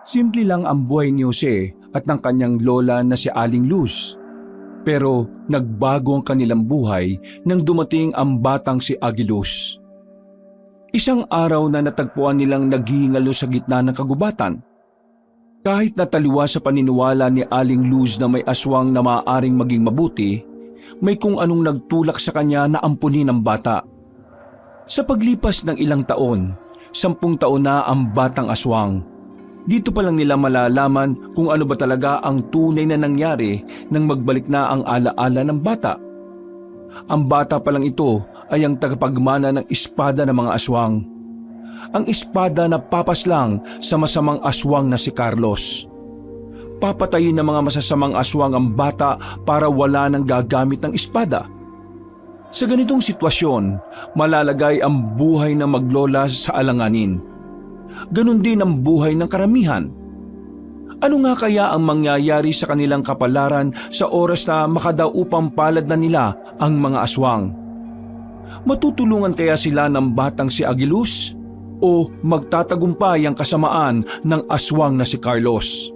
Simple lang ang buhay ni Jose at ng kanyang lola na si Aling Luz. Pero nagbago ang kanilang buhay nang dumating ang batang si Agiluz. Isang araw na natagpuan nilang naghihingalo sa gitna ng kagubatan. Kahit nataliwa sa paniniwala ni Aling Luz na may aswang na maaaring maging mabuti, may kung anong nagtulak sa kanya na ampunin ang bata. Sa paglipas ng ilang taon, 10 taon na ang batang aswang. Dito pa lang nila malalaman kung ano ba talaga ang tunay na nangyari nang magbalik na ang alaala ng bata. Ang bata pa lang ito ay ang tagapagmana ng espada ng mga aswang. Ang espada na papaslang sa masamang aswang na si Carlos. Papatayin ng mga masasamang aswang ang bata para wala nang gagamit ng espada. Sa ganitong sitwasyon, malalagay ang buhay ng maglola sa alanganin. Ganon din ang buhay ng karamihan. Ano nga kaya ang mangyayari sa kanilang kapalaran sa oras na makadaupang palad na nila ang mga aswang? Matutulungan kaya sila ng batang si Agiluz? O magtatagumpay ang kasamaan ng aswang na si Carlos?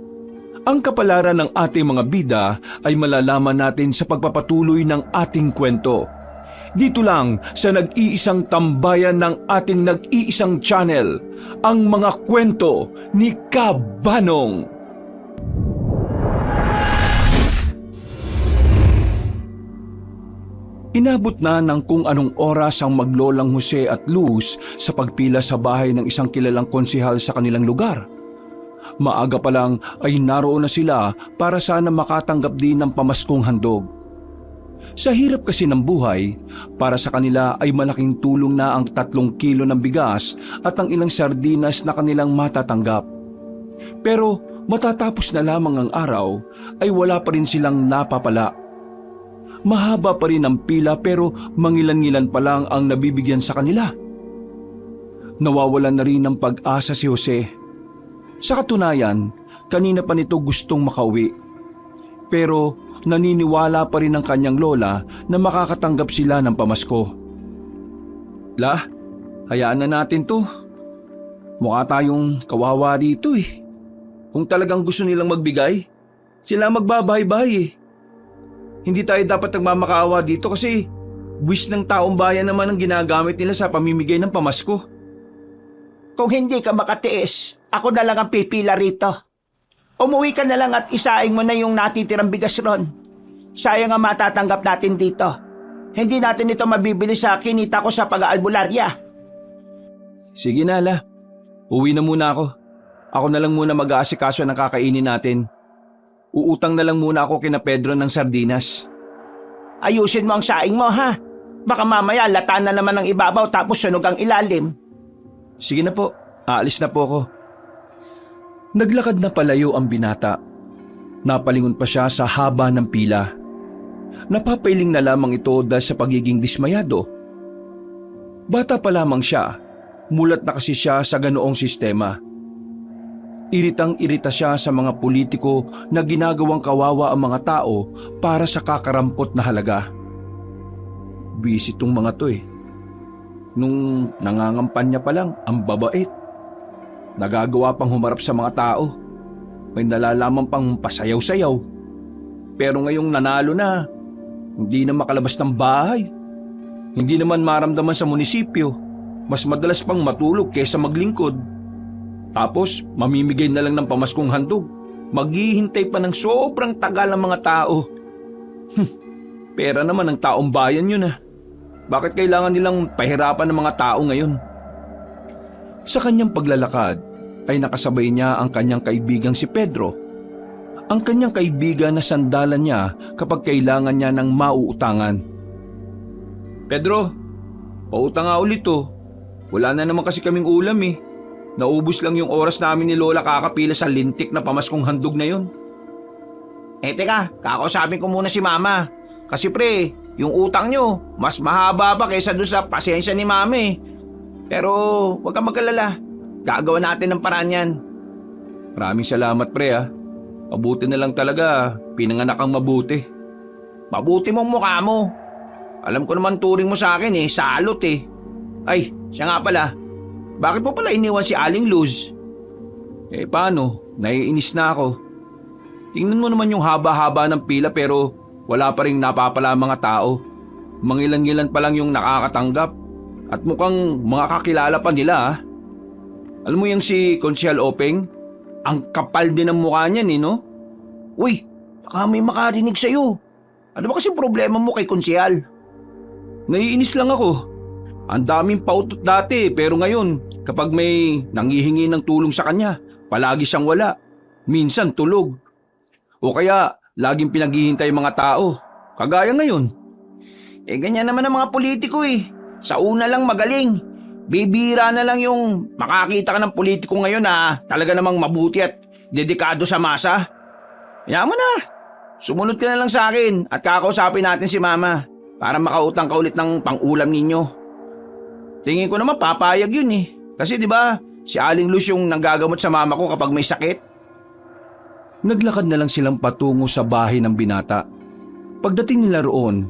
Ang kapalaran ng ating mga bida ay malalaman natin sa pagpapatuloy ng ating kwento. Dito lang sa nag-iisang tambayan ng ating nag-iisang channel, ang mga kwento ni Kabanong. Inabot na ng kung anong oras ang maglolang Jose at Luz sa pagpila sa bahay ng isang kilalang konsehal sa kanilang lugar. Maaga pa lang ay naroon na sila para sana makatanggap din ng pamaskong handog. Sa hirap kasi ng buhay, para sa kanila ay malaking tulong na ang 3 kilo ng bigas at ang ilang sardinas na kanilang matatanggap. Pero matatapos na lamang ang araw ay wala pa rin silang napapala. Mahaba pa rin ang pila pero mangilan-ngilan pa lang ang nabibigyan sa kanila. Nawawalan na rin ng pag-asa si Jose. Sa katunayan, kanina pa nito gustong makauwi. Pero naniniwala pa rin ang kanyang lola na makakatanggap sila ng pamasko. La, hayaan na natin to. Mukha tayong kawawa dito eh. Kung talagang gusto nilang magbigay, sila magbabahay-bahay eh. Hindi tayo dapat nagmamakaawa dito kasi buwis ng taong bayan naman ang ginagamit nila sa pamimigay ng pamasko. Kung hindi ka makatiis, ako na lang ang pipila rito. Umuwi ka na lang at isaing mo na yung natitirang bigas ron. Sayang ang matatanggap natin dito. Hindi natin ito mabibili sa kinita ko sa pag-aalbularya. Sige na, La. Uwi na muna ako. Ako na lang muna mag-aasikaso ng kakainin natin. Uutang na lang muna ako kina Pedro ng sardinas. Ayusin mo ang saing mo, ha? Baka mamaya lata na naman ang ibabaw tapos sunog ang ilalim. Sige na po, aalis na po ako. Naglakad na palayo ang binata. Napalingon pa siya sa haba ng pila. Napapailing na lamang ito dahil sa pagiging dismayado. Bata pa lamang siya, mulat na kasi siya sa ganoong sistema. Iritang-irita siya sa mga politiko na ginagawang kawawa ang mga tao para sa kakarampot na halaga. Busy tong mga to eh. Nung nangangampanya pa lang, ang babait. Nagagawa pang humarap sa mga tao. May nalalaman pang pasayaw-sayaw. Pero ngayong nanalo na, hindi na makalabas ng bahay. Hindi naman maramdaman sa munisipyo. Mas madalas pang matulog kaysa maglingkod. Tapos mamimigay na lang ng pamaskong handog. Maghihintay pa ng sobrang tagal ang mga tao. Pera naman ng taong bayan yun ah. Bakit kailangan nilang pahirapan ng mga tao ngayon? Sa kanyang paglalakad ay nakasabay niya ang kanyang kaibigang si Pedro. Ang kanyang kaibigan na sandalan niya kapag kailangan niya ng mauutangan. Pedro, pautang nga ulit oh. Wala na naman kasi kaming ulam eh. Naubos lang yung oras namin ni Lola kakapila sa lintik na pamaskong handog na yun. Teka, kakausapin ko muna si Mama. Kasi pre, yung utang nyo, mas mahaba pa kaysa doon sa pasensya ni Mami. Pero huwag kang mag-alala. Gagawa natin ng paraan yan. Maraming salamat pre ah. Mabuti na lang talaga, pinanganak kang mabuti. Mabuti mong mukha mo. Alam ko naman turing mo sa akin eh, salot eh. Ay, siya nga pala. Bakit mo pala iniwan si Aling Luz? Paano? Naiinis na ako. Tingnan mo naman yung haba-haba ng pila pero wala pa rin napapala mga tao. Mangilan-ngilan pa lang yung nakakatanggap. At mukhang mga kakilala pa nila ah. Alam mo yung si Konsyal Openg? Ang kapal din ng mukha niyan no? Uy, baka may makarinig sa'yo. Ano ba kasing problema mo kay Konsyal? Naiinis lang ako. Ang daming pautot dati pero ngayon kapag may nanghihingi ng tulong sa kanya, palagi siyang wala. Minsan tulog. O kaya laging pinaghihintay mga tao. Kagaya ngayon. Ganyan naman ang mga politiko eh. Sa una lang magaling. Bibira na lang yung makakita ka ng politiko ngayon na talaga namang mabuti at dedikado sa masa. Kaya mo na. Sumunod ka na lang sa akin at kakausapin natin si Mama para makautang ka ulit ng pang-ulam ninyo. Tingin ko naman papayag yun eh. Kasi di ba si Aling Luz yung nanggagamot sa mama ko kapag may sakit? Naglakad na lang silang patungo sa bahay ng binata. Pagdating nila roon,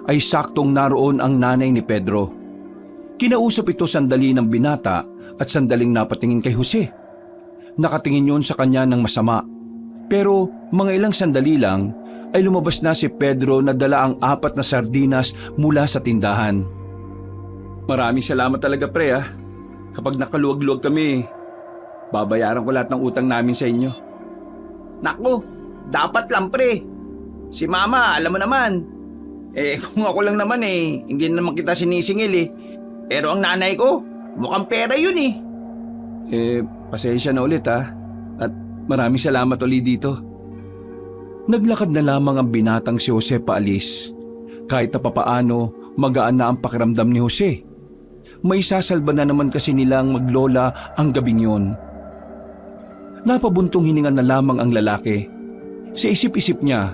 ay saktong naroon ang nanay ni Pedro. Kinausap ito sandali ng binata at sandaling napatingin kay Jose. Nakatingin yun sa kanya ng masama. Pero mga ilang sandali lang ay lumabas na si Pedro na dala ang 4 na sardinas mula sa tindahan. Maraming salamat talaga pre ah. Kapag nakaluwag-luwag kami, babayaran ko lahat ng utang namin sa inyo. Naku, dapat lang pre. Si Mama, alam mo naman. Kung ako lang naman hindi naman kita sinisingil. Pero ang nanay ko, mukhang pera yun eh. Pasensya na ulit ah. At maraming salamat ulit dito. Naglakad na lamang ang binatang si Jose paalis. Kahit na papaano, magaan na ang pakiramdam ni Jose. May sasalba na naman kasi nilang maglola ang gabing yon. Napabuntong hininga na lamang ang lalaki. Sa isip-isip niya,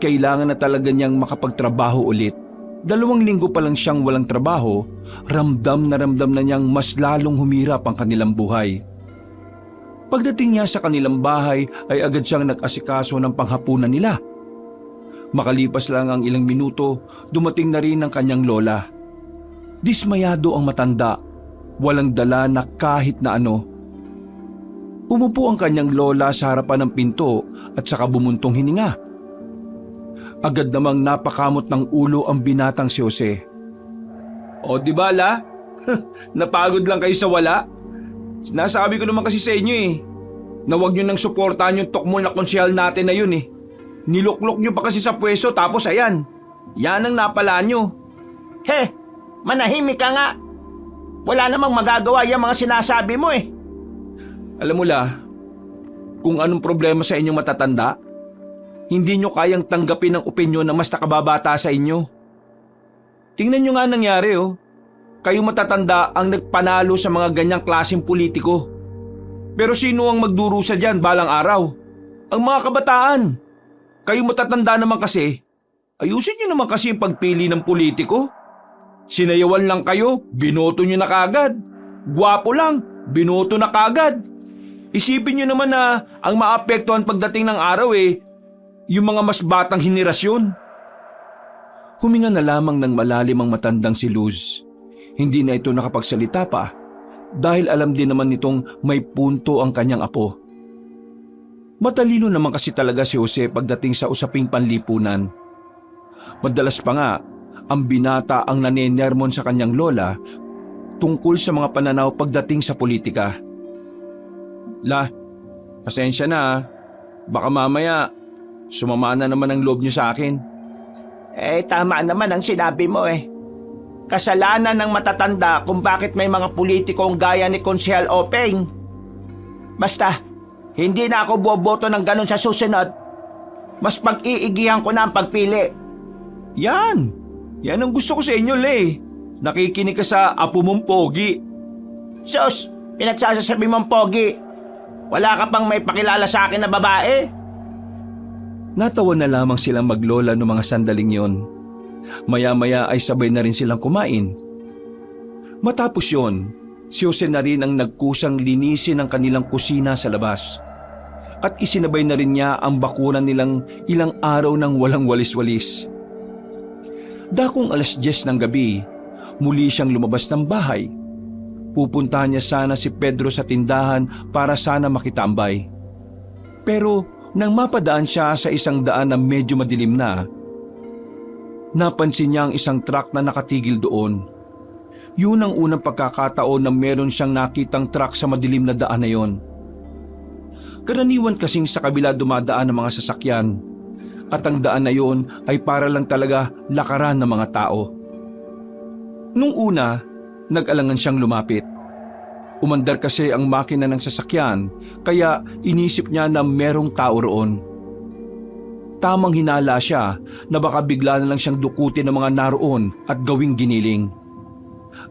kailangan na talaga niyang makapagtrabaho ulit. 2 linggo pa lang siyang walang trabaho, ramdam na niyang mas lalong humirap ang kanilang buhay. Pagdating niya sa kanilang bahay ay agad siyang nag-asikaso ng panghapunan nila. Makalipas lang ang ilang minuto, dumating na rin ang kanyang lola. Dismayado ang matanda, walang dala na kahit na ano. Umupo ang kanyang lola sa harapan ng pinto at saka bumuntong hininga. Agad namang napakamot ng ulo ang binatang si Jose. O di ba la? Napagod lang kayo sa wala? Sinasabi ko naman kasi sa inyo na huwag nyo nang suportahan yung tukmol na konsyal natin na yun Niluklok nyo pa kasi sa pwesto tapos ayan, yan ang napala nyo. Manahimik ka nga. Wala namang magagawa yung mga sinasabi mo Alam mo la, kung anong problema sa inyong matatanda, hindi nyo kayang tanggapin ang opinyon ng mas nakababata sa inyo. Tingnan nyo nga nangyari Kayo matatanda ang nagpanalo sa mga ganyang klaseng politiko. Pero sino ang magdurusa dyan balang araw? Ang mga kabataan. Kayo matatanda naman kasi, ayusin nyo naman kasi yung pagpili ng politiko. Sinayawan lang kayo, binoto nyo na kagad. Gwapo lang, binoto na kagad. Isipin nyo naman na ang maapektuhan pagdating ng araw yung mga mas batang henerasyon. Huminga na lamang ng malalim ang matandang si Luz. Hindi na ito nakapagsalita pa dahil alam din naman nitong may punto ang kanyang apo. Matalino naman kasi talaga si Jose pagdating sa usaping panlipunan. Madalas pa nga, ang binata ang nanenermon sa kanyang lola tungkol sa mga pananaw pagdating sa politika. La, pasensya na baka mamaya sumama na naman ang loob niyo sa akin. Tama naman ang sinabi mo Kasalanan ng matatanda kung bakit may mga politikong gaya ni Konsyal Openg. Basta, hindi na ako boboto ng ganun sa susunod. Mas pag-iigihan ko na ang pagpili. Yan ang gusto ko sa inyo, Le. Nakikinig ka sa apo mong pogi. Sus, pinagsasasabi mong pogi. Wala ka pang may pakilala sa akin na babae? Natawa na lamang silang maglola noong mga sandaling yon. Maya-maya ay sabay na rin silang kumain. Matapos yon, si Jose na rin ang nagkusang linisin ang kanilang kusina sa labas. At isinabay na rin niya ang bakuran nilang ilang araw ng walang walis-walis. Dakong 10:00 ng gabi, muli siyang lumabas ng bahay. Pupuntahan niya sana si Pedro sa tindahan para sana makitambay. Pero nang mapadaan siya sa isang daan na medyo madilim na, napansin niya ang isang truck na nakatigil doon. Yun ang unang pagkakataon na meron siyang nakitang truck sa madilim na daan na yon. Karaniwan kasing sa kabila dumadaan ng mga sasakyan at ang daan na yon ay para lang talaga lakaran ng mga tao. Nung una, nag-alangan siyang lumapit. Umandar kasi ang makina ng sasakyan kaya inisip niya na merong tao roon. Tamang hinala siya na baka bigla na lang siyang dukutin ng mga naroon at gawing giniling.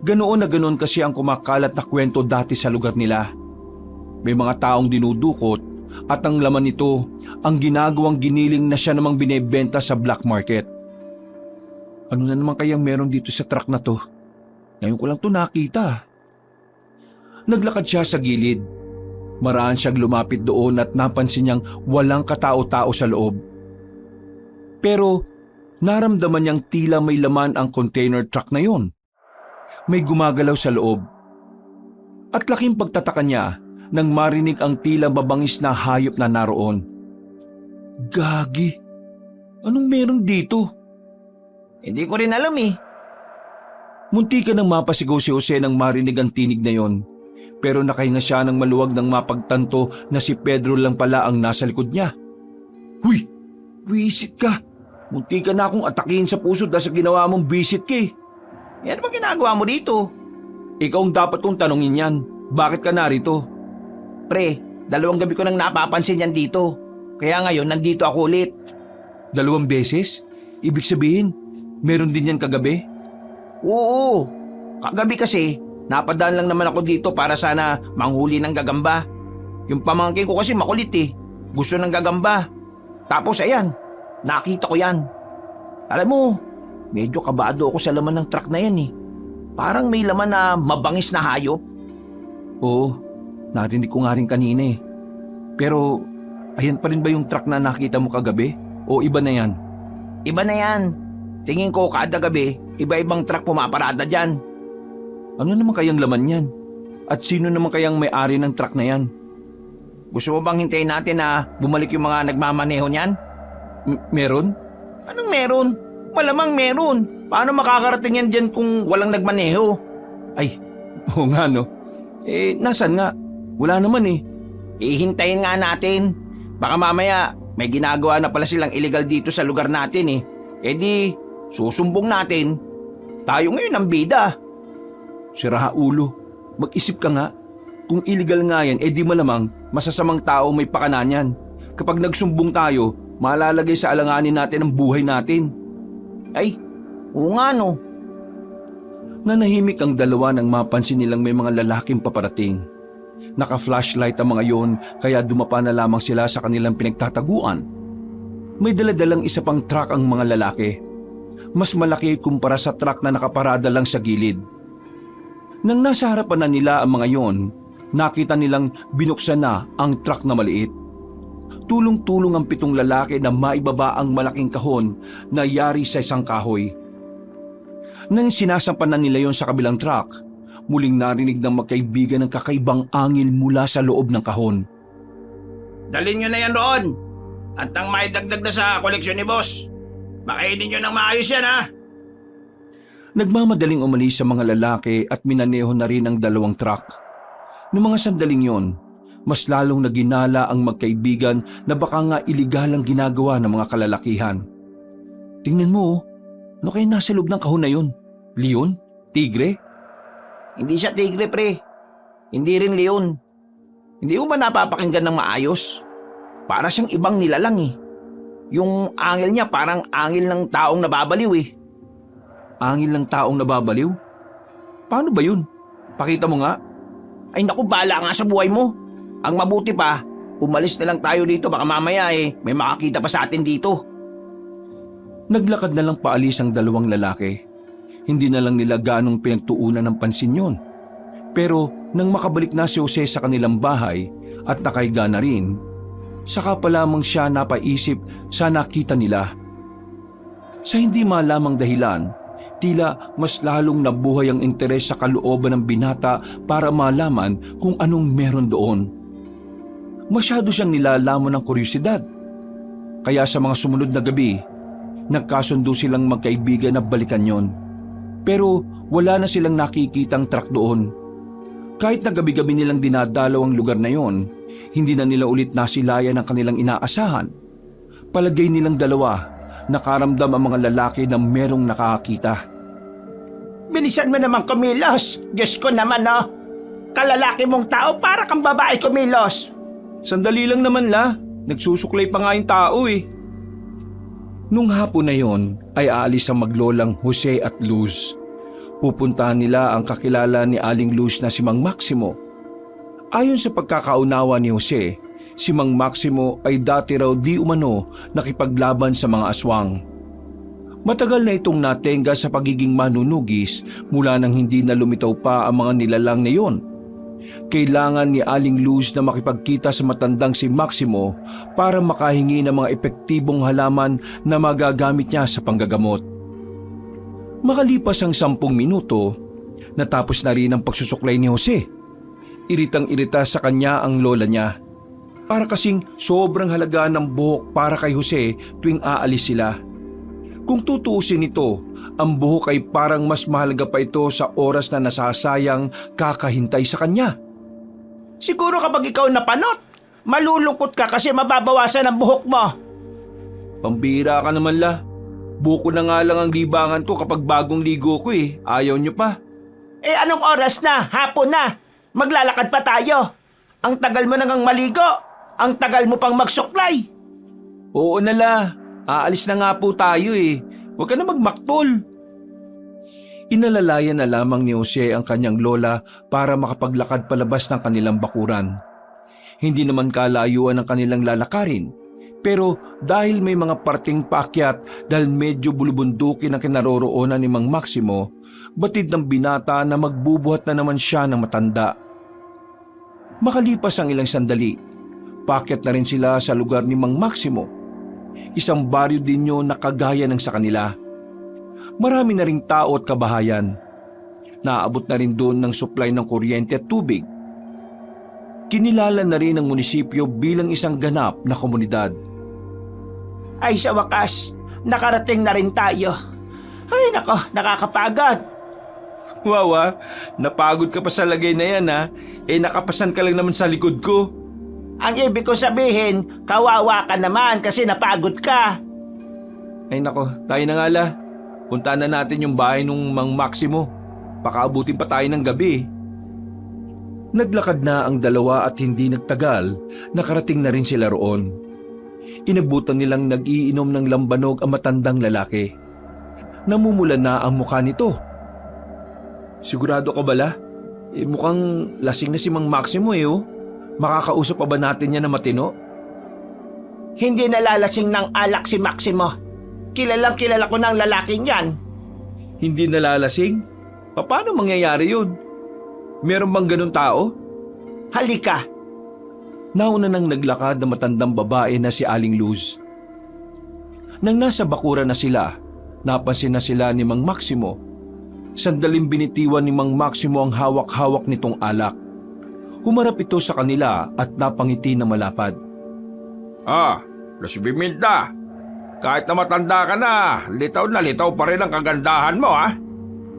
Ganoon na ganoon kasi ang kumakalat na kwento dati sa lugar nila. May mga taong dinudukot at ang laman nito ang ginagawang giniling na siya namang binebenta sa black market. Ano na naman kayang meron dito sa truck na to? Ngayon ko lang to nakita. Naglakad siya sa gilid. Maraan siyang lumapit doon at napansin niyang walang katao-tao sa loob. Pero naramdaman niyang tila may laman ang container truck na yon. May gumagalaw sa loob. At laking pagtataka niya nang marinig ang tila mabangis na hayop na naroon. Gagi! Anong meron dito? Hindi ko rin alam eh. Munti ka nang mapasigaw si Jose nang marinig ang tinig na yon. Pero nakahinga siya ng maluwag nang mapagtanto na si Pedro lang pala ang nasa likod niya. Huy! Wisit ka! Munti ka na akong atakin sa puso dahil sa ginawa mong bisit ka eh. Ano ba ginagawa mo dito? Ikaw ang dapat kong tanongin yan. Bakit ka narito? Pre, 2 gabi ko nang napapansin yan dito. Kaya ngayon nandito ako ulit. 2 beses? Ibig sabihin, meron din yan kagabi? Oo, kagabi kasi napadaan lang naman ako dito para sana manghuli ng gagamba. Yung pamangkin ko kasi makulit eh. Gusto ng gagamba. Tapos ayan, nakita ko yan. Alam mo, medyo kabado ako sa laman ng truck na yan eh. Parang may laman na mabangis na hayop. Oo, narinig ko nga rin kanina eh. Pero, ayan pa rin ba yung truck na nakita mo kagabi? O iba na yan? Iba na yan. Tingin ko kada gabi, iba-ibang truck pumaparada dyan. Ano naman kayang laman yan? At sino naman kayang may-ari ng truck na yan? Gusto mo bang hintayin natin na bumalik yung mga nagmamaneho niyan? Meron? Anong meron? Malamang meron. Paano makakarating yan dyan kung walang nagmaneho? Ay, oo nga no. Eh, nasan nga? Wala naman eh. Ihintayin nga natin. Baka mamaya may ginagawa na pala silang illegal dito sa lugar natin eh. Eh di, susumbong natin. Tayo ngayon ang bida. Sira ulo. Mag-isip ka nga. Kung illegal nga yan, eh di malamang masasamang tao may pakanan yan. Kapag nagsumbong tayo, malalagay sa alanganin natin ang buhay natin. Ay, oo nga no. Nanahimik ang dalawa nang mapansin nilang may mga lalaking paparating. Naka-flashlight ang mga yon kaya dumapa na lamang sila sa kanilang pinagtataguan. May daladalang isa pang truck ang mga lalaki. Mas malaki kumpara sa truck na nakaparada lang sa gilid. Nang nasa harapan na nila ang mga yon, nakita nilang binuksan na ang truck na maliit. Tulong-tulong ang 7 lalaki na maibaba ang malaking kahon na yari sa isang kahoy. Nang sinasampan na nila yon sa kabilang truck, muling narinig ng magkaibigan ng kakaibang angil mula sa loob ng kahon. Dalhin nyo na yan roon. At ang maidagdag na sa koleksyon ni boss. Makainin nyo ng maayos yan ha. Nagmamadaling umalis sa mga lalaki at minaneho na rin ang 2 truck. Noong mga sandaling yon, mas lalong naginala ang magkaibigan na baka nga iligal ang ginagawa ng mga kalalakihan. Tingnan mo, ano kayo nasa loob ng kahon na yon? Leon? Tigre? Hindi siya tigre pre. Hindi rin leon. Hindi mo ba napapakinggan ng maayos? Para siyang ibang nilalang eh. Yung angil niya parang angil ng taong nababaliw eh. Angil ng taong nababaliw? Paano ba yun? Pakita mo nga. Ay naku, bala nga sa buhay mo. Ang mabuti pa, umalis na lang tayo dito baka mamaya eh may makakita pa sa atin dito. Naglakad na lang paalis ang 2 lalaki. Hindi na lang nila ganong pinagtuunan ng pansin yon. Pero nang makabalik na si Jose sa kanilang bahay at nakahiga na rin, saka pa lamang siya napaisip sa nakita nila. Sa hindi malamang dahilan, Tila mas lalong nabuhay ang interes sa kalooban ng binata para malaman kung anong meron doon. Masyado siyang nilalaman ng kuryosidad. Kaya sa mga sumunod na gabi, nagkasundo silang magkaibigan na balikan yon. Pero wala na silang nakikitang truck doon. Kahit na gabi-gabi nilang dinadalaw ang lugar na yon, hindi na nila ulit nasilayan ang kanilang inaasahan. Palagay nilang dalawa, nakaramdam ang mga lalaki na merong nakakita. Bilisan mo naman kumilos. Diyos ko naman, no? Kalalaki mong tao para kang babae kumilos. Sandali lang naman la, nagsusuklay pa nga yung tao eh. Nung hapon na yon ay aalis ang maglolang Jose at Luz. Pupuntahan nila ang kakilala ni Aling Luz na si Mang Maximo. Ayon sa pagkakaunawa ni Jose, si Mang Maximo ay dati raw di umano nakipaglaban sa mga aswang. Matagal na itong natenga sa pagiging manunugis mula nang hindi na lumitaw pa ang mga nilalang na iyon. Kailangan ni Aling Luz na makipagkita sa matandang si Maximo para makahingi ng mga epektibong halaman na magagamit niya sa panggagamot. Makalipas ang 10 minuto, natapos na rin ang pagsusuklay ni Jose. Iritang-irita sa kanya ang lola niya. Para kasing sobrang halaga ng buhok para kay Jose tuwing aalis sila. Kung tutuusin ito, ang buhok ay parang mas mahalaga pa ito sa oras na nasasayang kakahintay sa kanya. Siguro kapag ikaw napanot, malulungkot ka kasi mababawasan ang buhok mo. Pambira ka naman la. Buko na nga lang ang libangan ko kapag bagong ligo ko eh. Ayaw niyo pa. Eh anong oras na? Hapon na. Maglalakad pa tayo. Ang tagal mo nang maligo. Ang tagal mo pang magsuklay. Oo na la. Aalis na nga po tayo eh. Huwag ka na magmaktol. Inalalayan na lamang ni Jose ang kanyang lola para makapaglakad palabas ng kanilang bakuran. Hindi naman kalayuan ang kanilang lalakarin. Pero dahil may mga parting paakyat dahil medyo bulubundukin ang kinaroroonan ni Mang Maximo, batid ng binata na magbubuhat na naman siya ng matanda. Makalipas ang ilang sandali, paakyat na rin sila sa lugar ni Mang Maximo. Isang baryo din yun na kagaya ng sa kanila. Marami na ring tao at kabahayan. Naabot na rin doon ng supply ng kuryente at tubig. Kinilala na rin ang munisipyo bilang isang ganap na komunidad. Ay sa wakas, nakarating na rin tayo. Ay nako, nakakapagod. Wawa, napagod ka pa sa lagay na yan ha. Eh nakapasan ka lang naman sa likod ko. Ang ibig ko sabihin, kawawa ka naman kasi napagod ka. Ay nako, tayo na nga la. Puntaan na natin yung bahay nung Mang Maximo. Pakaabutin pa tayo ng gabi. Naglakad na ang dalawa at hindi nagtagal, nakarating na rin sila roon. Inabutan nilang nag-iinom ng lambanog ang matandang lalaki. Namumula na ang mukha nito. Sigurado ka ba la? Mukhang lasing na si Mang Maximo oh. Makakausap pa ba natin yan na matino? Hindi nalalasing ng alak si Maximo. Kilalang kilala ko ng lalaking yan. Hindi nalalasing? Paano mangyayari yun? Meron bang ganun tao? Halika. Nauna nang naglakad na matandang babae na si Aling Luz. Nang nasa bakuran na sila, napansin na sila ni Mang Maximo. Sandaling binitiwan ni Mang Maximo ang hawak-hawak nitong alak. Humarap ito sa kanila at napangiti na malapad. Las Biminda. Kahit na matanda ka na litaw pa rin ang kagandahan mo ha.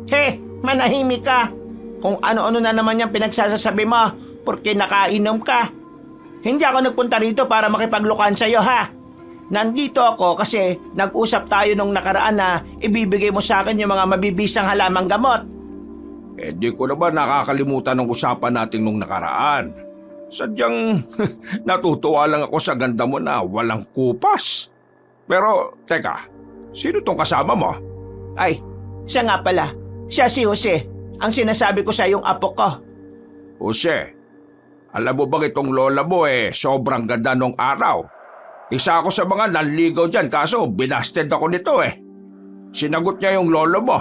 He, manahimik ka. Kung ano-ano na naman yung pinagsasasabi mo porque nakainom ka. Hindi ako nagpunta rito para makipaglukan sa'yo ha. Nandito ako kasi nag-usap tayo nung nakaraan na ibibigay mo sa akin yung mga mabibisang halamang gamot. Di ko na ba nakakalimutan ng usapan natin nung nakaraan. Sadyang natutuwa lang ako sa ganda mo na walang kupas. Pero teka, sino tong kasama mo? Ay, siya nga pala. Siya si Jose, ang sinasabi ko sa yung apo ko. Jose, alam mo bang itong lola mo sobrang ganda nung araw. Isa ako sa mga nanligaw dyan kaso binasted ako nito Sinagot niya yung lolo mo.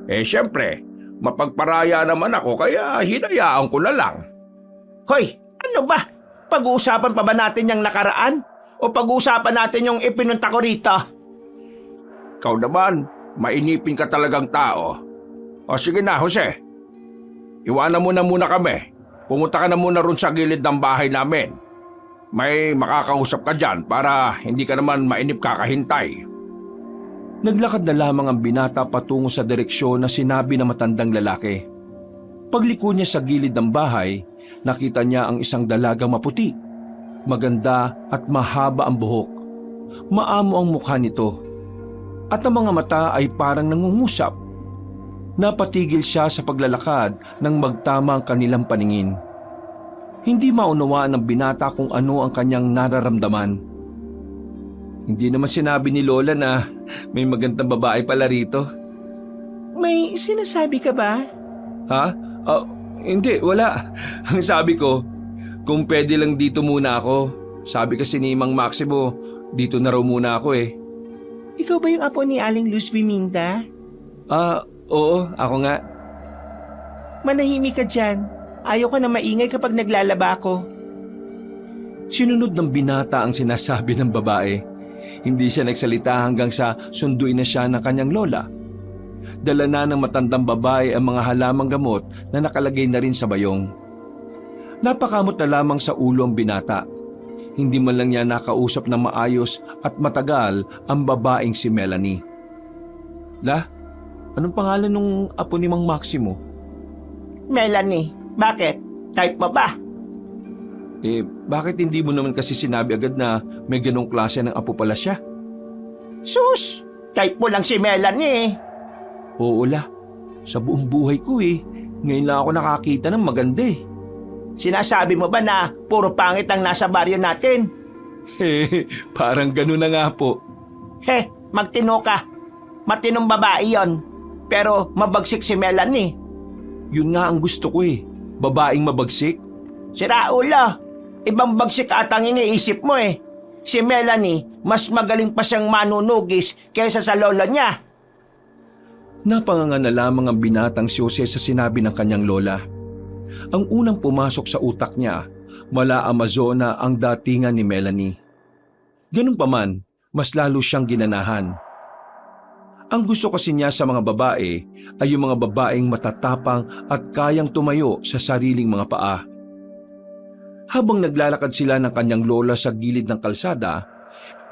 Siyempre, mapagparaya naman ako kaya hinayaan ko na lang. Hoy, ano ba? Pag-uusapan pa ba natin yung nakaraan? O pag-uusapan natin yung ipinunta ko rito? Ikaw naman, Mainipin ka talagang tao. O sige na, Jose. Iwanan mo na muna kami. Pumunta ka na muna ron sa gilid ng bahay namin. May makakausap ka dyan para hindi ka naman mainip kakahintay. Naglakad na lamang ang binata patungo sa direksyon na sinabi ng matandang lalaki. Pagliko niya sa gilid ng bahay, nakita niya ang isang dalagang maputi. Maganda at mahaba ang buhok. Maamo ang mukha nito. At ang mga mata ay parang nangungusap. Napatigil siya sa paglalakad nang magtama ang kanilang paningin. Hindi maunawaan ng binata kung ano ang kanyang nararamdaman. Hindi naman sinabi ni Lola na may magandang babae pala rito. May sinasabi ka ba? Ha? Hindi, wala. Ang sabi ko, kung pwede lang dito muna ako. Sabi kasi ni Mang Maximo, dito na raw muna ako eh. Ikaw ba yung apo ni Aling Luz Viminda? Oo, ako nga. Manahimik ka dyan. Ayoko na maingay kapag naglalaba ako. Sinunod ng binata ang sinasabi ng babae. Hindi siya nagsalita hanggang sa sunduin na siya ng kanyang lola. Dala na ng matandang babae ang mga halamang gamot na nakalagay na rin sa bayong. Napakamot na lamang sa ulo ang binata. Hindi man lang niya nakausap ng maayos at matagal ang babaeng si Melanie. Anong pangalan nung apo ni Mang Maximo? Melanie, bakit? Type mo ba? Bakit hindi mo naman kasi sinabi agad na may ganong klase ng apo pala siya? Sus, type mo lang si Melanie. Oo sa buong buhay ko ngayon lang ako nakakita ng maganda Sinasabi mo ba na puro pangit ang nasa baryo natin? Parang gano'n na nga po. Magtino ka. Matinong babae yon. Pero mabagsik si Melanie. Yun nga ang gusto ko babaeng mabagsik. Sira ulo. Ibang bagsik atang iniisip mo Si Melanie, mas magaling pa siyang manunugis kaysa sa lolo niya. Napanganga na lamang ang binatang si Jose sa sinabi ng kanyang lola. Ang unang pumasok sa utak niya, mala Amazona ang datingan ni Melanie. Ganun pa man, mas lalo siyang ginanahan. Ang gusto kasi niya sa mga babae ay yung mga babaeng matatapang at kayang tumayo sa sariling mga paa. Habang naglalakad sila ng kanyang lola sa gilid ng kalsada,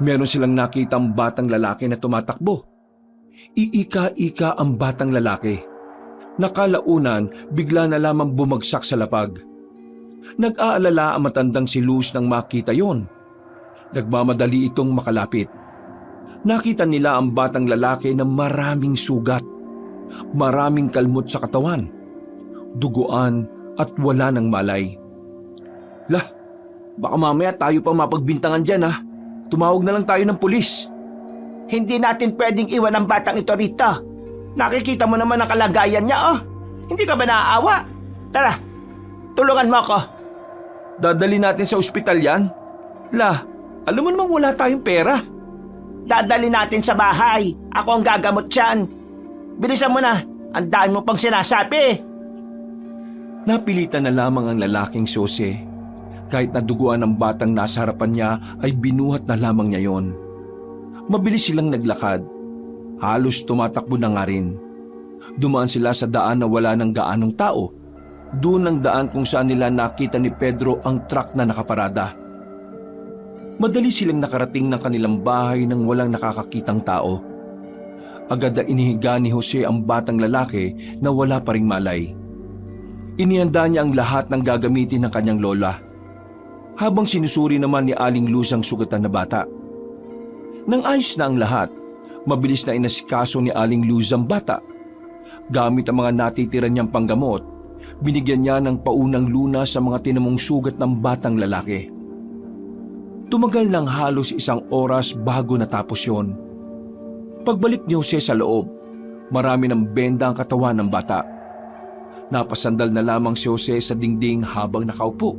meron silang nakitang batang lalaki na tumatakbo. Iika-ika ang batang lalaki. Nakalaunan, bigla na lamang bumagsak sa lapag. Nag-aalala ang matandang si Luz nang makita yon. Nagmamadali itong makalapit. Nakita nila ang batang lalaki na maraming sugat, maraming kalmot sa katawan, duguan at wala ng malay. Baka mamaya tayo pa mapagbintangan dyan Tumawag na lang tayo ng pulis. Hindi natin pwedeng iwan ang batang ito rito. Nakikita mo naman ang kalagayan niya Hindi ka ba naaawa? Tara, tulungan mo ako. Dadali natin sa ospital yan? Alam mo namang wala tayong pera. Dadali natin sa bahay. Ako ang gagamot dyan. Bilisan mo na. Ang dami mo pang sinasabi. Napilitan na lamang ang lalaking si Jose. Kahit naduguan ng batang nasa harapan niya ay binuhat na lamang niya yon. Mabilis silang naglakad. Halos tumatakbo na nga rin. Dumaan sila sa daan na wala ng gaanong tao. Doon ang daan kung saan nila nakita ni Pedro ang truck na nakaparada. Madali silang nakarating ng kanilang bahay nang walang nakakakitang tao. Agad na inihiga ni Jose ang batang lalaki na wala pa ring malay. Inihanda niya ang lahat ng gagamitin ng kanyang lola. Habang sinusuri naman ni Aling Luz ang sugatan na bata. Nang ayos na ang lahat, mabilis na inasikaso ni Aling Luz ang bata. Gamit ang mga natitira niyang panggamot, binigyan niya ng paunang luna sa mga tinamong sugat ng batang lalaki. Tumagal ng halos 1 oras bago natapos yon. Pagbalik ni Jose sa loob, marami ng benda ang katawan ng bata. Napasandal na lamang si Jose sa dingding habang nakaupo.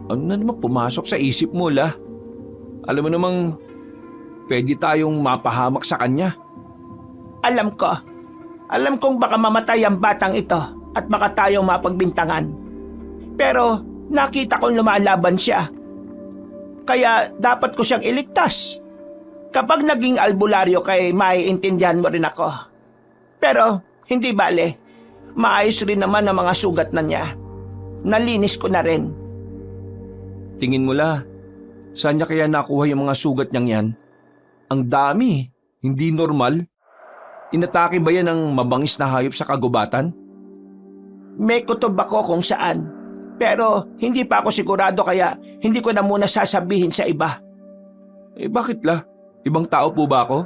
Ano na naman pumasok sa isip mo, Alam mo namang pwede tayong mapahamak sa kanya. Alam kong baka mamatay ang batang ito at baka tayong mapagbintangan. Pero nakita kong lumalaban siya. Kaya dapat ko siyang iligtas. Kapag naging albularyo kay maiintindihan mo rin ako. Pero hindi bale, maayos rin naman ang mga sugat na niya. Nalinis ko na rin. Tingin mo la, saan niya kaya nakuha yung mga sugat niyang yan? Ang dami, hindi normal. Inatake ba yan ng mabangis na hayop sa kagubatan? May kutob ako kung saan. Pero hindi pa ako sigurado kaya hindi ko na muna sasabihin sa iba. Bakit la? Ibang tao po ba ako?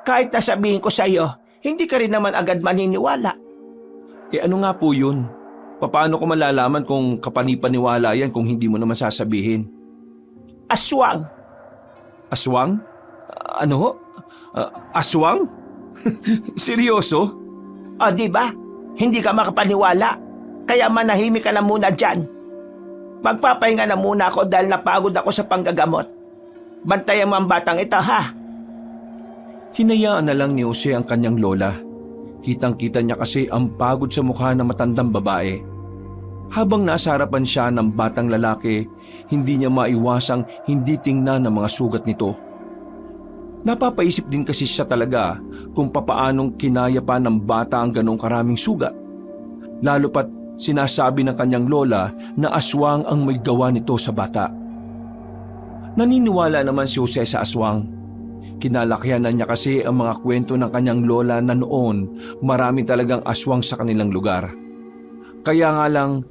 Kahit nasabihin ko sa iyo, hindi ka rin naman agad maniniwala. Ano nga po yun? Paano ko malalaman kung kapanipaniwala yan kung hindi mo naman sasabihin? Aswang. Aswang? Ano? Aswang? Seryoso? O di ba? Hindi ka makapaniwala. Kaya manahimik ka na muna dyan. Magpapahinga na muna ako dahil napagod ako sa panggagamot. Bantayan mo ang batang ito, ha? Hinayaan na lang ni Jose ang kanyang lola. Kitang-kita niya kasi ang pagod sa mukha ng matandang babae. Habang nasa harapan siya ng batang lalaki, hindi niya maiwasang hindi tingnan ang mga sugat nito. Napapaisip din kasi siya talaga kung papaanong kinaya pa ng bata ang ganong karaming sugat. Lalo pat sinasabi ng kanyang lola na aswang ang may gawa nito sa bata. Naniniwala naman si Jose sa aswang. Kinalakihan na niya kasi ang mga kwento ng kanyang lola na noon marami talagang aswang sa kanilang lugar. Kaya nga lang,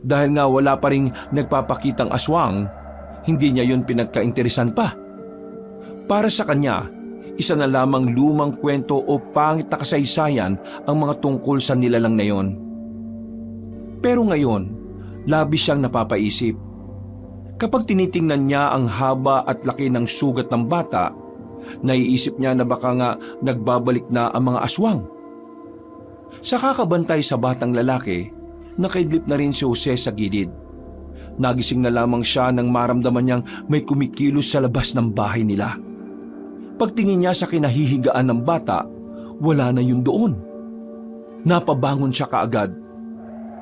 dahil nga wala pa ring nagpapakitang aswang, hindi niya yun pinagkainteresan pa. Para sa kanya, isa na lamang lumang kwento o pangit na kasaysayan ang mga tungkol sa nilalang na yon. Pero ngayon, labis siyang napapaisip. Kapag tinitingnan niya ang haba at laki ng sugat ng bata, naiisip niya na baka nga nagbabalik na ang mga aswang. Sa kakabantay sa batang lalaki, nakaidlip na rin si Jose sa gilid. Nagising na lamang siya nang maramdaman niyang may kumikilos sa labas ng bahay nila. Pagtingin niya sa kinahihigaan ng bata, wala na yun doon. Napabangon siya kaagad.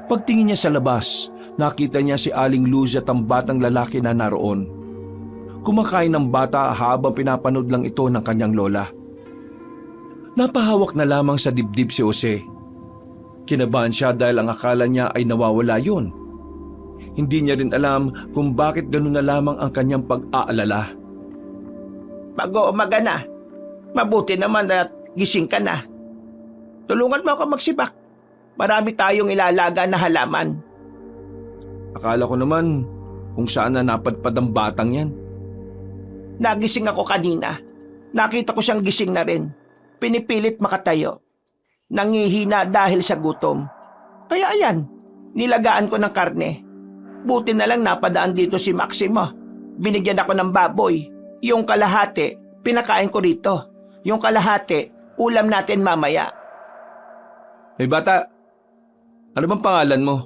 Pagtingin niya sa labas, nakita niya si Aling Luz at ang batang lalaki na naroon. Kumakain ng bata habang pinapanood lang ito ng kanyang lola. Napahawak na lamang sa dibdib si Jose. Kinabahan siya dahil ang akala niya ay nawawala yun. Hindi niya rin alam kung bakit ganun na lamang ang kanyang pag-aalala. Mag-uumaga na. Mabuti naman at gising ka na. Tulungan mo ako magsibak. Marami tayong ilalaga na halaman. Akala ko naman kung saan na napadpad ang batang yan. Nagising ako kanina. Nakita ko siyang gising na rin. Pinipilit makatayo. Nangihina dahil sa gutom. Kaya ayan, nilagaan ko ng karne. Buti na lang napadaan dito si Maximo. Binigyan ako ng baboy. Yung kalahati, pinakain ko rito. Yung kalahati, ulam natin mamaya. Hey bata, ano bang pangalan mo?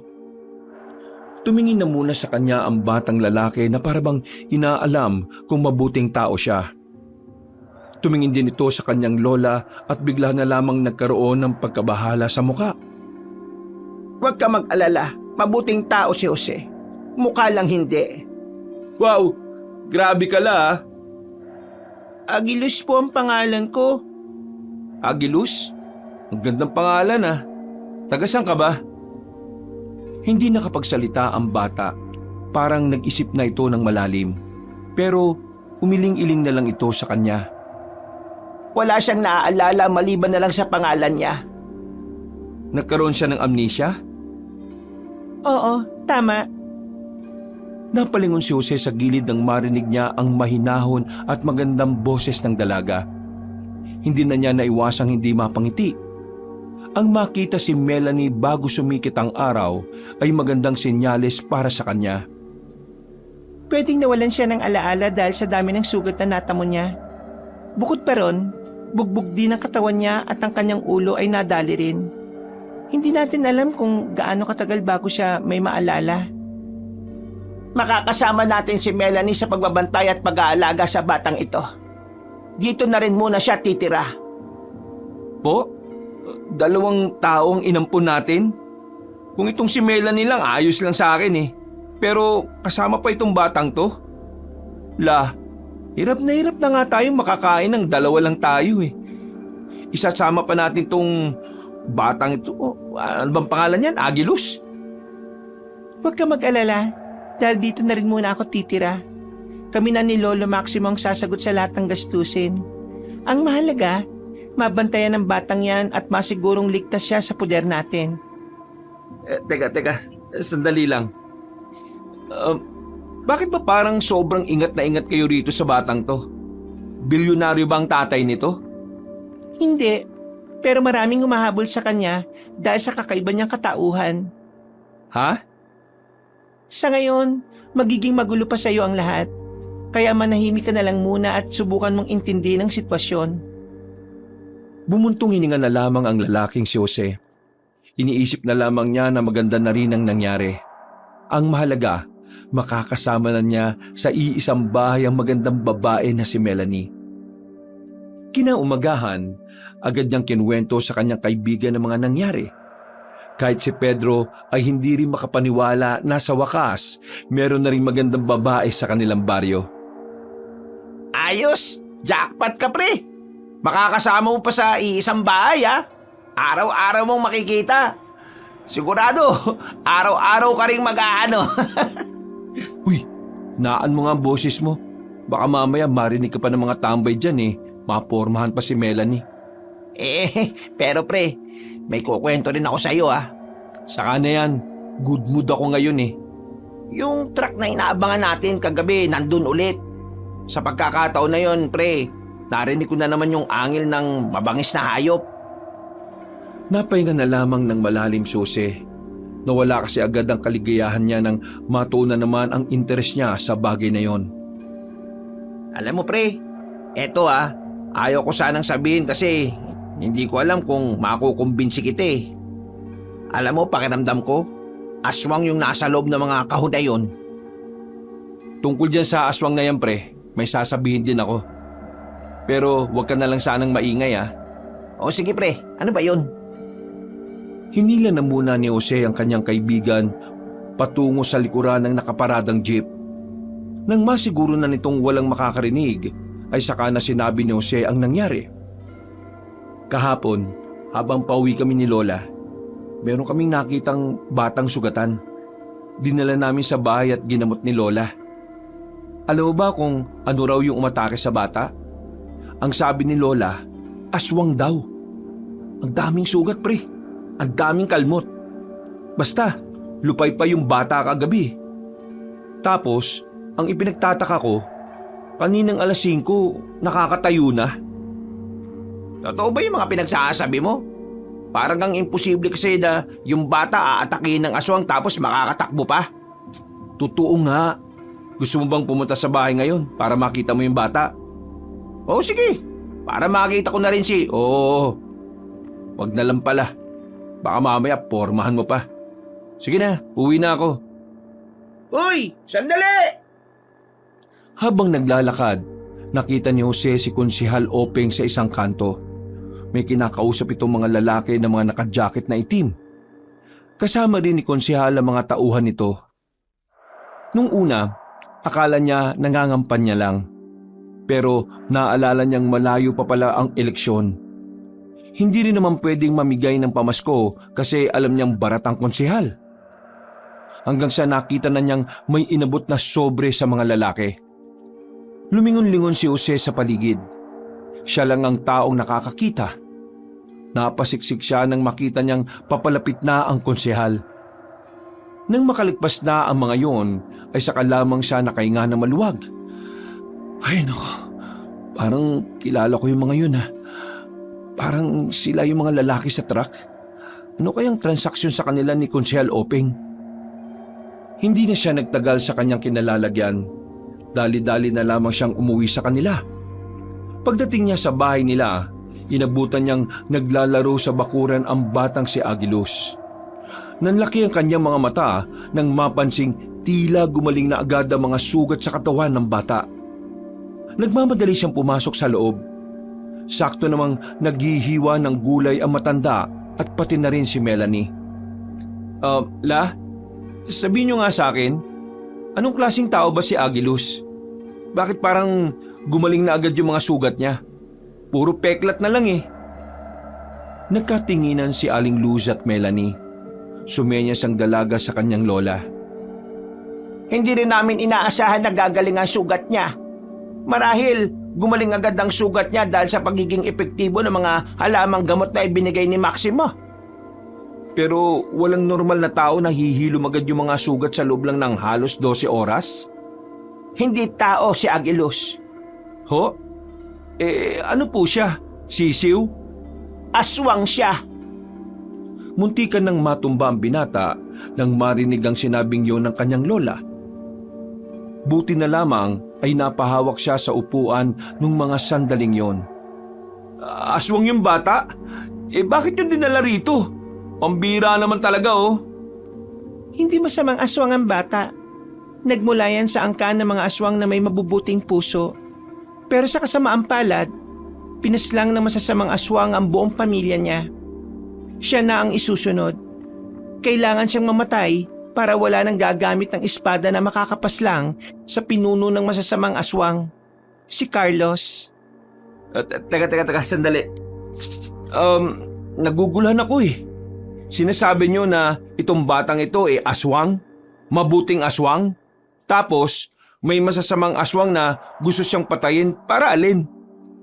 Tumingin na muna sa kanya ang batang lalaki na parabang inaalam kung mabuting tao siya. Tumingin din ito sa kanyang lola at bigla na lamang nagkaroon ng pagkabahala sa muka. Huwag ka mag-alala, mabuting tao si Jose. Mukha lang hindi. Wow, grabe ka la. Agilus po ang pangalan ko. Agilus? Ang gandang pangalan ah. Taga saan ka ba? Hindi nakapagsalita ang bata. Parang nag-isip na ito ng malalim. Pero umiling-iling na lang ito sa kanya. Wala siyang naaalala maliban na lang sa pangalan niya. Nagkaroon siya ng amnesia? Oo, tama. Napalingon si Jose sa gilid nang marinig niya ang mahinahon at magandang boses ng dalaga. Hindi na niya naiwasang hindi mapangiti. Ang makita si Melanie bago sumikit ang araw ay magandang senyales para sa kanya. Pwedeng nawalan siya ng alaala dahil sa dami ng sugat na natamo niya. Bukod pa ron, bugbog din ang katawan niya at ang kanyang ulo ay nadali rin. Hindi natin alam kung gaano katagal bago siya may maalala. Makakasama natin si Melanie sa pagbabantay at pag-aalaga sa batang ito. Dito na rin muna siya titira. Po? 2 tao ang inampun natin? Kung itong si Melanie lang, ayos lang sa akin eh. Pero kasama pa itong batang to? La, Hirap na nga tayong makakain ng dalawa lang tayo eh. Isasama pa natin tong batang ito. Ano bang pangalan niyan? Agilus? Huwag ka mag-alala, dahil dito na rin muna ako titira. Kami na ni Lolo Maximo ang sasagot sa lahat ng gastusin. Ang mahalaga, mabantayan ng batang yan at masigurong ligtas siya sa poder natin. Teka, sandali lang. Bakit ba parang sobrang ingat na ingat kayo rito sa batang to? Bilyonaryo ba ang tatay nito? Hindi, pero maraming humahabol sa kanya dahil sa kakaiba niyang katauhan. Ha? Sa ngayon, magiging magulo pa sa iyo ang lahat. Kaya manahimik ka na lang muna at subukan mong intindihin ang sitwasyon. Bumuntong hininga na lamang ang lalaking si Jose. Iniisip na lamang niya na maganda na rin ang nangyari. Ang mahalaga, makakasama na niya sa iisang bahay ang magandang babae na si Melanie. Kinaumagahan, agad niyang kinuwento sa kanyang kaibigan ang mga nangyari. Kahit si Pedro ay hindi rin makapaniwala na sa wakas, meron na rin magandang babae sa kanilang baryo. Ayos! Jackpot ka, pre! Makakasama mo pa sa iisang bahay, ha? Araw-araw mong makikita. Sigurado, araw-araw ka rin mag-aano. Uy, naan mo nga ang boses mo. Baka mamaya marinig ka pa ng mga tambay dyan eh. Mapormahan pa si Melanie. Pero pre, may kukwento rin ako sa iyo, ha? Saka na yan, good mood ako ngayon eh. Yung truck na inaabangan natin kagabi nandun ulit. Sa pagkakataon na yon, pre, narinig ko na naman yung angil ng mabangis na hayop. Napahinga na lamang ng malalim si Jose. Nawala kasi agad ang kaligayahan niya nang matuunan naman ang interes niya sa bagay na yon. Alam mo, pre, eto ayaw ko sanang sabihin kasi hindi ko alam kung makukumbinsi kita eh. Alam mo, pakiramdam ko, aswang yung nasa loob ng mga kahon na yun. Tungkol dyan sa aswang na yan, pre, may sasabihin din ako. Pero wag ka na lang sanang maingay O sige, pre, ano ba yun? Hinila na muna ni Jose ang kanyang kaibigan patungo sa likuran ng nakaparadang jeep. Nang masiguro na nitong walang makakarinig, ay saka na sinabi ni Jose ang nangyari. Kahapon, habang pauwi kami ni Lola, meron kaming nakitang batang sugatan. Dinala namin sa bahay at ginamot ni Lola. Alam mo ba kung ano raw yung umatake sa bata? Ang sabi ni Lola, aswang daw. Ang daming sugat, pre. Ang daming kalmot. Basta, lupay pa yung bata kagabi. Tapos, ang ipinagtataka ko, kaninang alas 5, nakakatayo na. Totoo ba yung mga pinagsasabi mo? Parang ang imposible kasi na yung bata aatakin ng aswang tapos makakatakbo pa. Totoo nga. Gusto mo bang pumunta sa bahay ngayon para makita mo yung bata? Oo, sige. Para makita ko na rin si... Oo. Wag na lang pala. Baka mamaya pormahan mo pa. Sige na, uwi na ako. Uy! Sandali! Habang naglalakad, nakita ni Jose si Konsehal Openg sa isang kanto. May kinakausap itong mga lalaki na mga naka-jacket na itim. Kasama rin ni Konsehal ang mga tauhan nito. Nung una, akala niya nangangampanya lang. Pero naalala niyang malayo pa pala ang eleksyon. Hindi rin naman pwedeng mamigay ng pamasko kasi alam niyang barat ang konsehal. Hanggang sa nakita na niyang may inabot na sobre sa mga lalaki. Lumingon-lingon si Jose sa paligid. Siya lang ang taong nakakakita. Napasiksik siya nang makita niyang papalapit na ang konsehal. Nang makaligpas na ang mga yon, ay saka lamang siya nakahinga ng maluwag. Ay nako, parang kilala ko yung mga yun . Parang sila yung mga lalaki sa truck. Ano kayang transaksyon sa kanila ni Konsehal Openg? Hindi na siya nagtagal sa kanyang kinalalagyan. Dali-dali na lamang siyang umuwi sa kanila. Pagdating niya sa bahay nila, inabutan niyang naglalaro sa bakuran ang batang si Agilus. Nanlaki ang kanyang mga mata nang mapansing tila gumaling na agad ang mga sugat sa katawan ng bata. Nagmamadali siyang pumasok sa loob. Sakto namang naghihiwa ng gulay ang matanda at pati na rin si Melanie. Sabihin niyo nga sa akin, anong klaseng tao ba si Agilus? bakit parang gumaling na agad yung mga sugat niya? Puro peklat na lang eh. Nagkatinginan si Aling Luz at Melanie. Sumenyas ang dalaga sa kanyang lola. Hindi rin namin inaasahan na gagaling ang sugat niya. Marahil gumaling agad ang sugat niya dahil sa pagiging epektibo ng mga halamang gamot na ibinigay ni Maximo. Pero walang normal na tao na hihilom agad yung mga sugat sa loob lang ng halos 12 oras? Hindi tao si Agilus. Ho? Ano po siya? Sisiw? Aswang siya. Muntikan nang matumba ang binata nang marinig ang sinabing yon ng kanyang lola. Buti na lamang ay napahawak siya sa upuan nung mga sandaling yon. Aswang yung bata? Bakit yun dinala rito? Pambira naman talaga oh. Hindi masamang aswang ang bata. Nagmula yan sa angkan ng mga aswang na may mabubuting puso. Pero sa kasamaang palad, pinaslang ng masasamang aswang ang buong pamilya niya. Siya na ang isusunod. Kailangan siyang mamatay para wala nang gagamit ng espada na makakapaslang sa pinuno ng masasamang aswang. Si Carlos. Teka, sandali. Naguguluhan ako eh. Sinasabi niyo na itong batang ito aswang? Mabuting aswang? Tapos, may masasamang aswang na gusto siyang patayin para alin?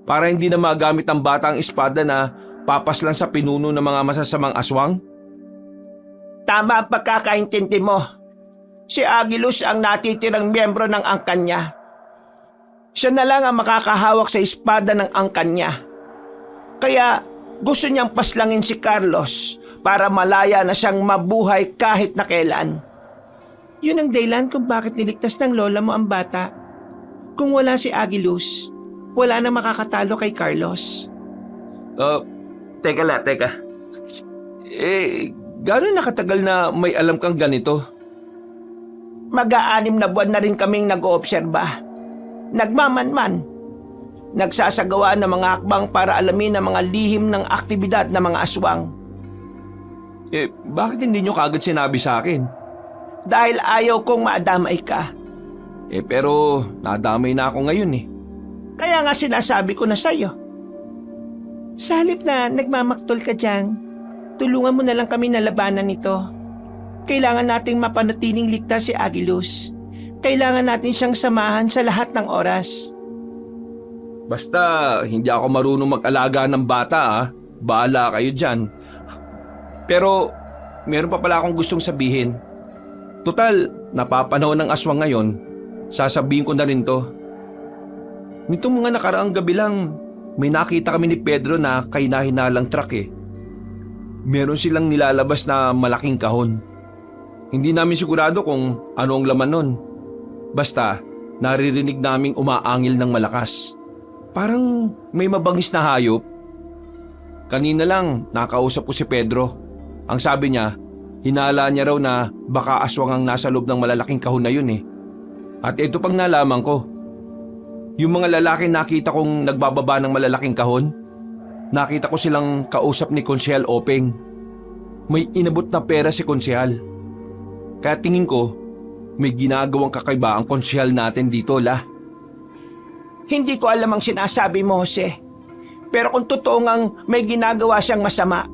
Para hindi na magamit ang bata ang espada na papaslan sa pinuno ng mga masasamang aswang? Tama ang pagkakaintindi mo. Si Agilus ang natitirang miyembro ng angkan niya. Siya na lang ang makakahawak sa espada ng angkan niya. Kaya gusto niyang paslangin si Carlos para malaya na siyang mabuhay kahit na kailan. Yun ang dahilan kung bakit niligtas ng lola mo ang bata. Kung wala si Agilus, wala na makakatalo kay Carlos. Teka. Gano'n nakatagal na may alam kang ganito? Mag-6 na buwan na rin kaming nag-oobserba. Nagmamanman. Nagsasagawa ng mga akbang para alamin ang mga lihim ng aktibidad ng mga aswang. Bakit hindi nyo kagad sinabi sa akin? Dahil ayaw kong maadamay ka. Pero nadamay na ako ngayon eh. Kaya nga sinasabi ko na sa'yo. Sa halip na nagmamaktol ka dyan, tulungan mo na lang kami na labanan nito. Kailangan nating mapanatiling ligtas si Agilus. Kailangan natin siyang samahan sa lahat ng oras. Basta hindi ako marunong mag-alaga ng bata ah. Bahala kayo dyan. Pero meron pa pala akong gustong sabihin. Total, napapanahon ng aswang ngayon, sasabihin ko na rin to. Nitong mga nakaraang gabi lang, may nakita kami ni Pedro na kahina-hinalang truck eh. Meron silang nilalabas na malaking kahon. Hindi namin sigurado kung ano ang laman nun. Basta, naririnig naming umaangil ng malakas. Parang may mabangis na hayop. Kanina lang, nakausap ko si Pedro. Ang sabi niya, hinala niya raw na baka aswang ang nasa loob ng malalaking kahon na yun eh. At ito pang nalaman ko. Yung mga lalaki nakita kong nagbababa ng malalaking kahon, nakita ko silang kausap ni Konsehal Openg. May inabot na pera si Konsehal. Kaya tingin ko, may ginagawang kakaiba ang konsehal natin dito, La. Hindi ko alam ang sinasabi mo, Jose. Pero kung totoo ngang may ginagawa siyang masama,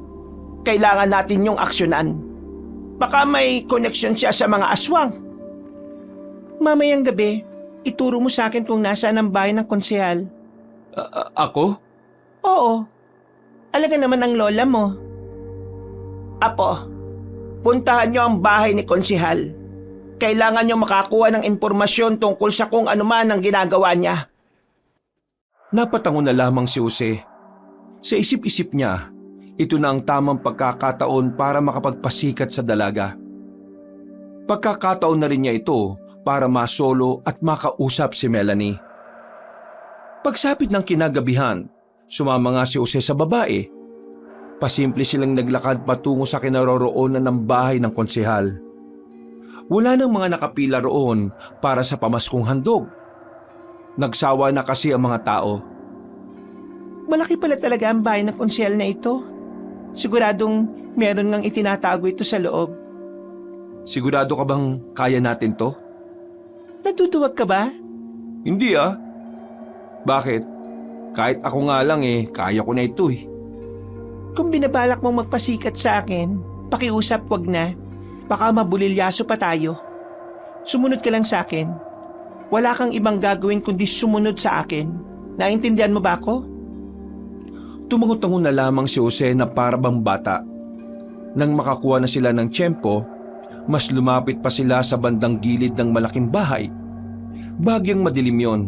kailangan natin yung aksyonan. Baka may koneksyon siya sa mga aswang. Mamayang gabi, ituro mo sa akin kung nasaan ang bahay ng konsehal. Ako? Oo. Alaga naman ang lola mo. Apo, puntahan niyo ang bahay ni konsehal. Kailangan niyo makakuha ng impormasyon tungkol sa kung ano man ang ginagawa niya. Napatango na lamang si Jose. Sa isip-isip niya, ito na ang tamang pagkakataon para makapagpasikat sa dalaga. Pagkakataon na rin niya ito para masolo at makausap si Melanie. Pagsapit ng kinagabihan, sumama nga si Jose sa babae. Pasimple silang naglakad patungo sa kinaroroonan ng bahay ng konsehal. Wala nang mga nakapila roon para sa pamaskong handog. Nagsawa na kasi ang mga tao. Malaki pala talaga ang bahay ng konsehal na ito. Siguradong meron ngang itinatago ito sa loob. Sigurado ka bang kaya natin to? Natutuwag ka ba? Hindi ah. Bakit? Kahit ako nga lang kaya ko na ito eh. Kung binabalak mong magpasikat sa akin, pakiusap wag na. Baka mabulilyaso pa tayo. Sumunod ka lang sa akin. Wala kang ibang gagawin kundi sumunod sa akin. Naintindihan mo ba ako? Tumangot-tango na lamang si Jose na parabang bata. Nang makakuha na sila ng tiyempo, mas lumapit pa sila sa bandang gilid ng malaking bahay. Bagyang madilim yon,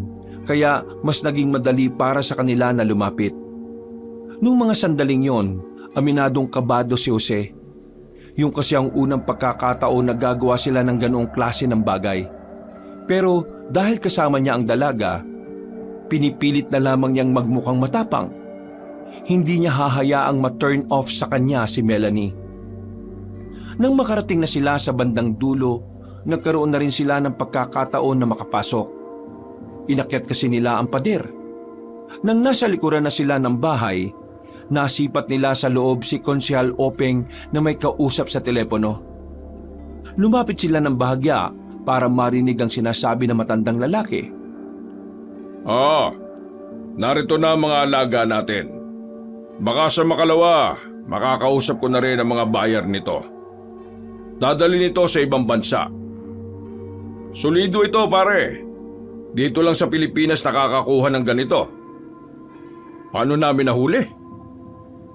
kaya mas naging madali para sa kanila na lumapit. Nung mga sandaling yon, aminadong kabado si Jose. Yung kasi ang unang pagkakataon na gagawa sila ng ganoong klase ng bagay. Pero dahil kasama niya ang dalaga, pinipilit na lamang niyang magmukhang matapang. Hindi niya hahayaang ma-turn off sa kanya si Melanie. Nang makarating na sila sa bandang dulo, nagkaroon na rin sila ng pagkakataon na makapasok. Inakyat kasi nila ang pader. Nang nasa likuran na sila ng bahay, nasipat nila sa loob si Konsehal Openg na may kausap sa telepono. Lumapit sila ng bahagya para marinig ang sinasabi ng matandang lalaki. Narito na ang mga alaga natin. Baka sa makalawa, makakausap ko na rin ang mga buyer nito. Dadali nito sa ibang bansa. Solido ito pare. Dito lang sa Pilipinas nakakakuha ng ganito. Paano namin nahuli?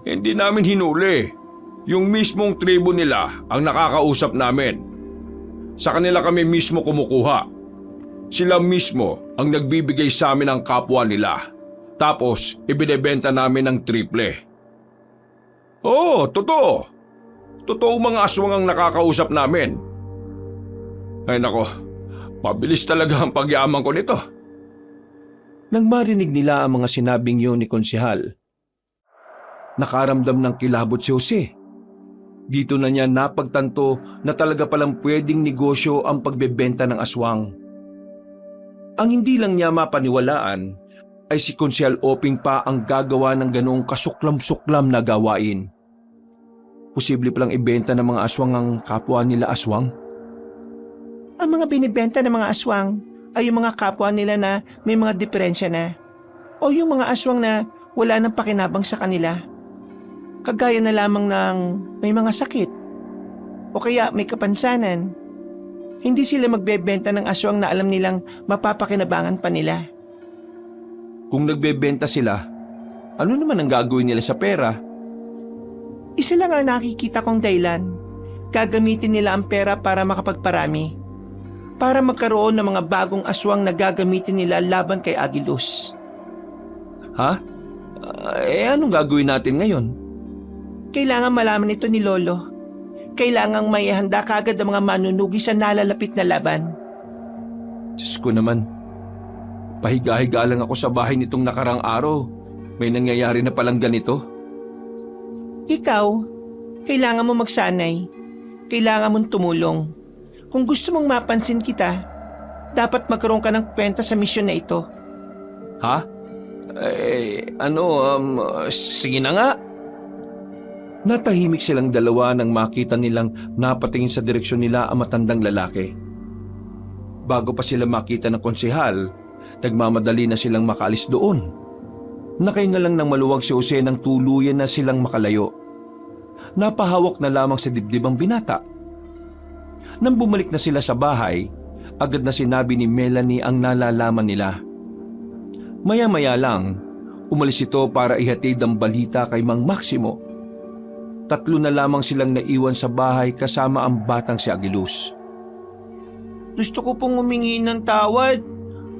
Hindi namin hinuli. Yung mismong tribo nila ang nakakausap namin. Sa kanila kami mismo kumukuha. Sila mismo ang nagbibigay sa amin ng kapwa nila. Tapos ibinebenta namin ng triple. Oo, totoo. Totoo mga aswang ang nakakausap namin. Ay nako, mabilis talaga ang pagyaman ko nito. Nang marinig nila ang mga sinabing yun ni Konsehal, nakaramdam ng kilabot si Jose. Dito na niya napagtanto na talaga palang pwedeng negosyo ang pagbebenta ng aswang. Ang hindi lang niya mapaniwalaan ay si Konsehal Openg pa ang gagawa ng ganoong kasuklam-suklam na gawain. Posible palang ibenta ng mga aswang ang kapwa nila aswang. Ang mga binibenta ng mga aswang ay yung mga kapwa nila na may mga diferensya na. O yung mga aswang na wala nang pakinabang sa kanila. Kagaya na lamang ng may mga sakit. O kaya may kapansanan. Hindi sila magbebenta ng aswang na alam nilang mapapakinabangan pa nila. Kung nagbebenta sila, ano naman ang gagawin nila sa pera? Isa lang ang nakikita kong dahilan. Gagamitin nila ang pera para makapagparami. Para magkaroon ng mga bagong aswang na gagamitin nila laban kay Agilus. Ha? Anong gagawin natin ngayon? Kailangan malaman ito ni Lolo. Kailangang may handa kagad ang mga manunugi sa nalalapit na laban. Diyos ko naman. Pahiga-higa lang ako sa bahay nitong nakarang araw. May nangyayari na palang ganito. Ikaw, kailangan mo magsanay. Kailangan mong tumulong. Kung gusto mong mapansin kita, dapat magkaroon ka ng kwenta sa misyon na ito. Ha? Sige na nga. Natahimik silang dalawa nang makita nilang napatingin sa direksyon nila ang matandang lalaki. Bago pa sila makita ng konsehal, nagmamadali na silang makaalis doon. Nakahinga lang ng maluwag si Jose nang tuluyan na silang makalayo. Napahawak na lamang sa dibdib ang binata. Nang bumalik na sila sa bahay, agad na sinabi ni Melanie ang nalalaman nila. Maya-maya lang, umalis ito para ihatid ang balita kay Mang Maximo. 3 na lamang silang naiwan sa bahay kasama ang batang si Agilus. Gusto ko pong humingi ng tawad.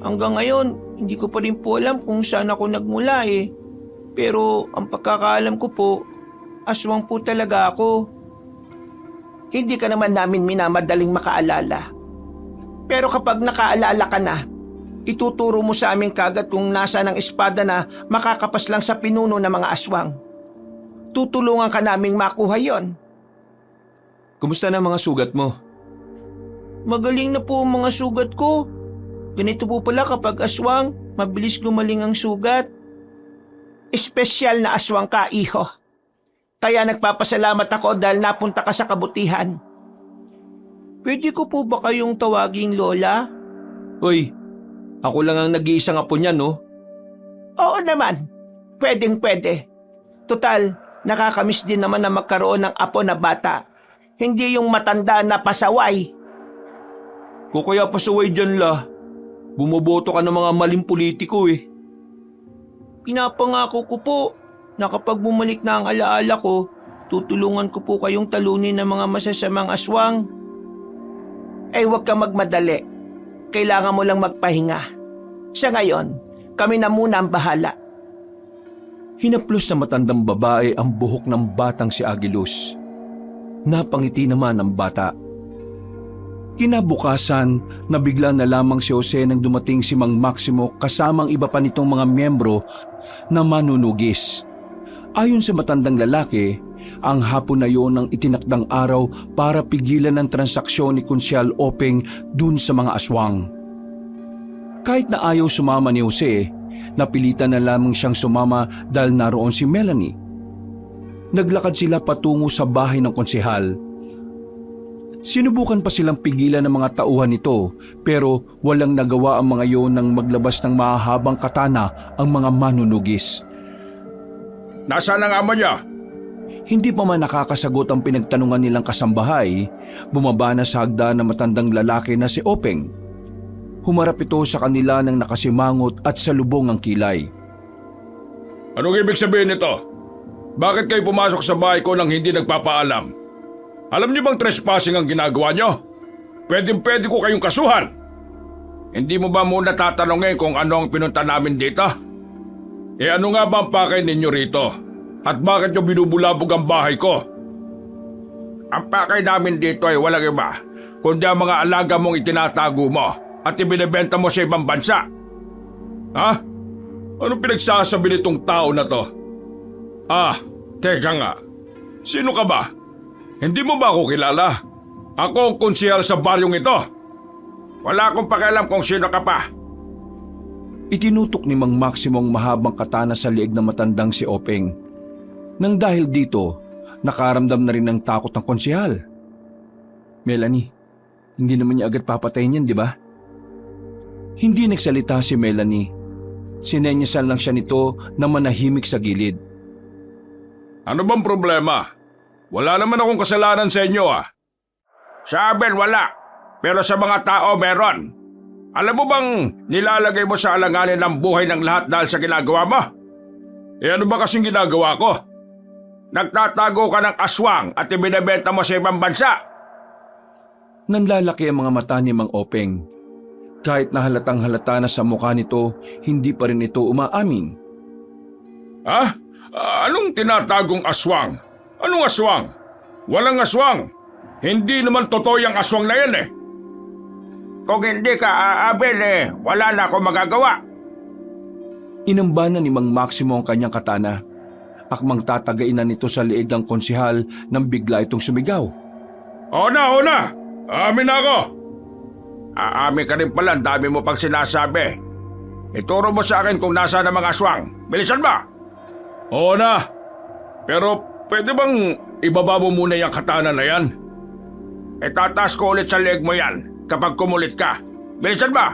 Hanggang ngayon, hindi ko pa rin po alam kung saan ako nagmula eh. Pero ang pagkakaalam ko po, aswang po talaga ako. Hindi ka naman namin minamadaling makaalala. Pero kapag nakaalala ka na, ituturo mo sa amin kagad kung nasa ng espada na makakapas lang sa pinuno ng mga aswang. Tutulungan ka naming makuha yon. Kumusta na mga sugat mo? Magaling na po ang mga sugat ko. Ganito po pala kapag aswang, mabilis gumaling ang sugat. Espesyal na aswang ka, iho. Kaya nagpapasalamat ako dahil napunta ka sa kabutihan. Pwede ko po ba kayong tawaging Lola? Hoy, Ako lang ang nag-iisang apo niya, no? Oo naman, pwedeng-pwede. Total, nakakamiss din naman na magkaroon ng apo na bata. Hindi yung matanda na pasaway. Kung kaya pasaway dyan la, bumoboto ka ng mga maling politiko eh. Pinapangako ko po na kapag bumalik na ang alaala ko, tutulungan ko po kayong talunin ng mga masasamang aswang. Huwag kang magmadali. Kailangan mo lang magpahinga. Sa ngayon, kami na muna ang bahala. Hinaplos na matandang babae ang buhok ng batang si Agilus. Napangiti naman ang bata. Kinabukasan, nabigla na lamang si Jose nang dumating si Mang Maximo kasamang iba pa nitong mga miyembro na manunugis. Ayon sa matandang lalaki, ang hapon na yon ang itinakdang araw para pigilan ang transaksyon ni Konsyal Openg dun sa mga aswang. Kahit na ayaw sumama ni Jose, napilitan na lamang siyang sumama dahil naroon si Melanie. Naglakad sila patungo sa bahay ng konsehal. Sinubukan pa silang pigilan ng mga tauhan nito pero walang nagawa ang mga yon nang maglabas ng mahahabang katana ang mga manunugis. Nasaan ang ama niya? Hindi pa man nakakasagot ang pinagtanungan nilang kasambahay, bumaba na sa hagdan na matandang lalaki na si Openg. Humarap ito sa kanila ng nakasimangot at salubong ang kilay. Anong ibig sabihin nito? Bakit kayo pumasok sa bahay ko nang hindi nagpapaalam? Alam niyo bang trespassing ang ginagawa niyo? Pwede ko kayong kasuhan. Hindi mo ba muna tatanungin kung ano ang pinunta namin dito? Ano nga ba ang pakay ninyo rito? At bakit niyo binubulabog ang bahay ko? Ang pakay namin dito ay walang iba, kundi ang mga alaga mong itinatago mo at ibinebenta mo sa ibang bansa. Ha? Anong pinagsasabi nitong tao na to? Teka nga. Sino ka ba? Hindi mo ba ako kilala? Ako ang konsehal sa baryong ito. Wala akong pakialam kung sino ka pa. Itinutok ni Mang Maximo ang mahabang katana sa liig ng matandang si Openg. Nang dahil dito, nakaramdam na rin ng takot ng konsehal. Melanie, hindi naman niya agad papatayin yan, di ba? Hindi nagsalita si Melanie. Sinenyasan lang siya nito na manahimik sa gilid. Ano bang problema? Wala naman akong kasalanan sa inyo Sa amin wala, pero sa mga tao meron. Alam mo bang nilalagay mo sa alanganin ang buhay ng lahat dahil sa ginagawa mo? Ano ba kasing ginagawa ko? Nagtatago ka ng aswang at ibinebenta mo sa ibang bansa. Nanlalaki ang mga mata ni Mang Openg. Kahit na halatang halata na sa mukha nito, hindi pa rin ito umaamin. Anong tinatagong aswang? Anong aswang? Walang aswang. Hindi naman totoo yung aswang na yan Kung hindi ka aabil wala na akong magagawa. Inambanan ni Mang Maximo ang kanyang katana. Akmang tatagain na nito sa liig ng konsehal nang bigla itong sumigaw. Oo na! Aamin na ako! Aamin ka rin pala, dami mo pang sinasabi. Ituro mo sa akin kung nasaan ang mga aswang. Bilisan ba? Oo na! Pero pwede bang ibaba mo muna yung katana na yan? Tataas ko ulit sa liig mo yan kapag kumulit ka. Bilisan ba?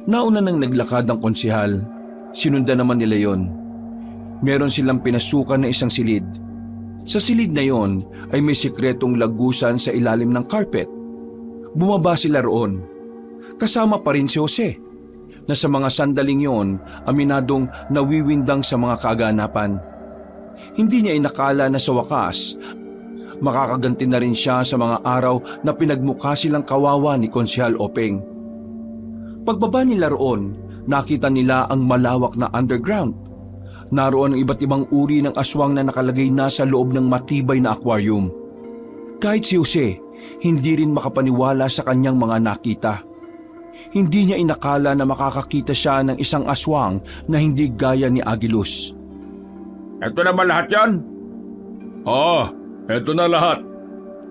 Nauna nang naglakad ang konsehal. Sinundan naman nila yon. Meron silang pinasukan na isang silid. Sa silid na yon ay may sikretong lagusan sa ilalim ng carpet. Bumaba sila roon. Kasama pa rin si Jose, na sa mga sandaling yon aminadong nawiwindang sa mga kaganapan. Hindi niya inakala na sa wakas, makakaganti na rin siya sa mga araw na pinagmukha silang kawawa ni Konsyal Openg. Pagbaba nila roon, nakita nila ang malawak na underground. Naroon ang iba't ibang uri ng aswang na nakalagay na sa loob ng matibay na aquarium. Kahit si Jose, hindi rin makapaniwala sa kanyang mga nakita. Hindi niya inakala na makakakita siya ng isang aswang na hindi gaya ni Agilus. Ito na ba lahat yan? Oo, ito na lahat.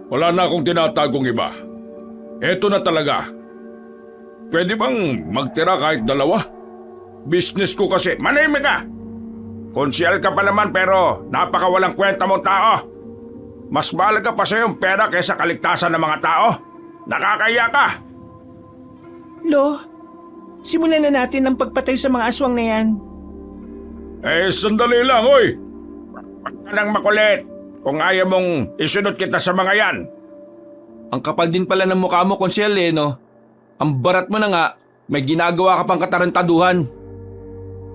Wala na akong tinatagong iba. Ito na talaga. Pwede bang magtira kahit dalawa? Business ko kasi. Manahimik ka! Konsyal ka pa naman pero napakawalang kwenta mong tao. Mas mahalaga pa sa'yo yung pera kaysa kaligtasan ng mga tao. Nakakaya ka! Lo, Simulan na natin ang pagpatay sa mga aswang na yan. Sandali lang, oy! Huwag ka nang makulit kung ayaw mong isunod kita sa mga yan. Ang kapal din pala ng mukha mo, Konsyel, no? Ang barat mo na nga, may ginagawa ka pang katarantaduhan.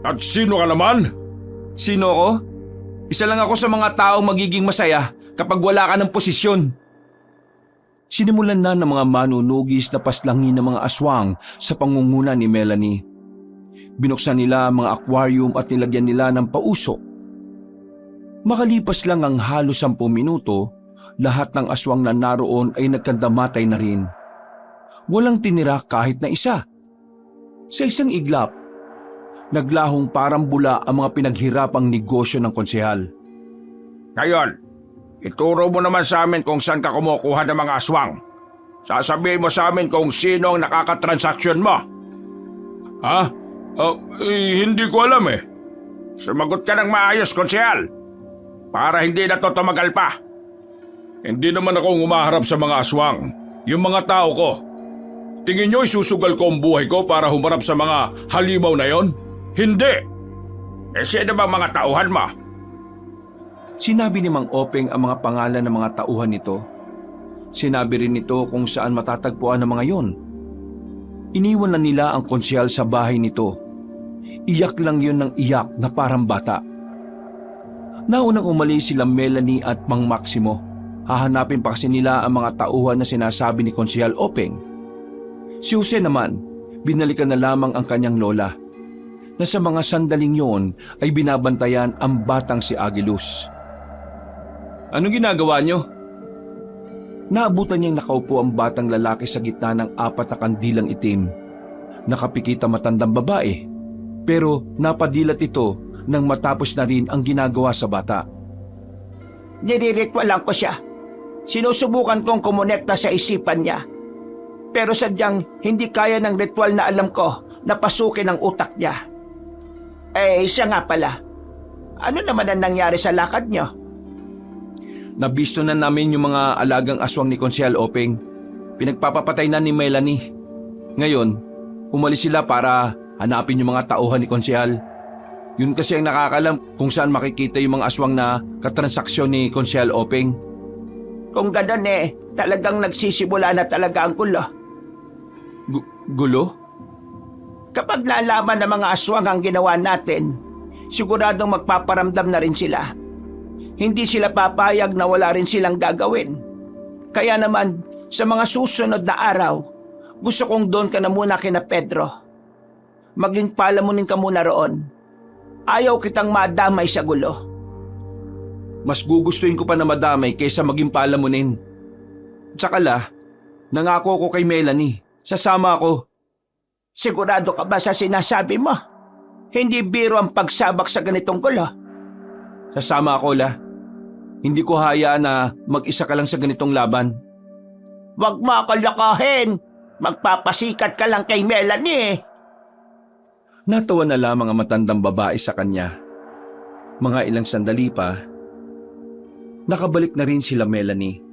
At sino ka naman? Sino ako? Isa lang ako sa mga taong magiging masaya kapag wala ka ng posisyon. Sinimulan na ng mga manunugis na paslangin ng mga aswang sa pangunguna ni Melanie. Binuksan nila ang mga aquarium at nilagyan nila ng pausok. Makalipas lang ang halos 10 minuto, lahat ng aswang na naroon ay nagkandamatay na rin. Walang tinira kahit na isa. Sa isang iglap, naglahong parang bula ang mga pinaghirapang negosyo ng konsehal. Ngayon, ituro mo naman sa amin kung saan ka kumukuha ng mga aswang. Sasabihin mo sa amin kung sino ang nakakatransaksyon mo. Ha? Hindi ko alam eh. Sumagot ka ng maayos, konsehal. Para hindi na to tumagal pa. Hindi naman ako umaharap sa mga aswang. Yung mga tao ko. Tingin nyo isusugal ko ang buhay ko para humarap sa mga halimaw na yon? Hindi! Sino ba mga tauhan mo? Sinabi ni Mang Openg ang mga pangalan ng mga tauhan nito. Sinabi rin nito kung saan matatagpuan ang mga yon. Iniwan na nila ang konsyal sa bahay nito. Iyak lang yun ng iyak na parang bata. Naunang umalis sila Melanie at Mang Maximo. Hahanapin pa kasi nila ang mga tauhan na sinasabi ni Konsyal Openg. Si Jose naman, binalikan na lamang ang kanyang lola, na sa mga sandaling yon ay binabantayan ang batang si Agilus. Anong ginagawa niyo? Naabutan niyang nakaupo ang batang lalaki sa gitna ng 4 na kandilang itim. Nakapikit ang matandang babae, pero napadilat ito nang matapos na rin ang ginagawa sa bata. Niriritwalan ko siya. Sinusubukan kong kumonekta sa isipan niya. Pero sadyang hindi kaya ng ritual na alam ko na pasukin ang utak niya. Siya nga pala. Ano naman ang nangyari sa lakad niyo? Nabisto na namin yung mga alagang aswang ni Konsyal Openg. Pinagpapapatay na ni Melanie. Ngayon, umalis sila para hanapin yung mga tauhan ni Konsyal. Yun kasi ang nakakalam kung saan makikita yung mga aswang na katransaksyon ni Konsyal Openg. Kung gano'n talagang nagsisimula na talaga ang gulo. Gulo? Kapag nalaman ng mga aswang ang ginawa natin, siguradong magpaparamdam na rin sila. Hindi sila papayag na wala rin silang gagawin. Kaya naman, sa mga susunod na araw, gusto kong doon ka na muna kina Pedro. Maging palamunin ka muna roon. Ayaw kitang madamay sa gulo. Mas gugustuhin ko pa na madamay kaysa maging palamunin. Tsaka nangako ko kay Melanie. Sasama ako. Sigurado ka ba sa sinasabi mo? Hindi biro ang pagsabak sa ganitong gulo. Sasama ako, Hindi ko hayaan na mag-isa ka lang sa ganitong laban. Huwag mo ako lokohin. Magpapasikat ka lang kay Melanie. Natawa na lamang ang matandang babae sa kanya. Mga ilang sandali pa, nakabalik na rin sila Melanie.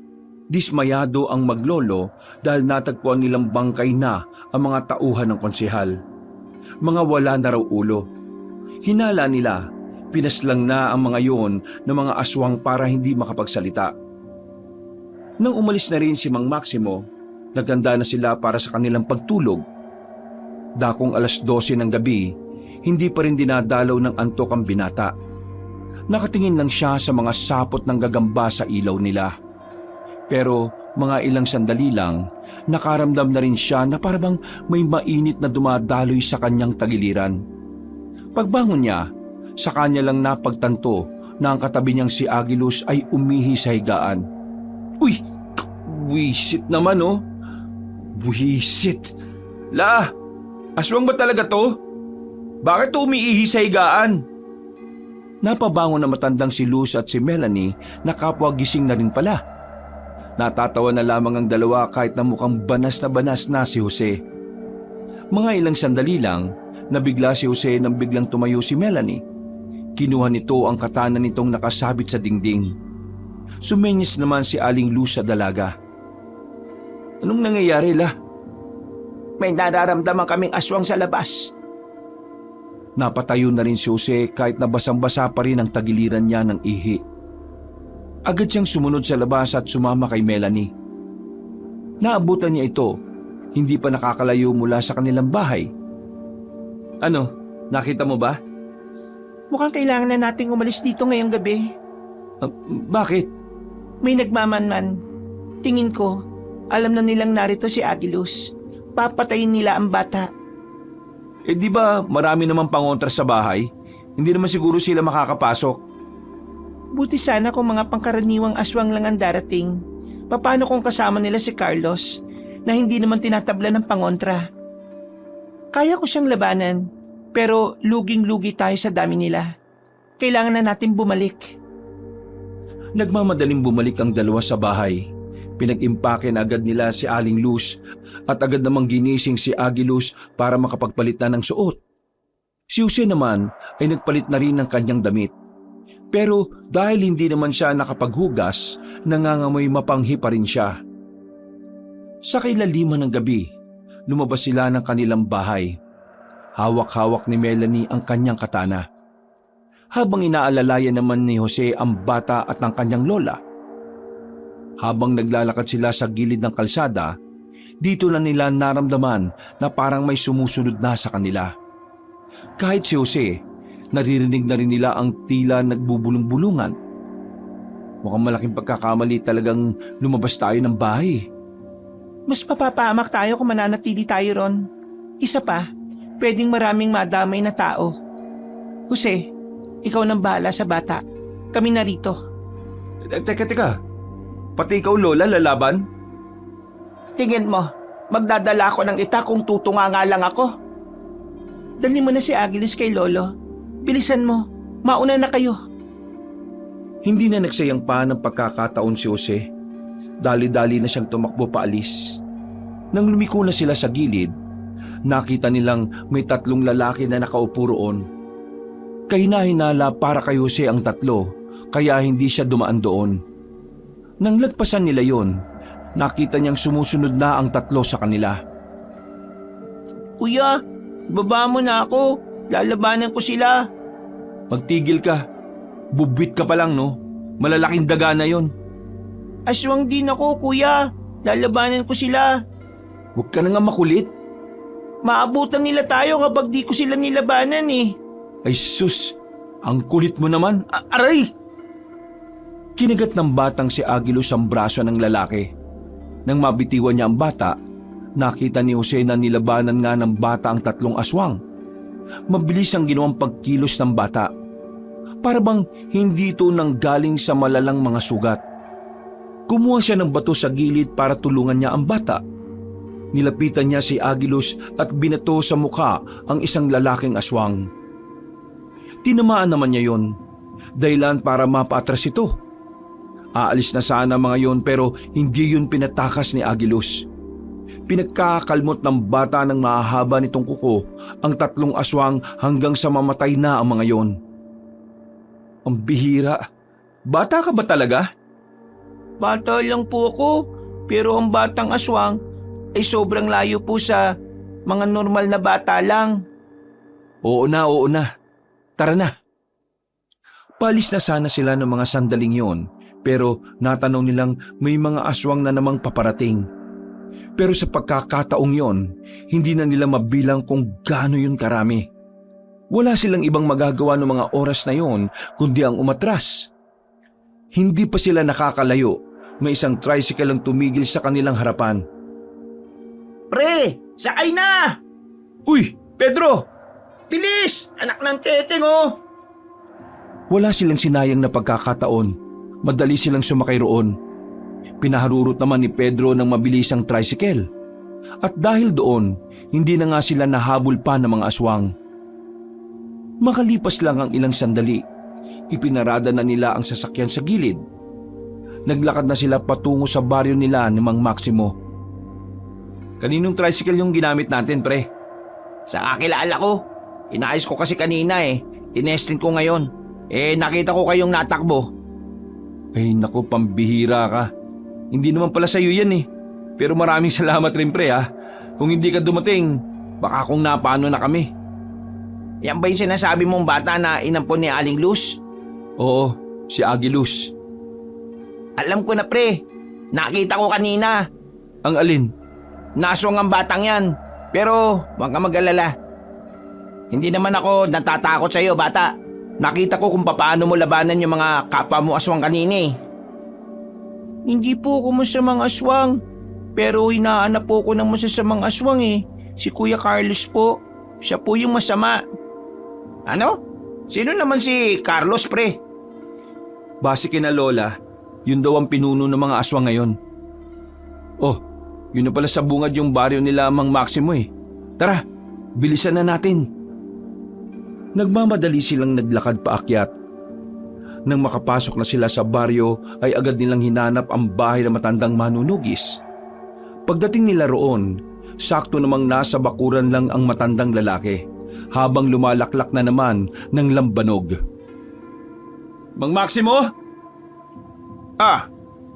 Dismayado ang maglolo dahil natagpuan nilang bangkay na ang mga tauhan ng konsehal. Mga wala na raw ulo. Hinala nila, pinaslang na ang mga yon ng mga aswang para hindi makapagsalita. Nang umalis na rin si Mang Maximo, naganda na sila para sa kanilang pagtulog. Dakong 12:00 ng gabi, hindi pa rin dinadalaw ng antok ang binata. Nakatingin lang siya sa mga sapot ng gagamba sa ilaw nila. Pero mga ilang sandali lang, nakaramdam na rin siya na parang may mainit na dumadaloy sa kanyang tagiliran. Pagbangon niya, sa kanya lang napagtanto na ang katabi niyang si Agilus ay umihi sa higaan. Uy! Buwisit naman Buwisit! Aswang ba talaga to? Bakit umiihi sa higaan? Napabangon na matandang si Luz at si Melanie na kapwa gising na rin pala. Natatawa na lamang ang dalawa kahit na mukhang banas na si Jose. Mga ilang sandali lang, nabigla si Jose nang biglang tumayo si Melanie. Kinuha nito ang katana nitong nakasabit sa dingding. Sumenyas naman si Aling Luz sa dalaga. Anong nangyayari, May nararamdaman kaming aswang sa labas. Napatayo na rin si Jose kahit na basang-basa pa rin ang tagiliran niya ng ihi. Agad siyang sumunod sa labas at sumama kay Melanie. Naabutan niya ito, hindi pa nakakalayo mula sa kanilang bahay. Ano, nakita mo ba? Mukhang kailangan na nating umalis dito ngayong gabi. Bakit? May nagmamanman. Tingin ko, alam na nilang narito si Agilus. Papatayin nila ang bata. Eh di ba marami namang pangontra sa bahay? Hindi naman siguro sila makakapasok. Buti sana kung mga pangkaraniwang aswang lang ang darating. Paano kung kasama nila si Carlos na hindi naman tinatabla ng pangontra? Kaya ko siyang labanan, pero luging-lugi tayo sa dami nila. Kailangan na natin bumalik. Nagmamadaling bumalik ang dalawa sa bahay. Pinag-impake na agad nila si Aling Luz at agad namang ginising si Agilus para makapagpalit na ng suot. Si Jose naman ay nagpalit na rin ng kanyang damit. Pero dahil hindi naman siya nakapaghugas, nangangamoy mapanghi pa rin siya. Sa kailaliman ng gabi, lumabas sila ng kanilang bahay. Hawak-hawak ni Melanie ang kanyang katana. Habang inaalalayan naman ni Jose ang bata at ang kanyang lola. Habang naglalakad sila sa gilid ng kalsada, dito na nila naramdaman na parang may sumusunod na sa kanila. Kahit si Jose, naririnig na rin nila ang tila nagbubulong-bulungan. Mukhang malaking pagkakamali talagang lumabas tayo ng bahay. Mas mapapahamak tayo kung mananatili tayo ron. Isa pa, pwedeng maraming madamay na tao. Jose, ikaw nang bahala sa bata. Kami narito. Teka. Pati ikaw, Lola, lalaban? Tingin mo, magdadala ako ng ita kung tutunga nga lang ako? Dali mo na si Agilus kay Lolo. Bilisan mo, mauna na kayo. Hindi na nagsayang pa ng pagkakataon si Jose. Dali-dali na siyang tumakbo paalis. Nang lumiko na sila sa gilid, nakita nilang may 3 lalaki na nakaupo roon. Kahina-hinala para kay Jose ang 3, kaya hindi siya dumaan doon. Nang lagpasan nila yon, nakita niyang sumusunod na ang 3 sa kanila. Kuya, baba mo na ako. Lalabanan ko sila. Magtigil ka. Bubwit ka pa lang, no? Malalaking daga na yon. Aswang din ako, kuya. Lalabanan ko sila. Huwag ka na nga makulit. Maabutan nila tayo kapag di ko sila nilabanan eh. Ay sus, ang kulit mo naman. Aray! Kinagat ng batang si Agilus ang braso ng lalaki. Nang mabitiwan niya ang bata, nakita ni Jose na nilabanan nga ng bata ang 3 aswang. Mabilis ang ginawang pagkilos ng bata. Para bang hindi ito nanggaling sa malalang mga sugat. Kumuha siya ng bato sa gilid para tulungan niya ang bata. Nilapitan niya si Agilus at binato sa mukha ang isang lalaking aswang. Tinamaan naman niya yon, dahilan para mapaatras ito. Aalis na sana mga yon pero hindi yun pinatakas ni Agilus. Pinagkakalmot ng bata ng mahahaba nitong kuko ang 3 aswang hanggang sa mamatay na ang mga yon. Ang bihira. Bata ka ba talaga? Bata lang po ako, pero ang batang aswang ay sobrang layo po sa mga normal na bata lang. Oo na. Tara na. Palis na sana sila ng mga sandaling yon, pero natanong nilang may mga aswang na namang paparating. Pero sa pagkakataong yon, hindi na nila mabilang kung gaano yun karami. Wala silang ibang magagawa ng mga oras na yon kundi ang umatras. Hindi pa sila nakakalayo, may isang tricycle ang tumigil sa kanilang harapan. Pre, sakay na! Uy, Pedro! Bilis! Anak ng teteng oh! Wala silang sinayang na pagkakataon. Madali silang sumakay roon. Pinaharurot naman ni Pedro ng mabilisang tricycle. At dahil doon, hindi na nga sila nahabol pa ng mga aswang. Makalipas lang ang ilang sandali, ipinarada na nila ang sasakyan sa gilid. Naglakad na sila patungo sa baryo nila ni Mang Maximo. Kaninong tricycle yung ginamit natin, pre? Sa kakilala ko. Inayos ko kasi kanina eh. Tinestin ko ngayon. Nakita ko kayong natakbo. Ay naku, pambihira ka. Hindi naman pala sa'yo yan eh. Pero maraming salamat rin, pre ha. Kung hindi ka dumating, baka kung napano na kami. Yan ba yung sinasabi mong bata na inampon ni Aling Luz? Oo, si Agilus. Alam ko na pre, nakita ko kanina. Ang alin? Naswang ang batang yan, pero huwag ka mag-alala. Hindi naman ako natatakot sa'yo bata. Nakita ko kung paano mo labanan yung mga kapwa mo aswang kanina eh. Hindi po ako masamang aswang, pero hinahanap po ko ng masasamang aswang eh. Si Kuya Carlos po, siya po yung masama. Ano? Sino naman si Carlos pre? Base kina Lola, yun daw ang pinuno ng mga aswang ngayon. Oh, yun na pala sa bungad yung baryo nila Mang Maximo eh. Tara, bilisan na natin. Nagmamadali silang naglakad paakyat. Nang makapasok na sila sa baryo ay agad nilang hinanap ang bahay ng matandang manunugis. Pagdating nila roon, sakto namang nasa bakuran lang ang matandang lalaki habang lumalaklak na naman ng lambanog. Mang Maximo? Ah,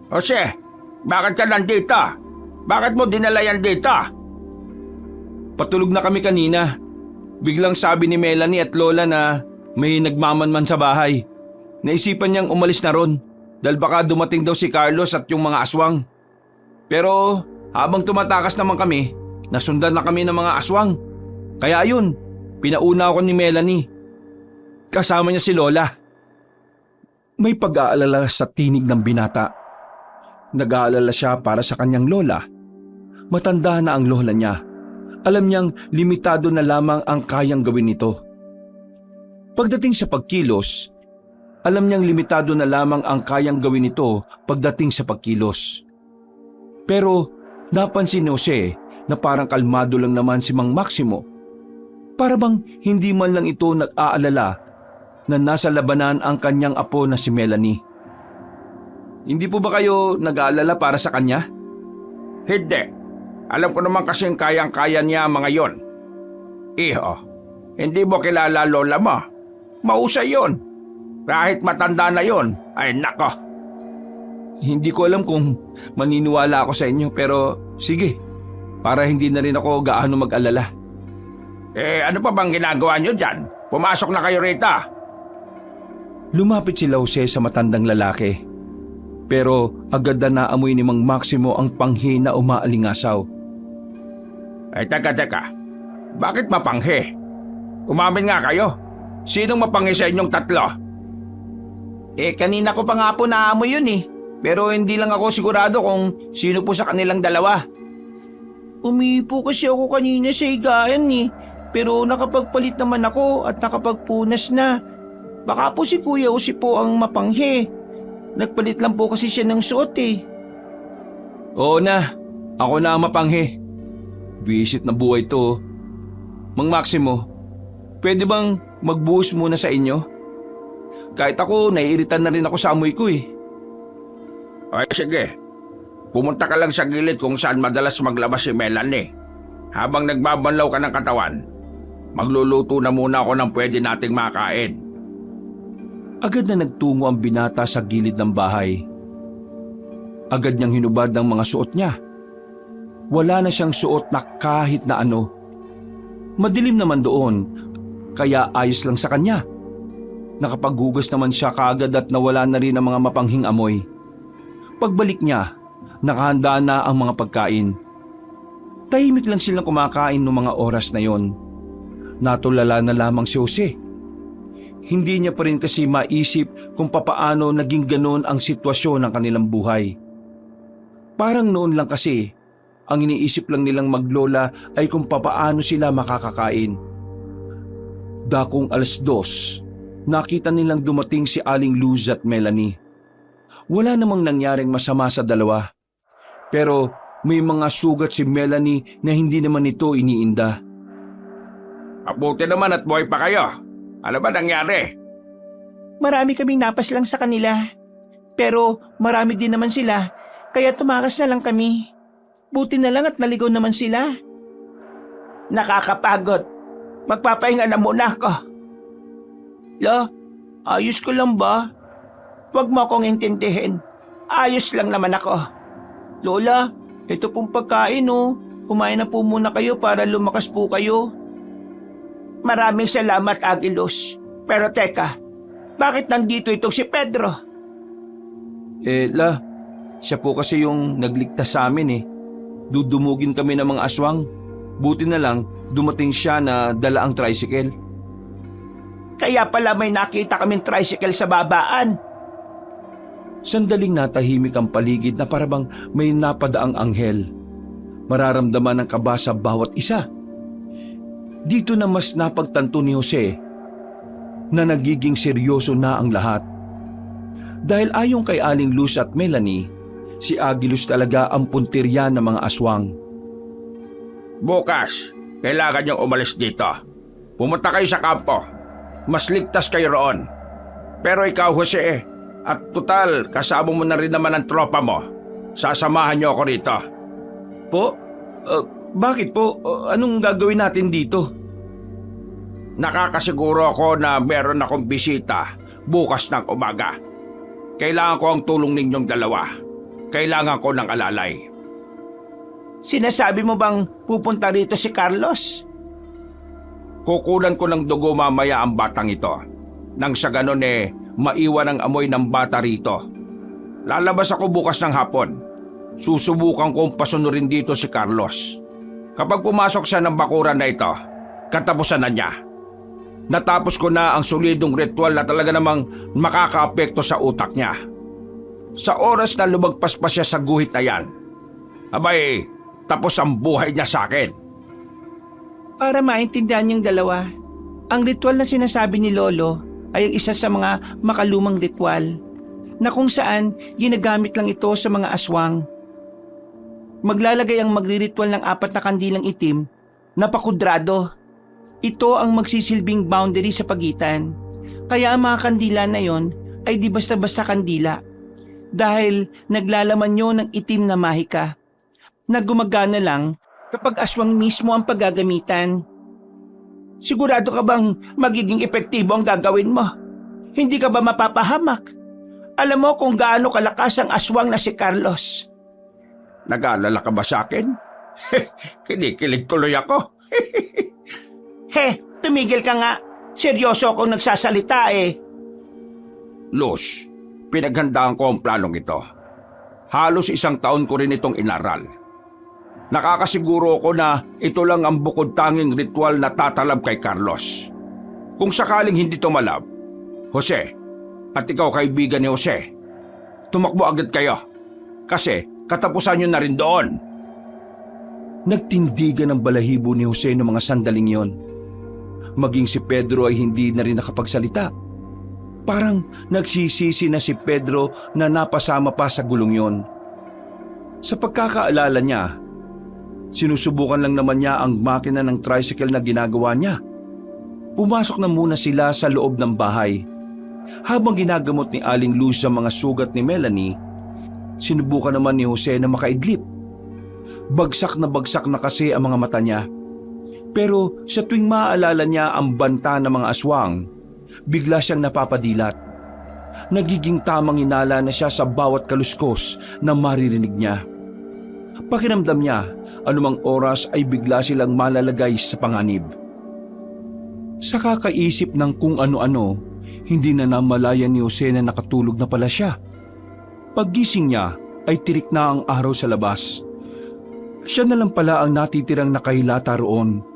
Jose, bakit ka nandito? Bakit mo dinala yan dito? Patulog na kami kanina. Biglang sabi ni Melanie at Lola na may nagmamanman sa bahay. Naisipan niyang umalis na ron dahil baka dumating daw si Carlos at yung mga aswang. Pero habang tumatakas naman kami, nasundan na kami ng mga aswang. Kaya ayun, pinauna ako ni Melanie. Kasama niya si Lola. May pag-aalala sa tinig ng binata. Nag-aalala siya para sa kanyang lola. Matanda na ang lola niya. Alam niyang limitado na lamang ang kayang gawin nito. Pagdating sa pagkilos, alam niyang limitado na lamang ang kayang gawin nito pagdating sa pagkilos. Pero napansin ni Jose na parang kalmado lang naman si Mang Maximo. Para bang hindi man lang ito nag-aalala na nasa labanan ang kanyang apo na si Melanie. Hindi po ba kayo nag-aalala para sa kanya? Hindi. Alam ko naman kasing kayang-kaya niya mga yon. Iho, hindi mo kilala lola mo. Mahusay yon. Kahit matanda na yon, ay nako. Hindi ko alam kung maniniwala ako sa inyo pero sige, para hindi na rin ako gaano mag-alala. Ano pa bang ginagawa niyo dyan? Pumasok na kayo rito. Lumapit si Jose sa matandang lalaki. Pero agad na naamoy ni Mang Maximo ang panghi na umaalingasaw. Ay teka. Bakit mapanghi? Umamin nga kayo. Sinong mapanghi sa inyong tatlo? Kanina ko pa nga po naamoy yun eh. Pero hindi lang ako sigurado kung sino po sa kanilang dalawa. Umipo kasi ako kanina sa higaan eh. Pero nakapagpalit naman ako at nakapagpunas na. Baka po si Kuya Jose po ang mapanghi. Nagpalit lang po kasi siya ng suot eh. Oo na, ako na ang mapanghi. Visit na buhay to. Mang Maximo, pwede bang magbuhos muna sa inyo? Kahit ako, naiiritan na rin ako sa amoy ko eh. Ay sige. Pumunta ka lang sa gilid kung saan madalas maglabas si Melanie. Habang nagbabanlaw ka ng katawan, magluluto na muna ako ng pwede nating makain. Agad na nagtungo ang binata sa gilid ng bahay. Agad niyang hinubad ang mga suot niya. Wala na siyang suot na kahit na ano. Madilim naman doon, kaya ayos lang sa kanya. Nakapaghugas naman siya kaagad at nawala na rin ang mga mapanghing amoy. Pagbalik niya, nakahanda na ang mga pagkain. Tahimik lang silang kumakain noong mga oras na yon. Natulala na lamang si Jose. Hindi niya pa rin kasi maisip kung papaano naging ganon ang sitwasyon ng kanilang buhay. Parang noon lang kasi, ang iniisip lang nilang maglola ay kung papaano sila makakakain. Dakong 2:00, nakita nilang dumating si Aling Luz at Melanie. Wala namang nangyaring masama sa dalawa. Pero may mga sugat si Melanie na hindi naman ito iniinda. Mabuti naman at buhay pa kayo. Ano ba nangyari? Marami kaming napas lang sa kanila. Pero marami din naman sila, kaya tumakas na lang kami. Buti na lang at naligaw naman sila. Nakakapagod. Magpapahinga na muna ako. Lo, ayos ko lang ba? Huwag mo akong intindihin. Ayos lang naman ako. Lola, ito pong pagkain oh. kumain na po muna kayo para lumakas po kayo. Maraming salamat, Agilos. Pero teka, bakit nandito itong si Pedro? Siya po kasi yung nagligtas sa amin eh. Dudumugin kami ng mga aswang. Buti na lang, dumating siya na dala ang tricycle. Kaya pala may nakita kaming tricycle sa babaan. Sandaling natahimik ang paligid na parabang may napadaang anghel. Mararamdaman ang kaba sa bawat isa. Dito na mas napagtanto ni Jose na nagiging seryoso na ang lahat. Dahil ayon kay Aling Luz at Melanie, si Agilos talaga ang puntirya ng mga aswang. Bukas, kailangan niyong umalis dito. Pumunta kayo sa kampo. Mas ligtas kayo roon. Pero ikaw, Jose, at total, kasama mo na rin naman ang tropa mo. Sasamahan niyo ako rito. Po? Bakit po? Anong gagawin natin dito? Nakakasiguro ako na meron akong bisita bukas ng umaga. Kailangan ko ang tulong ninyong dalawa. Kailangan ko ng alalay. Sinasabi mo bang pupunta rito si Carlos? Kukunan ko ng dugo mamaya ang batang ito. Nang sa ganon maiwan ang amoy ng bata rito. Lalabas ako bukas ng hapon. Susubukan kong pasunurin dito si Carlos. Kapag pumasok siya ng bakuran na ito, katapusan na niya. Natapos ko na ang solidong ritual na talaga namang makakaapekto sa utak niya. Sa oras na lumagpas pa siya sa guhit na yan, abay, tapos ang buhay niya sa akin. Para maintindihan niyong dalawa, ang ritual na sinasabi ni Lolo ay isa sa mga makalumang ritual na kung saan ginagamit lang ito sa mga aswang. Maglalagay ang magriritual ng 4 na kandilang itim na pakudrado. Ito ang magsisilbing boundary sa pagitan. Kaya ang mga kandila na yon ay di basta-basta kandila. Dahil naglalaman yun ng itim na mahika na gumagana lang kapag aswang mismo ang paggagamitan. Sigurado ka bang magiging epektibo ang gagawin mo? Hindi ka ba mapapahamak? Alam mo kung gaano kalakas ang aswang na si Carlos. Nag-aalala ka ba sa akin? Kinikilig tuloy ako. Tumigil ka nga. Seryoso akong nagsasalita eh. Luz, pinaghandaan ko ang planong ito. Halos 1 taon ko rin itong inaral. Nakakasiguro ko na ito lang ang bukod tanging ritual na tatalab kay Carlos. Kung sakaling hindi tumalab, Jose, at ikaw kaibigan ni Jose, tumakbo agad kayo. Kasi katapusan nyo na rin doon. Nagtindigan ang balahibo ni Jose ng mga sandaling yon. Maging si Pedro ay hindi na rin nakapagsalita. Parang nagsisisi na si Pedro na napasama pa sa gulong yon. Sa pagkakaalala niya, sinusubukan lang naman niya ang makina ng tricycle na ginagawa niya. Pumasok na muna sila sa loob ng bahay. Habang ginagamot ni Aling Luz sa mga sugat ni Melanie, sinubukan naman ni Jose na makaidlip. Bagsak na kasi ang mga mata niya. Pero sa tuwing maaalala niya ang banta ng mga aswang, bigla siyang napapadilat. Nagiging tamang hinala na siya sa bawat kaluskos na maririnig niya. Pakiramdam niya, anumang oras ay bigla silang malalagay sa panganib. Sa kakaisip ng kung ano-ano, hindi na namalayan ni Jose na nakatulog na pala siya. Paggising niya ay tirik na ang araw sa labas. Siya na lang pala ang natitirang nakahilata roon.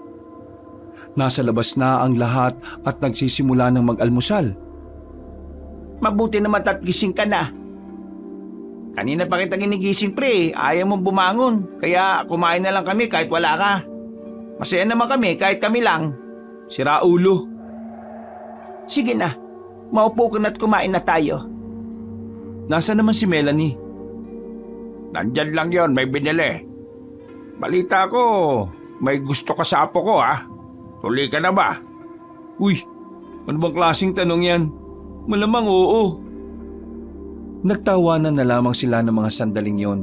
Nasa labas na ang lahat at nagsisimula ng mag-almusal. Mabuti naman at gising ka na. Kanina pa kita ginigising pre, ayaw mong bumangon. Kaya kumain na lang kami kahit wala ka. Masaya naman kami kahit kami lang. Sira ulo. Sige na, maupo ka na at kumain na tayo. Nasaan naman si Melanie? Nandyan lang yon, may binili. Balita ko, may gusto ka sa apo ko ha. Tuloy ka na ba? Uy, ano bang klaseng tanong yan? Malamang oo. Nagtawanan na lamang sila ng mga sandaling yon.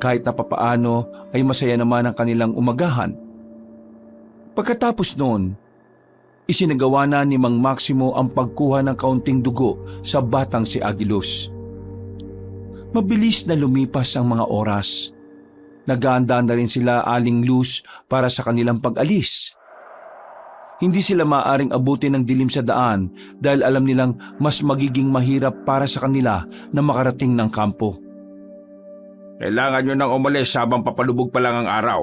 Kahit na papaano ay masaya naman ang kanilang umagahan. Pagkatapos noon, isinagawa na ni Mang Maximo ang pagkuha ng kaunting dugo sa batang si Agilos. Mabilis na lumipas ang mga oras. Nag-aanda na rin sila Aling Luz para sa kanilang pag-alis. Hindi sila maaring abutin ng dilim sa daan dahil alam nilang mas magiging mahirap para sa kanila na makarating ng kampo. Kailangan nyo nang umalis habang papalubog pa lang ang araw.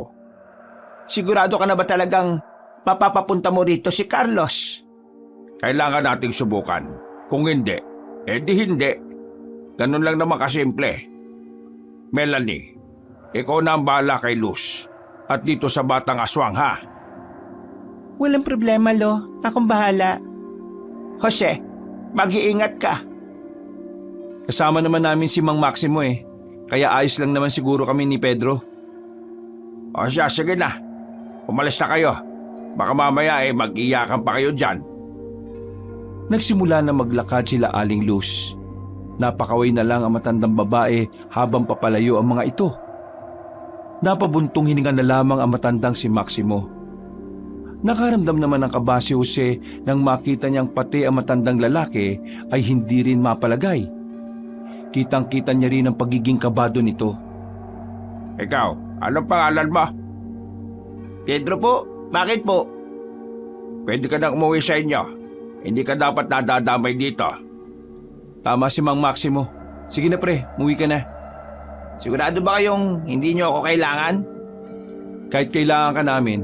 Sigurado ka na ba talagang mapapapunta mo rito si Carlos? Kailangan nating subukan. Kung hindi, di hindi. Ganun lang naman kasimple. Melanie, ikaw na ang bahala kay Luz at dito sa batang aswang, ha? Walang problema, Lo. Akong bahala. Jose, mag-iingat ka. Kasama naman namin si Mang Maximo kaya ayos lang naman siguro kami ni Pedro. O siya, sige na. Umalis na kayo. Baka mamaya mag-iyakan pa kayo dyan. Nagsimula na maglakad sila Aling Luz. Napakaway na lang ang matandang babae habang papalayo ang mga ito. Napabuntong hininga na lamang ang matandang si Maximo. Nakaramdam naman ng kaba si Jose nang makita niyang pati ang matandang lalaki ay hindi rin mapalagay. Kitang-kita niya rin ang pagiging kabado nito. Ikaw, anong pangalan mo? Pedro po, bakit po? Pwede ka nang umuwi sa inyo. Hindi ka dapat nadadamay dito. Tama si Mang Maximo. Sige na pre, umuwi ka na. Sigurado ba kayong hindi niyo ako kailangan? Kahit kailangan ka namin,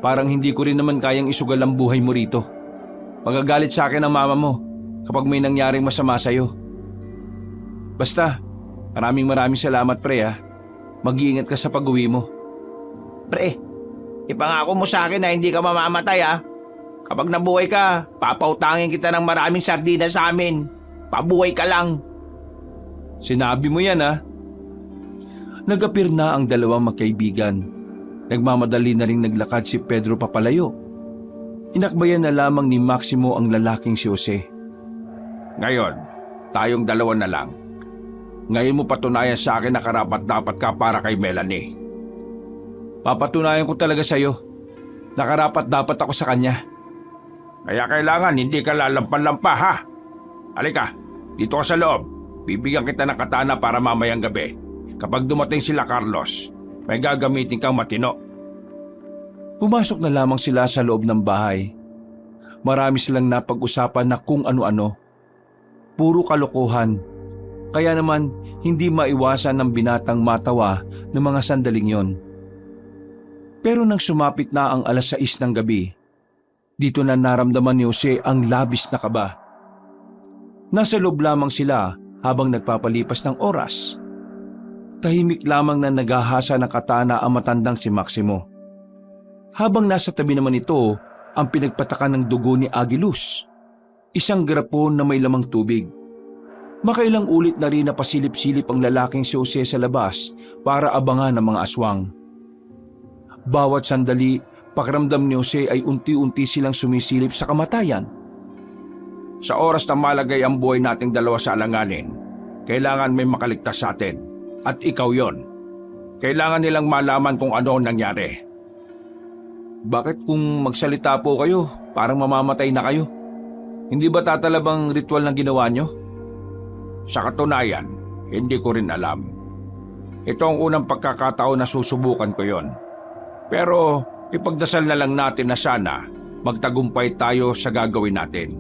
parang hindi ko rin naman kayang isugal ang buhay mo rito. Magagalit sa akin ang mama mo kapag may nangyaring masama sa'yo. Basta, maraming salamat pre ha. Mag-iingat ka sa pag-uwi mo. Pre, ipangako mo sa akin na hindi ka mamamatay ha. Kapag nabuhay ka, papautangin kita ng maraming sardinas sa amin. Pabuhay ka lang. Sinabi mo yan ha. Nag-appear na ang dalawang magkaibigan. Nagmamadali na rin naglakad si Pedro papalayo. Inakbayan na lamang ni Maximo ang lalaking si Jose. Ngayon, tayong dalawa na lang. Ngayon mo patunayan sa akin na karapat-dapat ka para kay Melanie. Papatunayan ko talaga sa'yo. Nakarapat-dapat ako sa kanya. Kaya kailangan hindi ka lalampan-lampa, ha? Halika, dito ka sa loob. Bibigyan kita ng katana para mamayang gabi. Kapag dumating sila Carlos, may gagamitin kang matino. Pumasok na lamang sila sa loob ng bahay. Marami silang napag-usapan na kung ano-ano. Puro kalokohan. Kaya naman hindi maiwasan ng binatang matawa ng mga sandaling yon. Pero nang sumapit na ang 6:00 ng gabi, dito na naramdaman ni Jose ang labis na kaba. Nasa loob lamang sila habang nagpapalipas ng oras. Tahimik lamang na naghahasa ng katana ang matandang si Maximo. Habang nasa tabi naman ito ang pinagpatakan ng dugo ni Agiluz, isang garapon na may lamang tubig. Makailang ulit na rin napasilip-silip ang lalaking si Jose sa labas para abangan ang mga aswang. Bawat sandali, pakiramdam ni Jose ay unti-unti silang sumisilip sa kamatayan. Sa oras na malagay ang buhay nating dalawa sa alanganin, kailangan may makaligtas sa atin. At ikaw yon. Kailangan nilang malaman kung ano ang nangyari. Bakit kung magsalita po kayo, parang mamamatay na kayo? Hindi ba tatalabang ritual na ginawa nyo? Sa katunayan, hindi ko rin alam. Ito ang unang pagkakataon na susubukan ko yon. Pero ipagdasal na lang natin na sana magtagumpay tayo sa gagawin natin.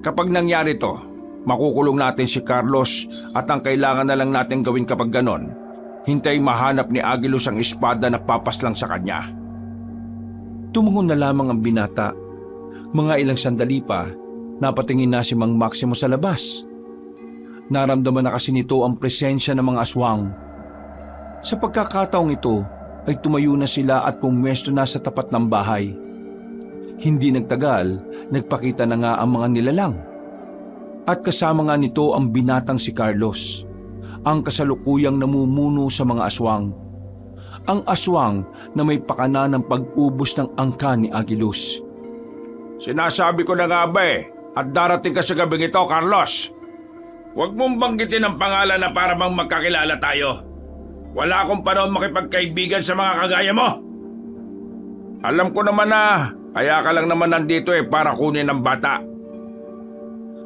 Kapag nangyari to, makukulong natin si Carlos at ang kailangan na lang natin gawin kapag ganon, hintay mahanap ni Agiluz ang espada na papaslang sa kanya. Tumungon na lamang ang binata. Mga ilang sandali pa, napatingin na si Mang Maximo sa labas. Naramdaman na kasi nito ang presensya ng mga aswang. Sa pagkakataong ito, ay tumayo na sila at pumwesto na sa tapat ng bahay. Hindi nagtagal, nagpakita na nga ang mga nilalang. At kasama nga nito ang binatang si Carlos, ang kasalukuyang namumuno sa mga aswang. Ang aswang na may pakana ng pag-ubos ng angka ni Agiluz. Sinasabi ko na nga ba at darating ka sa gabing ito, Carlos. Huwag mong banggitin ang pangalan na para bang magkakilala tayo. Wala akong panahon makipagkaibigan sa mga kagaya mo. Alam ko naman na kaya ka lang naman nandito para kunin ang bata.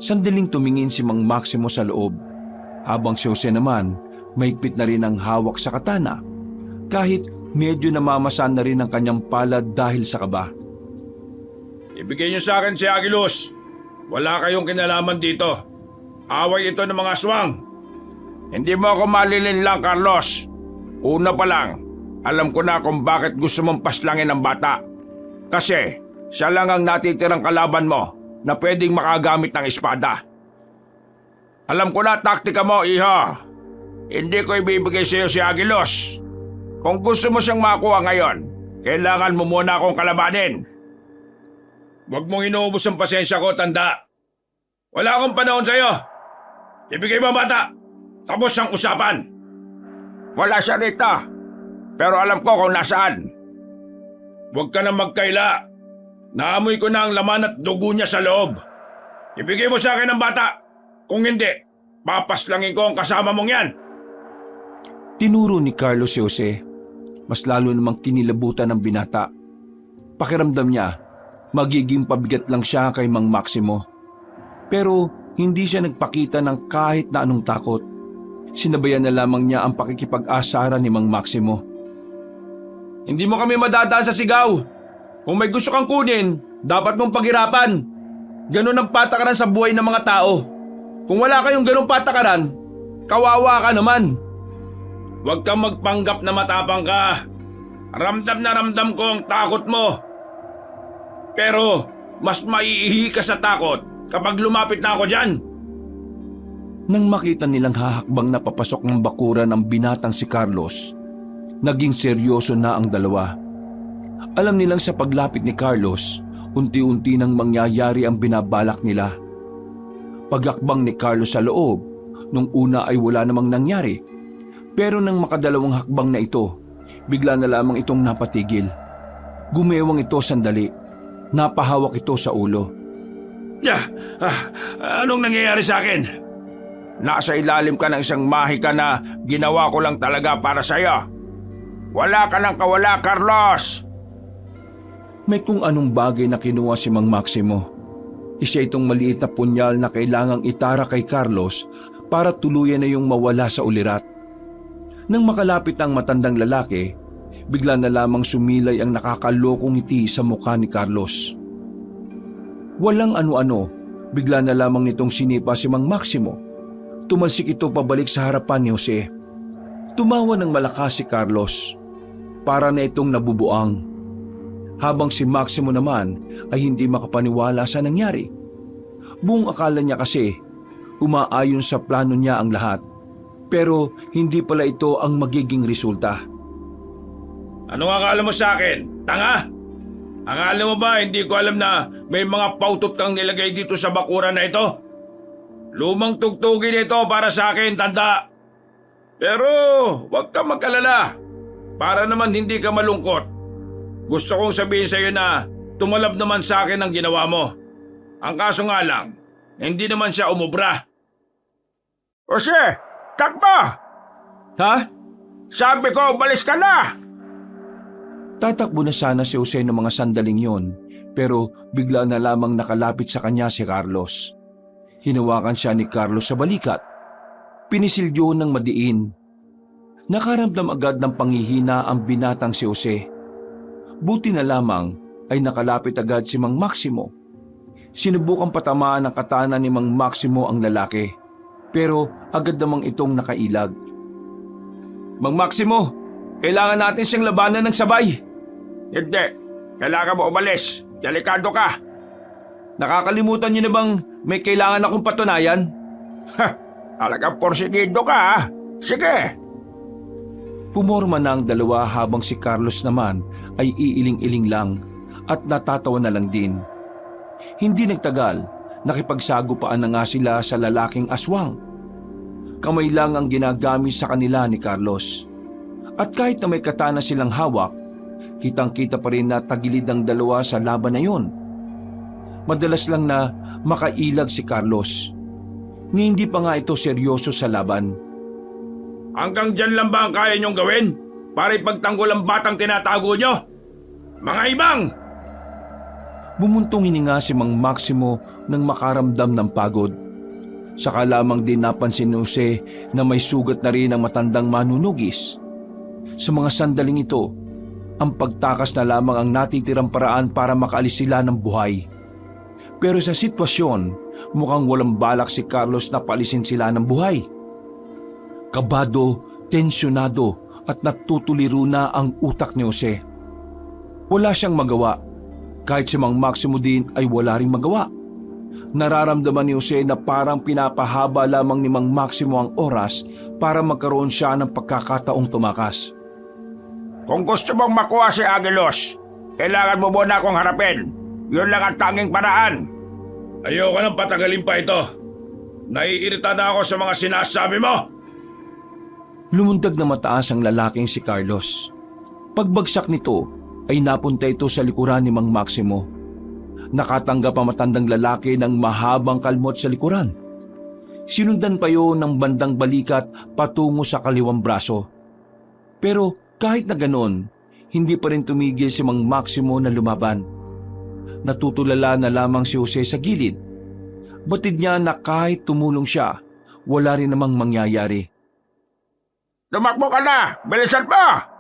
Sandaling tumingin si Mang Maximo sa loob, habang si Jose naman mahigpit na rin ang hawak sa katana kahit medyo namamasan na rin ang kanyang palad dahil sa kaba. Ibigay niyo sa akin si Agilos. Wala kayong kinalaman dito. Away ito ng mga aswang. Hindi mo ako malilinlang, Carlos. Una pa lang, alam ko na kung bakit gusto mong paslangin ang bata. Kasi siya lang ang natitirang kalaban mo na pwedeng makagamit ng espada. Alam ko na taktika mo, iho. Hindi ko ibibigay sa iyo si Agilos. Kung gusto mo siyang makuha ngayon, kailangan mo muna akong kalabanin. Huwag mong inuubos ang pasensya ko, tanda. Wala akong panahon sa'yo. Ibigay mo bata. Tapos ang usapan. Wala siya rito. Pero alam ko kung nasaan. Huwag ka na magkaila. Naamoy ko na ang laman at dugo niya sa loob. Ibigay mo sa akin ang bata. Kung hindi, papaslangin ko ang kasama mong yan. Tinuro ni Carlos si Jose. Mas lalo namang kinilabutan ng binata. Pakiramdam niya, magiging pabigat lang siya kay Mang Maximo. Pero hindi siya nagpakita ng kahit na anong takot. Sinabayan na lamang niya ang pakikipag-asara ni Mang Maximo. Hindi mo kami madadaan sa sigaw. Kung may gusto kang kunin, dapat mong paghirapan. Ganun ang patakaran sa buhay ng mga tao. Kung wala kayong ganung patakaran, kawawa ka naman. Huwag kang magpanggap na matapang ka. Ramdam na ramdam ko ang takot mo. Pero mas maiihi ka sa takot kapag lumapit na ako dyan. Nang makita nilang hahakbang na papasok ng bakuran ng binatang si Carlos, naging seryoso na ang dalawa. Alam nilang sa paglapit ni Carlos, unti-unti nang mangyayari ang binabalak nila. Paghakbang ni Carlos sa loob, nung una ay wala namang nangyari. Pero nang makadalawang hakbang na ito, bigla na lamang itong napatigil. Gumewang ito sandali. Napahawak ito sa ulo. Anong nangyayari sa akin? Nasa ilalim ka ng isang mahika na ginawa ko lang talaga para sa'yo. Wala ka lang kawala, Carlos! May kung anong bagay na kinuha si Mang Maximo. Isa itong maliit na punyal na kailangang itara kay Carlos para tuluyan na yung mawala sa ulirat. Nang makalapit ang matandang lalaki, bigla na lamang sumilay ang nakakalokong ngiti sa mukha ni Carlos. Walang ano-ano, bigla na lamang nitong sinipa si Mang Maximo. Tumalsik ito pabalik sa harapan ni Jose. Tumawa ng malakas si Carlos. Para na itong nabubuang. Habang si Maximo naman ay hindi makapaniwala sa nangyari. Buong akala niya kasi, umaayon sa plano niya ang lahat. Pero hindi pala ito ang magiging resulta. Ano akala mo sa akin? Tanga? Akala mo ba hindi ko alam na may mga pautot kang nilagay dito sa bakuran na ito? Lumang tugtugin ito para sa akin, tanda. Pero huwag kang mag-alala. Para naman hindi ka malungkot. Gusto kong sabihin sa iyo na tumalab naman sa akin ang ginawa mo. Ang kaso nga lang, hindi naman siya umubra. Jose! Takbo! Ha? Sabi ko, balis ka na! Tatakbo na sana si Jose ng mga sandaling yon, pero bigla na lamang nakalapit sa kanya si Carlos. Hinawakan siya ni Carlos sa balikat. Pinisilyo ng madiin. Nakaramdam agad ng panghihina ang binatang si Jose. Buti na lamang ay nakalapit agad si Mang Maximo. Sinubukang patamaan ng katana ni Mang Maximo ang lalaki. Pero agad namang itong nakailag. Mang Maximo, kailangan natin siyang labanan ng sabay. Hindi, kailangan mo umalis. Delikado ka. Nakakalimutan niyo na bang may kailangan akong patunayan? Talagang porsigido ka ha. Sige. Pumorma na ang dalawa habang si Carlos naman ay iiling-iling lang at natatawa na lang din. Hindi nagtagal. Nakipagsagupaan na nga sila sa lalaking aswang. Kamay lang ang ginagamit sa kanila ni Carlos. At kahit na may katana silang hawak, kitang-kita pa rin na tagilid ang dalawa sa laban na yon. Madalas lang na makailag si Carlos. Ni hindi pa nga ito seryoso sa laban. Hanggang dyan lang ba ang kaya niyong gawin para ipagtanggol ang batang tinatago niyo? Mga ibang! Bumuntong hininga si Mang Maximo nang makaramdam ng pagod. Saka lamang din napansin ni Jose na may sugat na rin ang matandang manunugis. Sa mga sandaling ito, ang pagtakas na lamang ang natitirang paraan para makaalis sila ng buhay. Pero sa sitwasyon, mukhang walang balak si Carlos na paalisin sila ng buhay. Kabado, tensyonado at natutuliro na ang utak ni Jose. Wala siyang magawa. Kahit si Mang Maximo din ay wala ring magawa. Nararamdaman ni Jose na parang pinapahaba lamang ni Mang Maximo ang oras para magkaroon siya ng pagkakataong tumakas. Kung gusto mong makuha si Agilos, kailangan mo muna akong harapin. Yun lang ang tanging paraan. Ayoko nang patagalin pa ito. Naiirita na ako sa mga sinasabi mo. Lumundag na mataas ang lalaking si Carlos. Pagbagsak nito ay napunta ito sa likuran ni Mang Maximo. Nakatanggap ang matandang lalaki ng mahabang kalmot sa likuran. Sinundan pa yun ng bandang balikat patungo sa kaliwang braso. Pero kahit na ganon, hindi pa rin tumigil si Mang Maximo na lumaban. Natutulala na lamang si Jose sa gilid. Batid niya na kahit tumulong siya, wala rin namang mangyayari. Tumakbo ka na! Bilisan mo!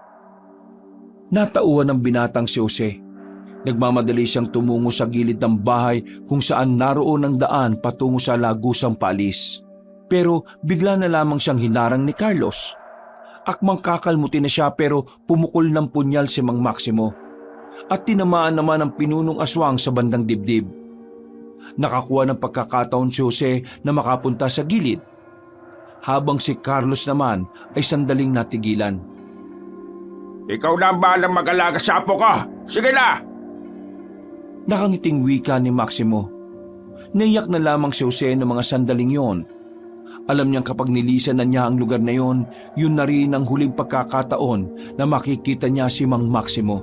Natauhan ng binatang si Jose. Nagmamadali siyang tumungo sa gilid ng bahay kung saan naroon ang daan patungo sa lagusang paalis. Pero bigla na lamang siyang hinarang ni Carlos. Akmang kakalmutin na siya pero pumukol ng punyal si Mang Maximo. At tinamaan naman ang pinunong aswang sa bandang dibdib. Nakakuha ng pagkakataon si Jose na makapunta sa gilid. Habang si Carlos naman ay sandaling natigilan. Ikaw na ang bahalang mag-alaga sa apo ko. Sige na! Nakangiting wika ni Maximo. Naiyak na lamang si Jose ng mga sandaling yon. Alam niyang kapag nilisan na niya ang lugar na yon, yun na rin ang huling pagkakataon na makikita niya si Mang Maximo.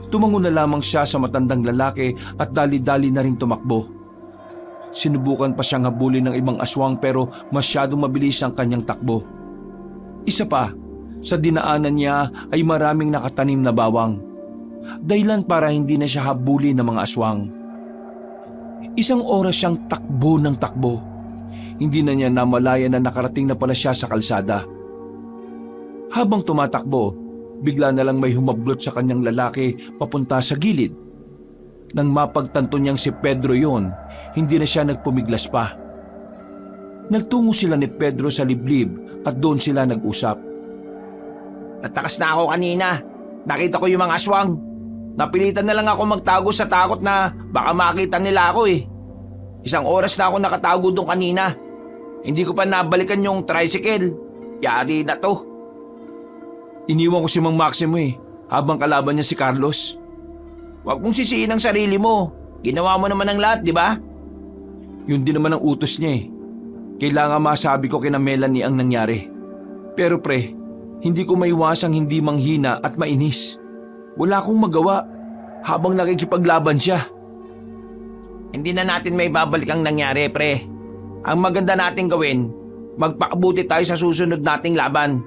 Tumango na lamang siya sa matandang lalaki at dali-dali na rin tumakbo. Sinubukan pa siyang habulin ng ibang aswang pero masyadong mabilis ang kanyang takbo. Isa pa, sa dinaanan niya ay maraming nakatanim na bawang. Dahilan para hindi na siya habulin ng mga aswang. Isang oras siyang takbo ng takbo. Hindi na niya namalayan na nakarating na pala siya sa kalsada. Habang tumatakbo, bigla na lang may humablot sa kanyang lalaki papunta sa gilid. Nang mapagtanto niyang si Pedro yon, hindi na siya nagpumiglas pa. Nagtungo sila ni Pedro sa liblib at doon sila nag-usap. Natakas na ako kanina. Nakita ko yung mga aswang. Napilitan na lang ako magtago sa takot na baka makita nila ako eh. Isang oras na ako nakatago doon kanina. Hindi ko pa nabalikan yung tricycle. Yari na to. Iniwan ko si Mang Maximo habang kalaban niya si Carlos. Huwag mong sisihin ang sarili mo. Ginawa mo naman ang lahat, di ba? Yun din naman ang utos niya Kailangan masabi ko kina Melanie ang nangyari. Pero pre, hindi ko maiwasang hindi manghina at mainis. Wala akong magawa habang nakikipaglaban siya. Hindi na natin may babalik ang nangyari, pre. Ang maganda nating gawin, magpakabuti tayo sa susunod nating laban.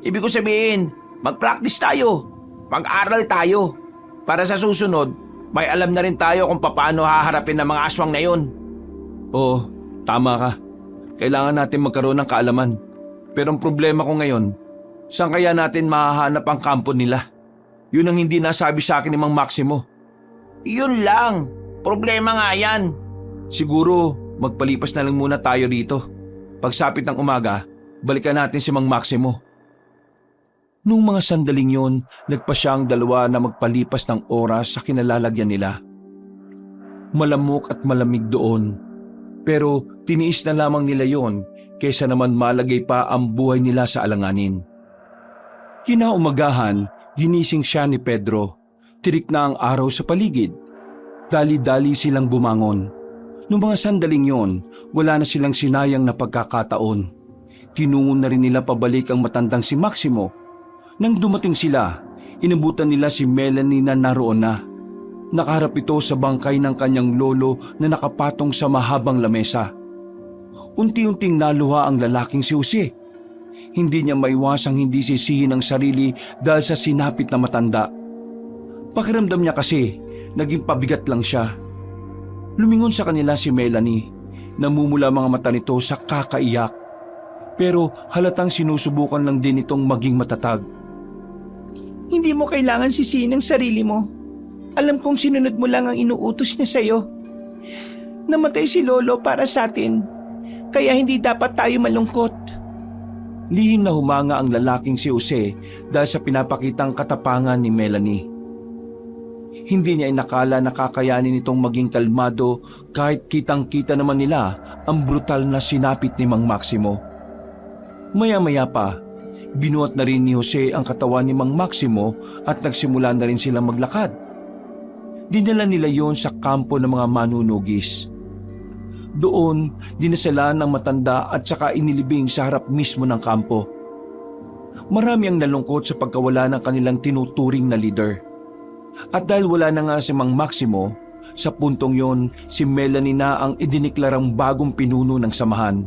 Ibig ko sabihin, mag-practice tayo. Mag-aral tayo. Para sa susunod, may alam na rin tayo kung paano haharapin ang mga aswang na yun. Oo, tama ka. Kailangan natin magkaroon ng kaalaman. Pero ang problema ko ngayon, saan kaya natin mahahanap ang kampo nila? Yun ang hindi nasabi sa akin ni Mang Maximo. Yun lang. Problema nga yan. Siguro, magpalipas na lang muna tayo dito. Pagsapit ng umaga, balikan natin si Mang Maximo. Noong mga sandaling yon, nagpa siya ang dalawa na magpalipas ng oras sa kinalalagyan nila. Malamok at malamig doon. Pero tiniis na lamang nila yon kaysa naman malagay pa ang buhay nila sa alanganin. Kinaumagahan, ginising siya ni Pedro. Tirik na ang araw sa paligid. Dali-dali silang bumangon. Noong mga sandaling yon, wala na silang sinayang na pagkakataon. Tinungo na rin nila pabalik ang matandang si Maximo. Nang dumating sila, inabutan nila si Melanie na naroon na. Nakaharap ito sa bangkay ng kanyang lolo na nakapatong sa mahabang lamesa. Unti-unting naluha ang lalaking si Jose. Hindi niya maiwasang hindi sisihin ang sarili dahil sa sinapit na matanda. Pakiramdam niya kasi, naging pabigat lang siya. Lumingon sa kanila si Melanie. Namumula mga mata nito sa kakaiyak. Pero halatang sinusubukan lang din itong maging matatag. Hindi mo kailangan sisihin ang sarili mo. Alam kong sinunod mo lang ang inuutos niya sa'yo. Namatay si Lolo para sa atin, kaya hindi dapat tayo malungkot. Lihim na humanga ang lalaking si Jose dahil sa pinapakitang katapangan ni Melanie. Hindi niya inakala na kakayanin itong maging kalmado kahit kitang-kita naman nila ang brutal na sinapit ni Mang Maximo. Maya-maya pa, binuhat na rin ni Jose ang katawan ni Mang Maximo at nagsimula na rin silang maglakad. Dinala nila yon sa kampo ng mga manunugis. Doon, dinasalan ng matanda at saka inilibing sa harap mismo ng kampo. Marami ang nalungkot sa pagkawala ng kanilang tinuturing na leader. At dahil wala na nga si Mang Maximo, sa puntong yon si Melanie na ang idiniklarang bagong pinuno ng samahan.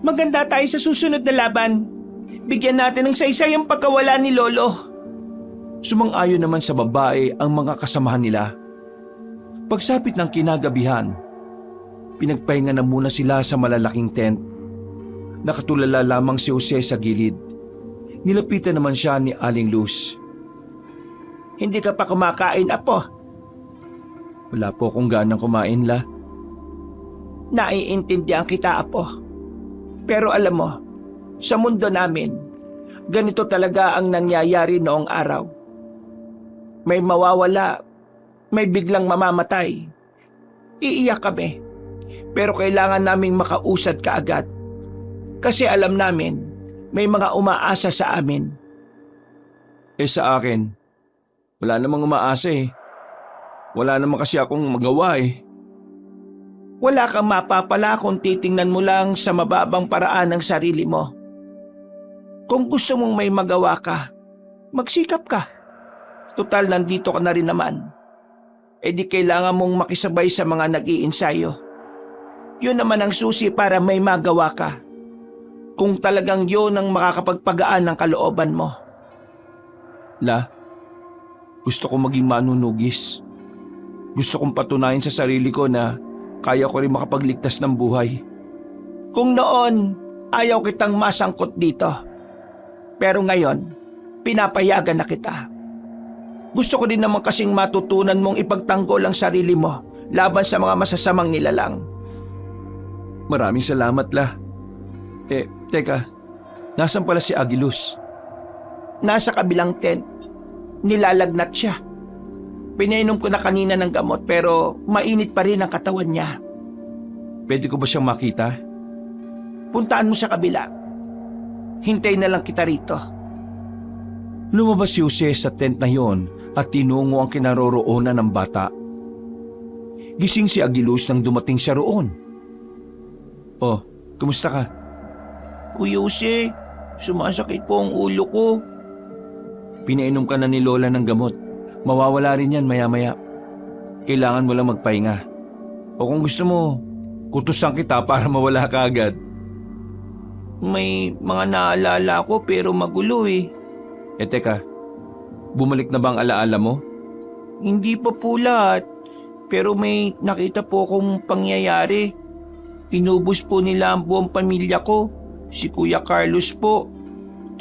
Maganda tayo sa susunod na laban. Bigyan natin ng saysay ang pagkawala ni Lolo. Sumang-ayon naman sa babae ang mga kasamahan nila. Pagsapit ng kinagabihan, pinagpahinga na muna sila sa malalaking tent. Nakatulala lamang si Jose sa gilid. Nilapitan naman siya ni Aling Luz. Hindi ka pa kumakain, Apo? Wala po akong ganang kumain, La. Naiintindihan kita, Apo. Pero alam mo, sa mundo namin, ganito talaga ang nangyayari noong araw. May mawawala, may biglang mamamatay. Iiyak kami, pero kailangan naming makausad kaagad. Kasi alam namin, may mga umaasa sa amin. Sa akin, wala namang umaasa eh. Wala naman kasi akong magawa eh. Wala kang mapapala kung titingnan mo lang sa mababang paraan ng sarili mo. Kung gusto mong may magawa ka, magsikap ka. Tutal, nandito ka na rin naman. Di kailangan mong makisabay sa mga nag-iinsayo. Yun naman ang susi para may magawa ka. Kung talagang yun ang makakapagpagaan ng kalooban mo. La, gusto kong maging manunugis. Gusto kong patunayan sa sarili ko na kaya ko rin makapagligtas ng buhay. Kung noon, ayaw kitang masangkot dito. Pero ngayon, pinapayagan na kita. Gusto ko din naman kasing matutunan mong ipagtanggol ang sarili mo laban sa mga masasamang nilalang. Maraming salamat, La. Teka, nasan pala si Agilus? Nasa kabilang tent. Nilalagnat siya. Pinainom ko na kanina ng gamot pero mainit pa rin ang katawan niya. Pwede ko ba siyang makita? Puntaan mo sa kabila. Hintay na lang kita rito. Lumabas si Jose sa tent na yon at tinungo ang kinaroroonan ng bata. Gising si Agilus nang dumating siya roon. Oh, kumusta ka? Kuya Jose, sumasakit po ang ulo ko. Pinainom ka na ni Lola ng gamot. Mawawala rin yan maya-maya. Kailangan mo lang magpahinga. O kung gusto mo, kutusan kita para mawala ka agad. May mga naalala ko pero magulo eh. Teka, bumalik na bang alaala mo? Hindi pa po lahat. Pero may nakita po akong pangyayari. Inubos po nila ang buong pamilya ko. Si Kuya Carlos po.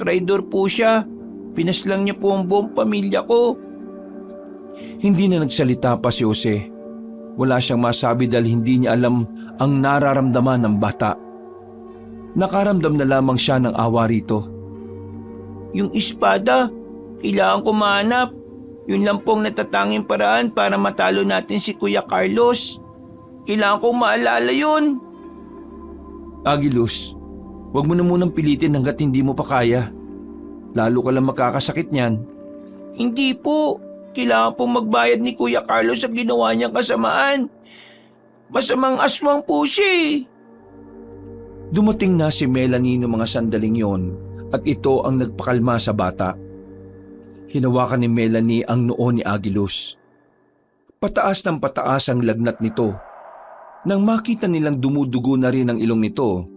Traidor po siya. Pinaslang niya po ang buong pamilya ko. Hindi na nagsalita pa si Jose. Wala siyang masabi dahil hindi niya alam ang nararamdaman ng bata. Nakaramdam na lamang siya ng awa rito. Yung espada, kailangan ko mahanap. Yun lang pong natatanging paraan para matalo natin si Kuya Carlos. Kailangan kong maalala yun. Agilus, huwag mo na munang pilitin hanggat hindi mo pa kaya. Lalo ka lang makakasakit niyan. Hindi po. Kailangan pong magbayad ni Kuya Carlos sa ginawa niyang kasamaan. Masamang aswang po siya eh. Dumating na si Melanie noong mga sandaling yon at ito ang nagpakalma sa bata. Hinawakan ni Melanie ang noo ni Agilus. Pataas ng pataas ang lagnat nito. Nang makita nilang dumudugo na rin ang ilong nito,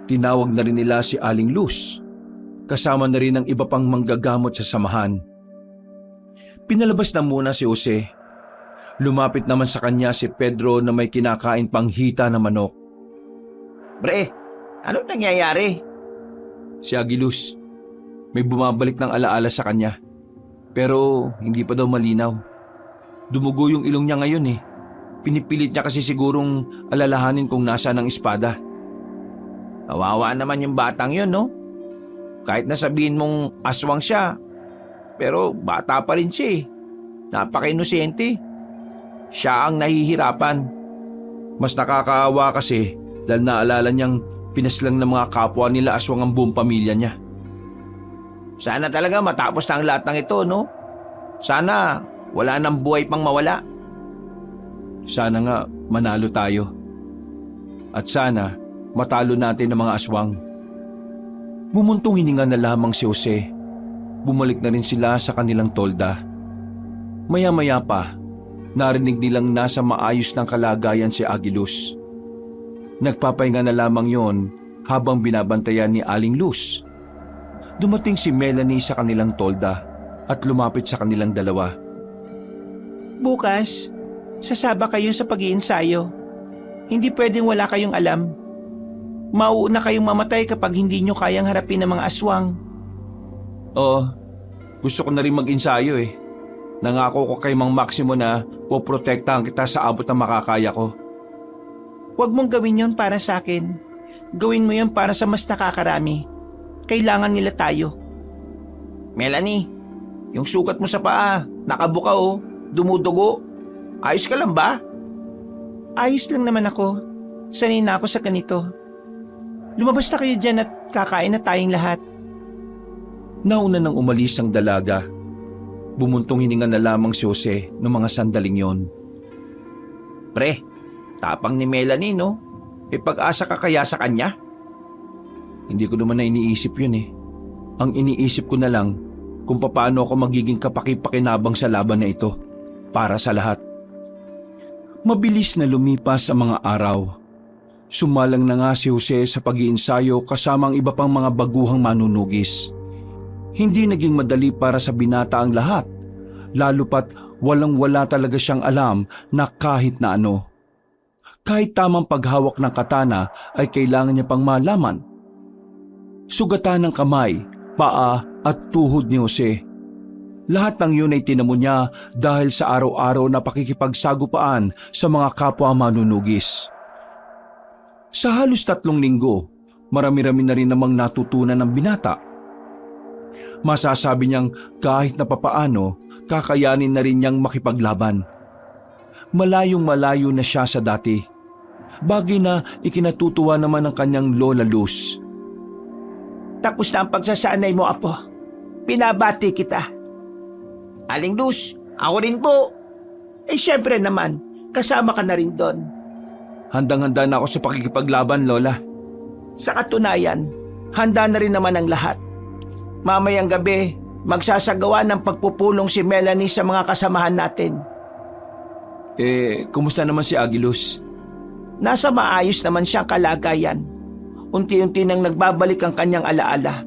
tinawag na rin nila si Aling Luz. Kasama na rin ang iba pang manggagamot sa samahan. Pinalabas na muna si Jose. Lumapit naman sa kanya si Pedro na may kinakain pang hita na manok. Pre, anong nangyayari? Si Agilus, may bumabalik ng alaala sa kanya. Pero hindi pa daw malinaw. Dumugo yung ilong niya ngayon eh. Pinipilit niya kasi sigurong alalahanin kung nasaan ang espada. Kawawa naman yung batang yun, no? Kahit na sabihin mong aswang siya, pero bata pa rin siya eh. Napaka-inosente. Siya ang nahihirapan. Mas nakakaawa kasi dahil naalala niyang pinaslang ng mga kapwa nila aswang ang buong pamilya niya. Sana talaga matapos na ang lahat ng ito, no? Sana wala nang buhay pang mawala. Sana nga manalo tayo. At sana matalo natin ang mga aswang. Bumuntong hininga na lamang si Jose. Bumalik na rin sila sa kanilang tolda. Maya-maya pa, narinig nilang nasa maayos ng kalagayan si Agilus. Nagpapahinga na lamang yon habang binabantayan ni Aling Luz. Dumating si Melanie sa kanilang tolda at lumapit sa kanilang dalawa. Bukas, sasaba kayo sa pag-iinsayo. Hindi pwedeng wala kayong alam. Mauuna kayong mamatay kapag hindi nyo kayang harapin ng mga aswang. Oo, gusto ko na rin mag-ensayo eh. Nangako ko kay Mang Maximo na poprotektahan kita sa abot ng makakaya ko. Huwag mong gawin yon para sa akin. Gawin mo yon para sa mas nakakarami. Kailangan nila tayo. Melanie, yung sugat mo sa paa, nakabuka oh, dumudugo. Ayos ka lang ba? Ayos lang naman ako. Sanay na ako sa ganito. Lumabas na kayo dyan at kakain na tayong lahat. Nauna nang umalis ang dalaga. Bumuntong hininga na lamang si Jose noong mga sandaling yon. Pre, tapang ni Melanie no? May pag-asa ka kaya sa kanya? Hindi ko naman na iniisip yun eh. Ang iniisip ko na lang kung paano ako magiging kapaki-pakinabang sa laban na ito para sa lahat. Mabilis na lumipas ang mga araw. Sumalang na nga si Jose sa pag-iinsayo kasama ang iba pang mga baguhang manunugis. Hindi naging madali para sa binata ang lahat, lalo pat walang-wala talaga siyang alam na kahit na ano. Kahit tamang paghawak ng katana ay kailangan niya pang malaman. Sugatan ng kamay, paa at tuhod ni Jose. Lahat ng yun ay tinamo niya dahil sa araw-araw na pakikipagsagupaan sa mga kapwa manunugis. Sa halos 3 linggo, marami-rami na rin namang natutunan ng binata. Masasabi niyang kahit na papaano, kakayanin na rin niyang makipaglaban. Malayong-malayo na siya sa dati. Bagay na ikinatutuwa naman ng kanyang Lola Luz. Tapos na ang pagsasanay mo, Apo. Pinabati kita. Aling Luz, ako rin po. Eh syempre naman, kasama ka na rin doon. Handang-handa na ako sa pakikipaglaban, Lola. Sa katunayan, handa na rin naman ang lahat. Mamayang gabi, magsasagawa ng pagpupulong si Melanie sa mga kasamahan natin. Kumusta naman si Agilus? Nasa maayos naman siyang kalagayan. Unti-unti nang nagbabalik ang kanyang alaala.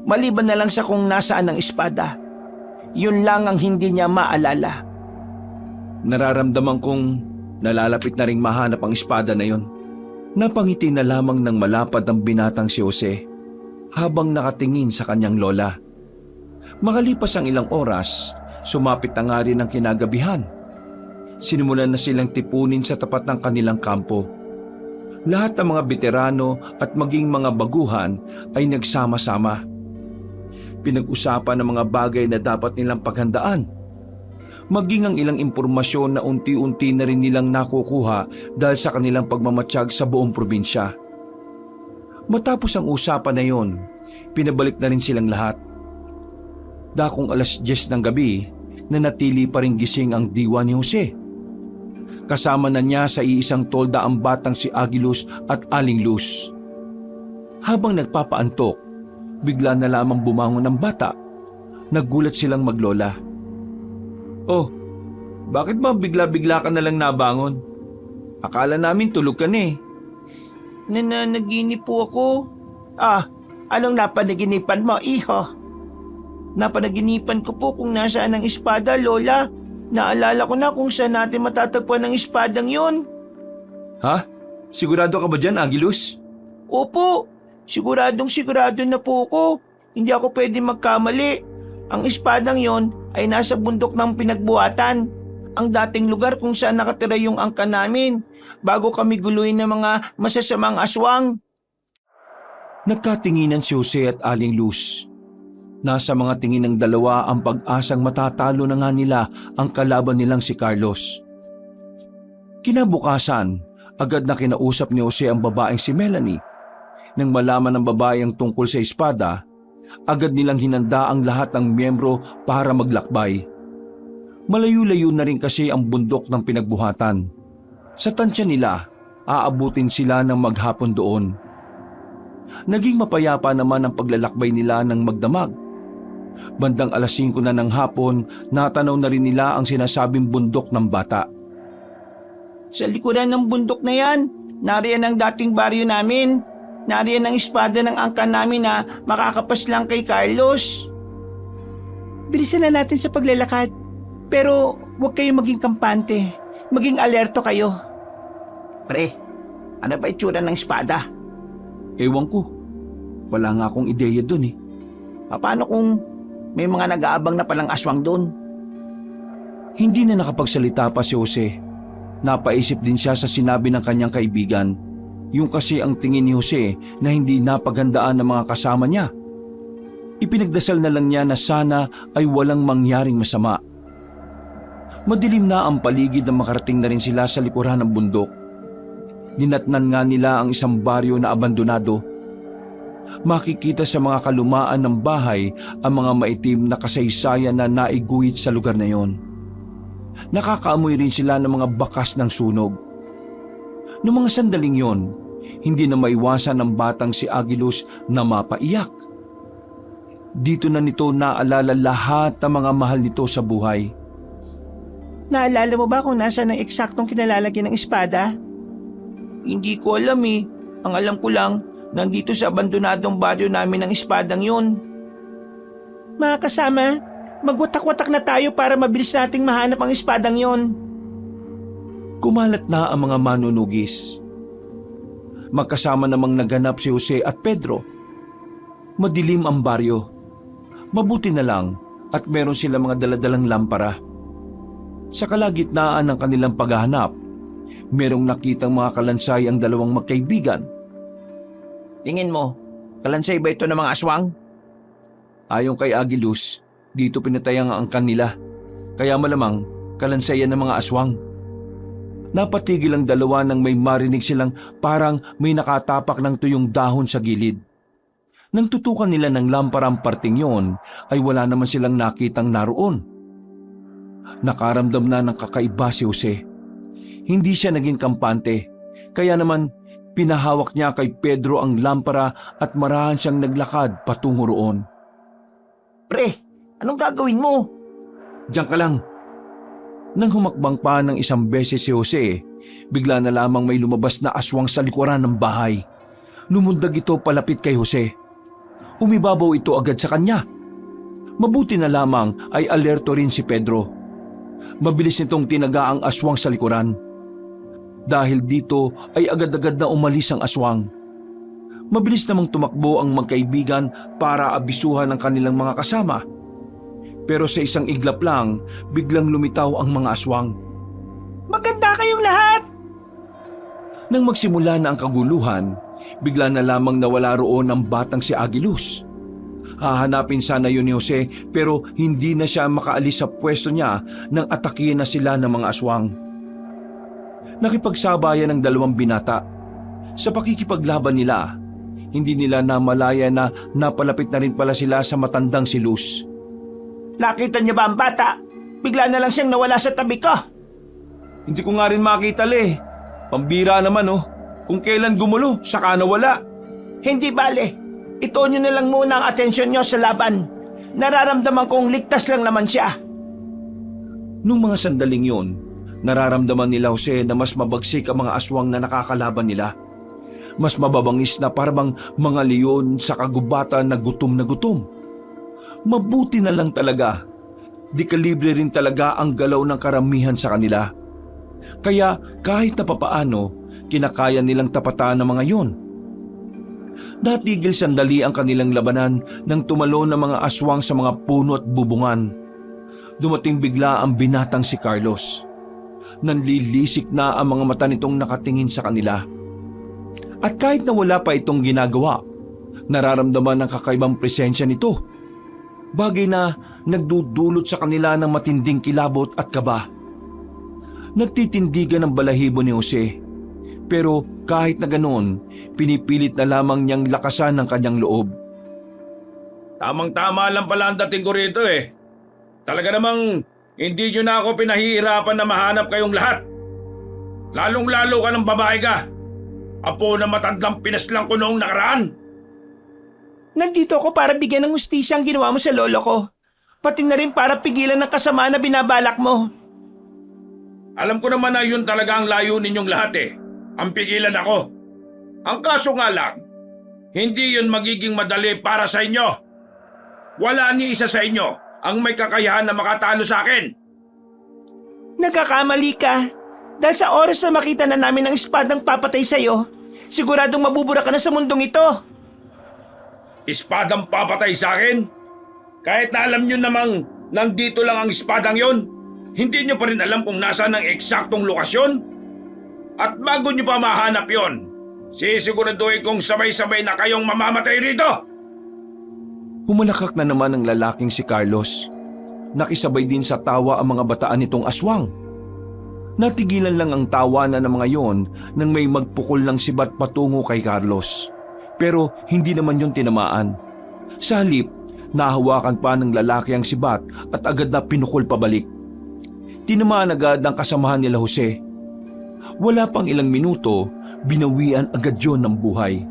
Maliban na lang sa kung nasaan ang espada. Yun lang ang hindi niya maalala. Nararamdaman kong nalalapit na ring mahanap ang espada na yon. Napangiti na lamang ng malapad ang binatang si Jose habang nakatingin sa kanyang lola. Makalipas ang ilang oras, sumapit na nga rin ang kinagabihan. Sinimulan na silang tipunin sa tapat ng kanilang kampo. Lahat ng mga veterano at maging mga baguhan ay nagsama-sama. Pinag-usapan ang mga bagay na dapat nilang paghandaan. Maging ang ilang impormasyon na unti-unti na rin nilang nakukuha dahil sa kanilang pagmamatsyag sa buong probinsya. Matapos ang usapan na yon, pinabalik na rin silang lahat. Dakong 10:00 ng gabi, nanatili pa rin gising ang diwa ni Jose. Kasama na niya sa iisang tolda ang batang si Agilus at Aling Luz. Habang nagpapaantok, bigla na lamang bumangon ang bata. Naggulat silang maglola. Oh, bakit ba bigla-bigla ka na lang nabangon? Akala namin tulog ka na eh. Nananaginip po ako. Anong napanaginipan mo, iho? Napanaginipan ko po kung nasaan ang espada, Lola. Naalala ko na kung saan natin matatagpuan ang espadang yun. Ha? Sigurado ka ba dyan, Agilus? Opo, sigurado na po ako. Hindi ako pwede magkamali. Ang espadang yon ay nasa bundok ng pinagbuhatan, ang dating lugar kung saan nakatira yung angkan namin bago kami guluhin ng mga masasamang aswang. Nagkatinginan si Jose at Aling Luz. Nasa mga tingin ng dalawa ang pag-asang matatalo na nga nila ang kalaban nilang si Carlos. Kinabukasan, agad na kinausap ni Jose ang babaeng si Melanie. Nang malaman ng babae ang tungkol sa espada, agad nilang hinanda ang lahat ng miyembro para maglakbay. Malayo-layo na rin kasi ang bundok ng pinagbuhatan. Sa tansya nila, aabutin sila ng maghapon doon. Naging mapayapa naman ang paglalakbay nila ng magdamag. Bandang 5:00 na ng hapon, natanaw na rin nila ang sinasabing bundok ng bata. Sa likuran ng bundok na yan, nariyan ang dating baryo namin. Nariyan ang espada ng angkan namin na makakapas lang kay Carlos. Bilisan na natin sa paglalakad. Pero huwag kayong maging kampante. Maging alerto kayo. Pre, ano ba itsura ng espada? Ewan ko, wala nga akong ideya dun eh. Paano kung may mga nag-aabang na palang aswang doon? Hindi na nakapagsalita pa si Jose. Napaisip din siya sa sinabi ng kanyang kaibigan. Yung kasi ang tingin ni Jose na hindi napaghandaan ng mga kasama niya. Ipinagdasal na lang niya na sana ay walang mangyaring masama. Madilim na ang paligid na makarating na rin sila sa likuran ng bundok. Dinatnan nga nila ang isang baryo na abandonado. Makikita sa mga kalumaan ng bahay ang mga maitim na kasaysayan na naiguhit sa lugar na yon. Nakakaamoy rin sila ng mga bakas ng sunog. Noong mga sandaling yon, hindi na maiwasan ng batang si Agilus na mapaiyak. Dito na nito naalala lahat ng mga mahal nito sa buhay. Naalala mo ba kung nasaan ang eksaktong kinalalagyan ng espada? Hindi ko alam eh. Ang alam ko lang, nandito sa abandonadong baryo namin ang espadang yun. Mga kasama, magwatak-watak na tayo para mabilis nating mahanap ang espadang yon. Kumalat na ang mga manunugis. Magkasama namang naganap si Jose at Pedro. Madilim ang baryo. Mabuti na lang at meron sila mga daladalang lampara. Sa kalagitnaan ng kanilang paghahanap, merong nakitang mga kalansay ang dalawang magkaibigan. Tingin mo, kalansay ba ito ng mga aswang? Ayon kay Agilus, dito pinatayang ang angkan nila. Kaya malamang kalansayan ng mga aswang. Napatigil ang dalawa nang may marinig silang parang may nakatapak ng tuyong dahon sa gilid. Nang tutukan nila ng lampara ang parting yon, ay wala naman silang nakitang naroon. Nakaramdam na ng kakaiba si Jose. Hindi siya naging kampante, kaya naman pinahawak niya kay Pedro ang lampara at marahan siyang naglakad patungo roon. Pre, anong gagawin mo? Diyan ka lang. Nang humakbang pa ng isang beses si Jose, bigla na lamang may lumabas na aswang sa likuran ng bahay. Lumundag ito palapit kay Jose. Umibabaw ito agad sa kanya. Mabuti na lamang ay alerto rin si Pedro. Mabilis nitong tinaga ang aswang sa likuran. Dahil dito ay agad-agad na umalis ang aswang. Mabilis namang tumakbo ang magkaibigan para abisuhan ang kanilang mga kasama. Pero sa isang iglap lang, biglang lumitaw ang mga aswang. Maganda kayong lahat! Nang magsimula na ang kaguluhan, bigla na lamang nawala roon ang batang si Agilus. Hahanapin sana yun ni Jose pero hindi na siya makaalis sa pwesto niya nang atakihin na sila ng mga aswang. Nakipagsabayan ng dalawang binata. Sa pakikipaglaban nila, hindi nila namalaya na napalapit na rin pala sila sa matandang si Luz. Nakita niyo ba ang bata? Bigla na lang siyang nawala sa tabi ko. Hindi ko nga rin makita Pambira naman Kung kailan gumulo, saka nawala. Hindi bale. Itoon nyo na lang muna ang atensyon nyo sa laban. Nararamdaman kong ligtas lang naman siya. Nung mga sandaling yon, nararamdaman nila Jose na mas mabagsik ang mga aswang na nakakalaban nila. Mas mababangis na parang mga leon sa kagubatan na gutom na gutom. Mabuti na lang talaga. Di kalibre rin talaga ang galaw ng karamihan sa kanila. Kaya kahit na papaano, kinakaya nilang tapatan ng mga yon. Natigil sandali ang kanilang labanan nang tumalon ng mga aswang sa mga puno at bubungan. dumating bigla ang binatang si Carlos. Nanlilisik na ang mga mata nitong nakatingin sa kanila. At kahit na wala pa itong ginagawa, nararamdaman ang kakaibang presensya nito. Bagay na nagdudulot sa kanila ng matinding kilabot at kaba. Nagtitindigan ang balahibo ni Jose. Pero kahit na ganoon, pinipilit na lamang niyang lakasan ang kanyang loob. Tamang-tama lang pala ang dating ko rito eh. Talaga namang hindi nyo na ako pinahihirapan na mahanap kayong lahat. Lalong-lalo ka ng babae ka. Apo na matandang pinaslang ko noong nakaraan. Nandito ako para bigyan ng hustisya ang ginawa mo sa lolo ko. Pati na rin para pigilan ng kasama na binabalak mo. Alam ko naman na yun talaga ang layunin ninyong lahat eh. Ang pigilan ako. Ang kaso nga lang, hindi yun magiging madali para sa inyo. Wala ni isa sa inyo ang may kakayahan na makatalo sa akin. Nagkakamali ka. Dahil sa oras na makita na namin ang espadang papatay sa'yo, siguradong mabubura ka na sa mundong ito. Espadang papatay sa akin? Kahit na alam nyo namang nandito lang ang espadang yon, hindi nyo pa rin alam kung nasaan ang eksaktong lokasyon? At bago nyo pa mahanap yon, sisiguraduhin kong sabay-sabay na kayong mamamatay rito! Humalakak na naman ang lalaking si Carlos. Nakisabay din sa tawa ang mga bataan nitong aswang. Natigilan lang ang tawanan ng mga yon nang may magpukol ng sibat patungo kay Carlos. Pero hindi naman yon tinamaan. Sa halip, nahawakan pa ng lalaki ang sibat at agad na pinukol pabalik. Tinamaan agad ang kasamahan nila Jose. Wala pang ilang minuto, binawian agad yon ng buhay.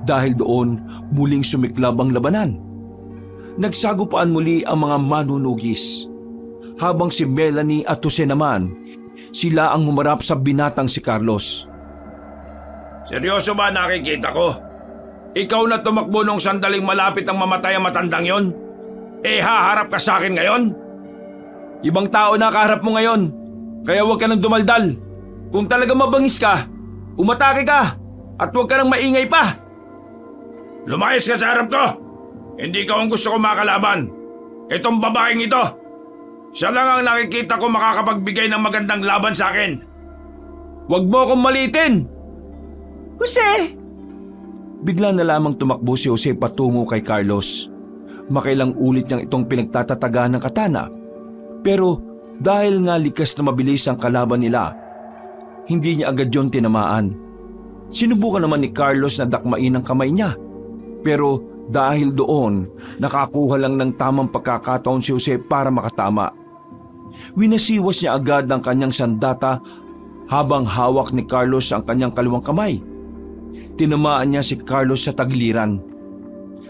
Dahil doon, muling sumiklab ang labanan. Nagsagupaan muli ang mga manunugis. Habang si Melanie at Jose naman, sila ang humarap sa binatang si Carlos. Seryoso ba nakikita ko? Ikaw na tumakbo nung sandaling malapit ang mamatay ang matandang yon? Haharap ka sa akin ngayon? Ibang tao na kaharap mo ngayon, kaya huwag ka nang dumaldal. Kung talaga mabangis ka, umatake ka at huwag ka nang maingay pa. Lumayas ka sa harap ko! Hindi ka ang gusto ko makalaban. Itong babaeng ito. Siya lang ang nakikita ko makakapagbigay ng magandang laban sa akin. Huwag mo akong malitin! Jose! Bigla na lamang tumakbo si Jose patungo kay Carlos. Makailang ulit niyang itong pinagtatataga ng katana. Pero dahil nga likas na mabilis ang kalaban nila, hindi niya agad yon tinamaan. Sinubukan naman ni Carlos na dakmain ang kamay niya. Pero dahil doon, nakakuha lang ng tamang pagkakataon si Jose para makatama. Winasiwas niya agad ang kanyang sandata habang hawak ni Carlos ang kanyang kaliwang kamay. Tinamaan niya si Carlos sa tagiliran.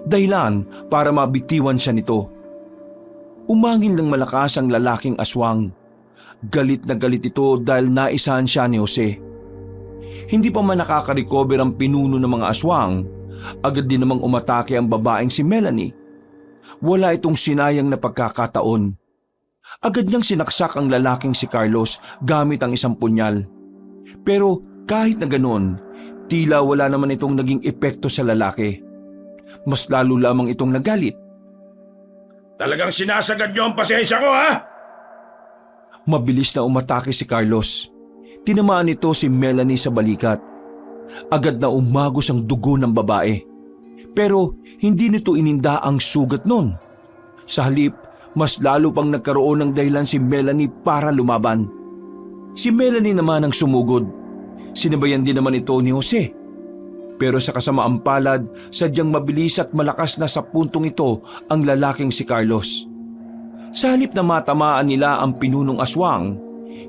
Dahilan para mabitiwan siya nito. Umangin ng malakas ang lalaking aswang. Galit na galit ito dahil naisahan siya ni Jose. Hindi pa man nakaka-recover ang pinuno ng mga aswang, agad din namang umatake ang babaeng si Melanie. Wala itong sinayang na pagkakataon. Agad niyang sinaksak ang lalaking si Carlos gamit ang isang punyal. Pero kahit na ganoon, tila wala naman itong naging epekto sa lalaki. Mas lalo lamang itong nagalit. Talagang sinasagad niyo ang pasensya ko, ha? Mabilis na umatake si Carlos. Tinamaan nito si Melanie sa balikat. Agad na umagos ang dugo ng babae. Pero hindi nito ininda ang sugat nun. Sa halip, mas lalo pang nagkaroon ng dahilan si Melanie para lumaban. Si Melanie naman ang sumugod. Sinabayan din naman ito ni Jose. Pero sa kasamaang palad, sadyang mabilis at malakas na sa puntong ito ang lalaking si Carlos. Sa halip na matamaan nila ang pinunong aswang,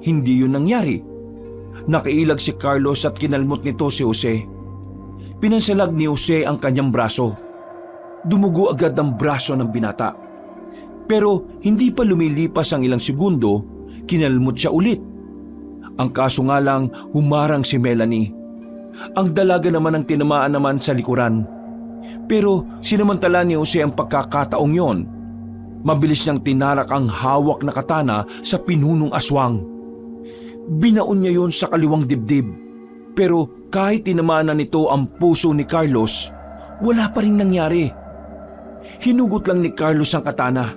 hindi yun nangyari. Nakailag si Carlos at kinalmot nito si Jose. Pinansalag ni Jose ang kanyang braso. Dumugo agad ang braso ng binata. Pero hindi pa lumilipas ang ilang segundo, kinalmot siya ulit. Ang kaso nga lang, humarang si Melanie. Ang dalaga naman ang tinamaan naman sa likuran. Pero sinamantala ni Jose ang pagkakataong yon. Mabilis niyang tinarak ang hawak na katana sa pinunong aswang. Binaon niya yon sa kaliwang dibdib. Pero kahit tinamaan na nito ang puso ni Carlos, wala pa rin nangyari. Hinugot lang ni Carlos ang katana.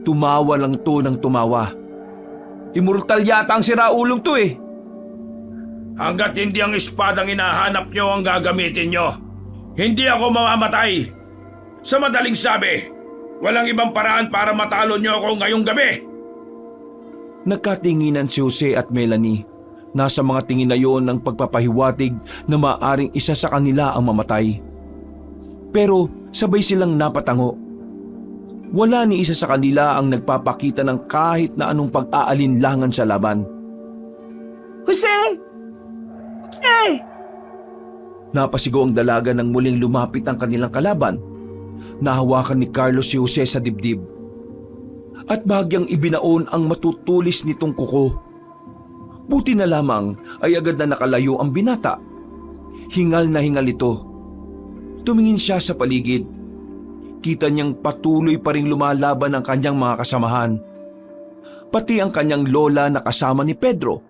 Tumawa lang to ng tumawa. Immortal yata ang siraulong to eh. Hanggat hindi ang espadang hinahanap nyo ang gagamitin nyo, hindi ako mamamatay. Sa madaling sabi, walang ibang paraan para matalo nyo ako ngayong gabi. Nagkatinginan si Jose at Melanie. Nasa mga tingin na yon ng pagpapahiwatig na maaring isa sa kanila ang mamatay. Pero sabay silang napatango. Wala ni isa sa kanila ang nagpapakita ng kahit na anong pag-aalinlangan sa laban. Jose! Jose! Napasigaw ang dalaga nang muling lumapit ang kanilang kalaban. Nahawakan ni Carlos si Jose sa dibdib. At bahagyang ibinaon ang matutulis nitong kuko. Buti na lamang ay agad na nakalayo ang binata. Hingal na hingal ito. Tumingin siya sa paligid. Kita niyang patuloy pa ring lumalaban ang kanyang mga kasamahan. Pati ang kanyang lola na kasama ni Pedro.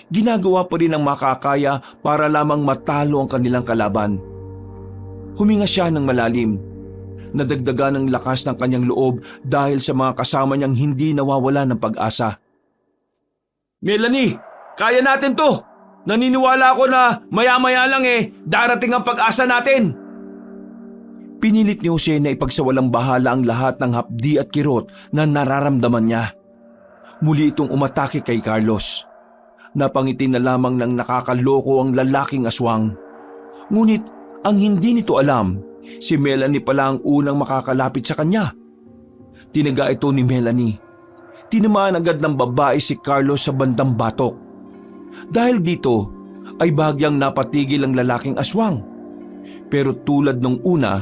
Ginagawa pa rin ang makakaya para lamang matalo ang kanilang kalaban. Huminga siya ng malalim. Nadagdagan ng lakas ng kanyang loob dahil sa mga kasama niyang hindi nawawala ng pag-asa. Melanie, kaya natin to! Naniniwala ako na maya-maya lang darating ang pag-asa natin! Pinilit ni Jose na ipagsawalang bahala ang lahat ng hapdi at kirot na nararamdaman niya. Muli itong umatake kay Carlos. Napangiti na lamang ng nakakaloko ang lalaking aswang. Ngunit ang hindi nito alam, si Melanie pala ang unang makakalapit sa kanya. Tinaga ito ni Melanie. Tinamaan agad ng babae si Carlos sa bandang batok. Dahil dito ay bahagyang napatigil ang lalaking aswang. Pero tulad nung una,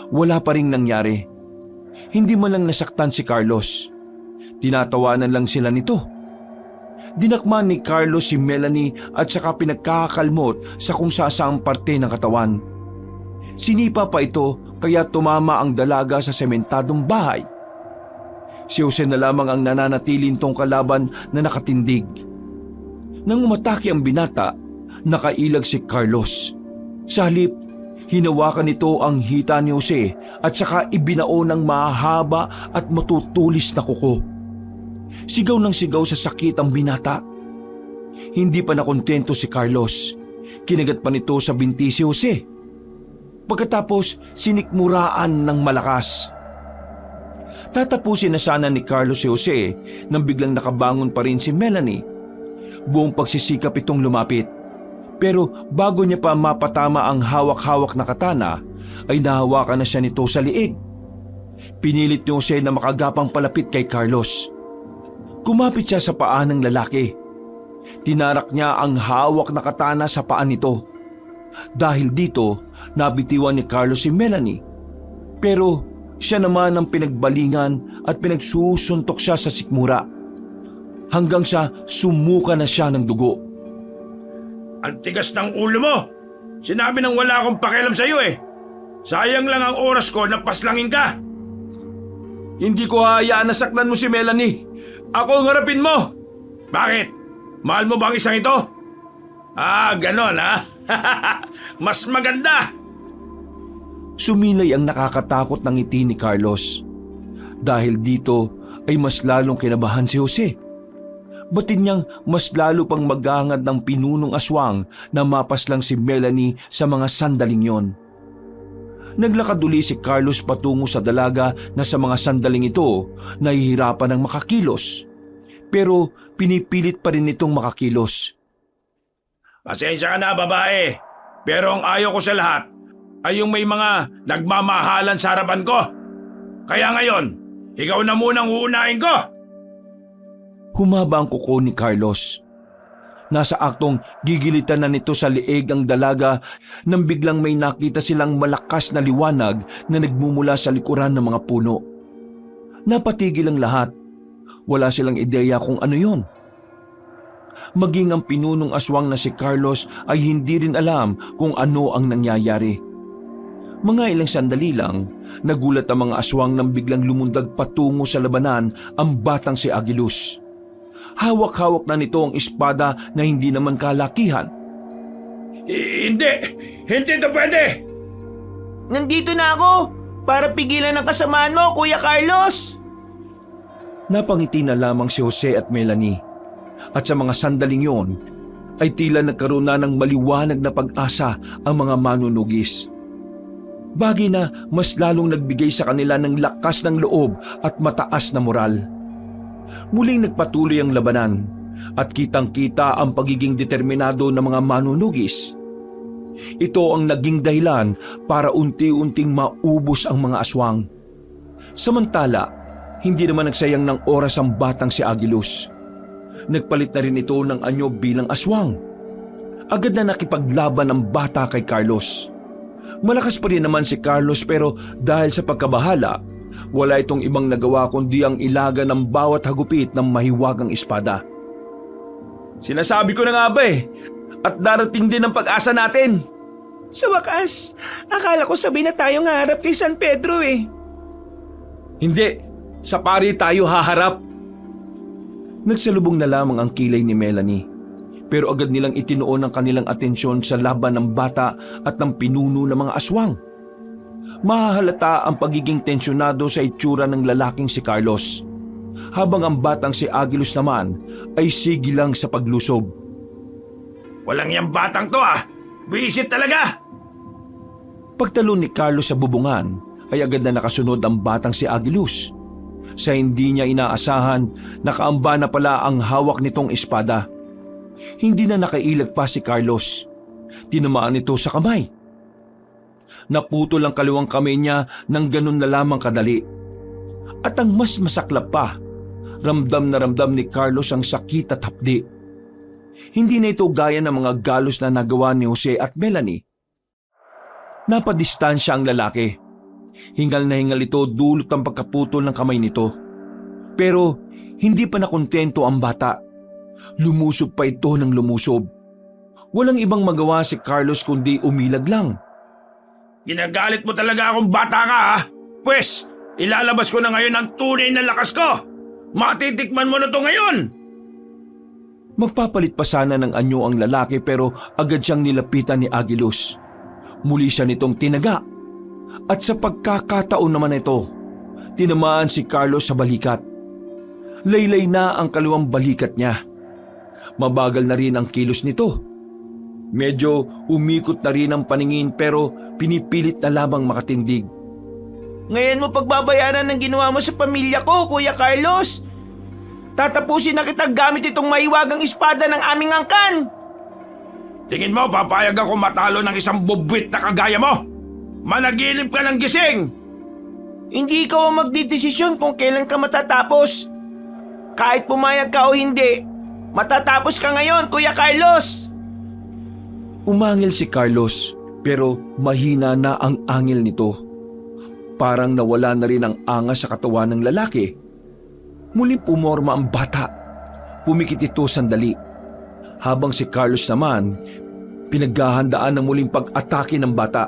wala pa ring nangyari. Hindi man lang nasaktan si Carlos. Tinatawanan lang sila nito. Dinakman ni Carlos si Melanie at saka pinagkakakalmot sa kung sasaang parte ng katawan. Sinipa pa ito kaya tumama ang dalaga sa sementadong bahay. Si Jose na lamang ang nananatiling tong kalaban na nakatindig. Nang umatake ang binata, nakailag si Carlos. Sa halip, hinawakan nito ang hita ni Jose at saka ibinao ng mahaba at matutulis na kuko. Sigaw ng sigaw sa sakit ang binata. Hindi pa nakontento si Carlos. Kinagat pa nito sa binti si Jose. Pagkatapos, sinikmuraan ng malakas. Tatapusin na sana ni Carlos si Jose nang biglang nakabangon pa rin si Melanie. Buong pagsisikap itong lumapit. Pero bago niya pa mapatama ang hawak-hawak na katana, ay nahawakan na siya nito sa liig. Pinilit ni Jose na makagapang palapit kay Carlos. Kumapit siya sa paa ng lalaki. Tinarak niya ang hawak na katana sa paa nito. Dahil dito, nabitiwan ni Carlos si Melanie. Pero siya naman ang pinagbalingan at pinagsusuntok siya sa sikmura. Hanggang sa sumuka na siya ng dugo. Ang tigas ng ulo mo! Sinabi nang wala akong pakialam sa'yo Sayang lang ang oras ko na paslangin ka! Hindi ko hayaan na saktan mo si Melanie. Ako ang harapin mo! Bakit? Mahal mo bang isang ito? Ah, ganon Mas maganda! Sumilay ang nakakatakot ng ngiti ni Carlos. Dahil dito ay mas lalong kinabahan si Jose. Batin niyang mas lalo pang maghangad ng pinunong aswang na mapaslang si Melanie sa mga sandaling yon. Naglakad uli si Carlos patungo sa dalaga na sa mga sandaling ito nahihirapan ng makakilos. Pero pinipilit pa rin itong makakilos. Pasensya ka na, babae. Pero ang ayaw ko sa lahat ay yung may mga nagmamahalan sa harapan ko. Kaya ngayon, ikaw na munang uunahin ko. Humaba ang kuko ni Carlos. Nasa aktong gigilitan na nito sa liig ang dalaga nang biglang may nakita silang malakas na liwanag na nagmumula sa likuran ng mga puno. Napatigil ang lahat. Wala silang ideya kung ano yon. Maging ang pinunong aswang na si Carlos ay hindi rin alam kung ano ang nangyayari. Mga ilang sandali lang, nagulat ang mga aswang nang biglang lumundag patungo sa labanan ang batang si Agilus. Hawak-hawak na nito ang espada na hindi naman kalakihan. Hindi ito pwede! Nandito na ako para pigilan ang kasamaan mo, Kuya Carlos! Napangiti na lamang si Jose at Melanie. At sa mga sandaling yon, ay tila nagkaroon na ng maliwanag na pag-asa ang mga manunugis. Bagay na mas lalong nagbigay sa kanila ng lakas ng loob at mataas na moral. Muling nagpatuloy ang labanan at kitang-kita ang pagiging determinado ng mga manunugis. Ito ang naging dahilan para unti-unting maubos ang mga aswang. Samantala, hindi naman nagsayang ng oras ang batang si Agilus. Nagpalit na rin ito ng anyo bilang aswang. Agad na nakipaglaban ang bata kay Carlos. Malakas pa rin naman si Carlos pero dahil sa pagkabahala, wala itong ibang nagawa kundi ang ilaga ng bawat hagupit ng mahiwagang espada. Sinasabi ko na nga ba at darating din ang pag-asa natin. Sa wakas, akala ko sabay na tayong harap kay San Pedro Hindi, sa pari tayo haharap. Nagsalubong na lamang ang kilay ni Melanie. Pero agad nilang itinuon ang kanilang atensyon sa laban ng bata at ng pinuno ng mga aswang. Mahahalata ang pagiging tensyonado sa itsura ng lalaking si Carlos, habang ang batang si Agilus naman ay sigilang sa paglusob. Walang yang batang to Buisit talaga! Pagtalon ni Carlos sa bubungan ay agad na nakasunod ang batang si Agilus. Sa hindi niya inaasahan, nakaamba na pala ang hawak nitong espada. Hindi na nakailag pa si Carlos. Tinamaan ito sa kamay. Naputol ang kaliwang kamay niya ng ganun na lamang kadali. At ang mas masaklap pa, ramdam na ramdam ni Carlos ang sakit at hapdi. Hindi na ito gaya ng mga galos na nagawa ni Jose at Melanie. Napadistansya ang lalaki. Hingal na hingal ito dulot ang pagkaputol ng kamay nito. Pero hindi pa nakontento ang bata. Lumusob pa ito ng lumusob. Walang ibang magawa si Carlos kundi umilag lang. Ginagalit mo talaga akong bata ka Pwes, ilalabas ko na ngayon ang tunay na lakas ko. Matitikman mo na to ngayon. Magpapalit pa sana ng anyo ang lalaki pero agad siyang nilapitan ni Agilus. Muli siya nitong tinaga. At sa pagkakataon naman ito, tinamaan si Carlos sa balikat. Laylay na ang kaliwang balikat niya. Mabagal na rin ang kilos nito. Medyo umikot na rin ang paningin pero pinipilit na lamang makatindig. Ngayon mo pagbabayaran ng ginawa mo sa pamilya ko, Kuya Carlos. Tatapusin na kita gamit itong mahiwagang espada ng aming angkan. Tingin mo papayag ako matalo ng isang bubwit na kagaya mo? Managinip ka ng gising! Hindi ikaw ang magdidesisyon kung kailan ka matatapos. Kahit pumayag ka o hindi, matatapos ka ngayon, Kuya Carlos! Umangil si Carlos pero mahina na ang angil nito. Parang nawala na rin ang angas sa katawan ng lalaki. Muling pumorma ang bata. Pumikit ito sandali. Habang si Carlos naman, pinaghahandaan ng muling pag-atake ng bata.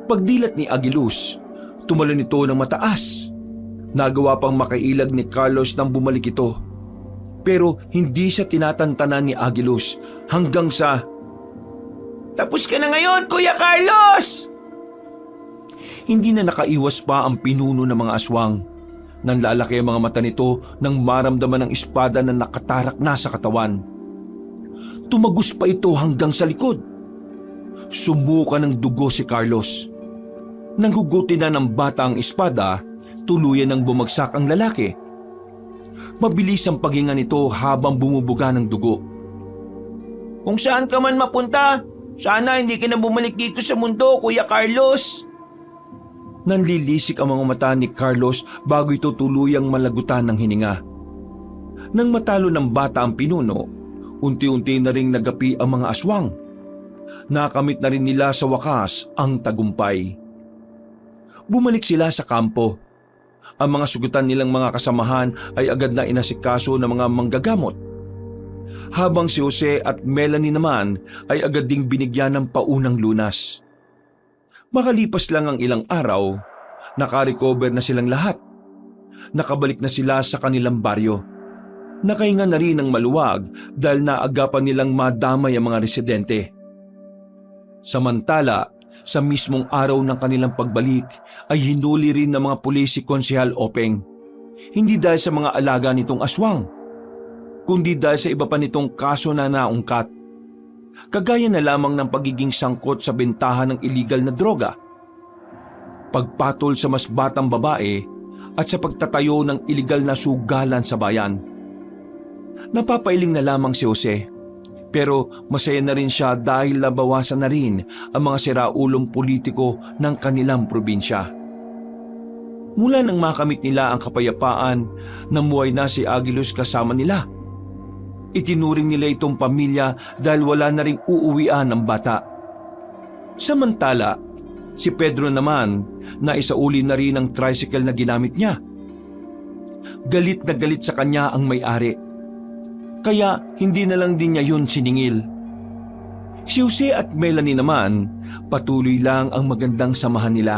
Pagdilat ni Agilus, tumalon ito ng mataas. Nagawa pang makailag ni Carlos nang bumalik ito. Pero hindi siya tinatantanan ni Agilus hanggang sa... Tapos ka na ngayon, Kuya Carlos! Hindi na nakaiwas pa ang pinuno ng mga aswang. Nanlalaki ang mga mata nito nang maramdaman ng espada na nakatarak na sa katawan. Tumagos pa ito hanggang sa likod. Sumuka ng dugo si Carlos. Nang hugutin na ng bata ang espada, tuluyan ng bumagsak ang lalaki. Mabilis ang paghinga nito habang bumubuga ng dugo. Kung saan ka man mapunta, sana hindi ka na bumalik dito sa mundo, Kuya Carlos. Nanlilisik ang mga mata ni Carlos bago ito tuluyang malagutan ng hininga. Nang matalo ng bata ang pinuno, unti-unti na ring nagapi ang mga aswang. Nakamit na rin nila sa wakas ang tagumpay. Bumalik sila sa kampo. Ang mga sugutan nilang mga kasamahan ay agad na inasikaso ng mga manggagamot. Habang si Jose at Melanie naman ay agad ding binigyan ng paunang lunas. Makalipas lang ang ilang araw, nakarecover na silang lahat. Nakabalik na sila sa kanilang baryo. Nakahinga na rin ng maluwag dahil naagapan nilang madamay ang mga residente. Samantala, sa mismong araw ng kanilang pagbalik ay hinuli rin ng mga pulis si Konsehal Openg. Hindi dahil sa mga alaga nitong aswang, kundi dahil sa iba pa nitong kaso na naungkat. Kagaya na lamang ng pagiging sangkot sa bentahan ng illegal na droga, pagpatol sa mas batang babae at sa pagtatayo ng iligal na sugalan sa bayan. Napapailing na lamang si Jose, pero masaya na rin siya dahil nabawasan na rin ang mga siraulong politiko ng kanilang probinsya. Mula nang makamit nila ang kapayapaan, namuhay na si Aguilos kasama nila. Itinuring nila itong pamilya dahil wala na ring uuwian ng bata. Samantala, si Pedro naman, na isauli na rin ang tricycle na ginamit niya. Galit na galit sa kanya ang may-ari. Kaya hindi na lang din niya yun siningil. Si Jose at Melanie naman, patuloy lang ang magandang samahan nila.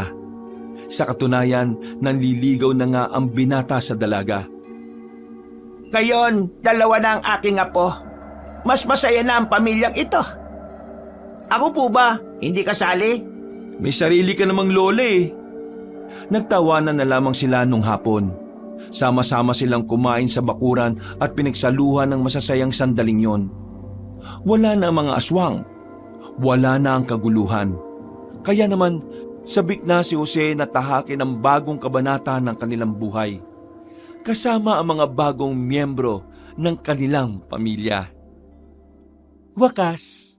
Sa katunayan, nanliligaw na nga ang binata sa dalaga. Ngayon, 2 na ang aking apo. Mas masaya na ang pamilyang ito. Ako po ba, hindi kasali? May sarili ka namang lola eh. Nagtawanan na lamang sila nung hapon. Sama-sama silang kumain sa bakuran at pinagsaluhan ng masasayang sandaling yon. Wala na ang mga aswang. Wala na ang kaguluhan. Kaya naman, sabik na si Jose na tahakin ang bagong kabanata ng kanilang buhay. Kasama ang mga bagong miyembro ng kanilang pamilya. Wakas.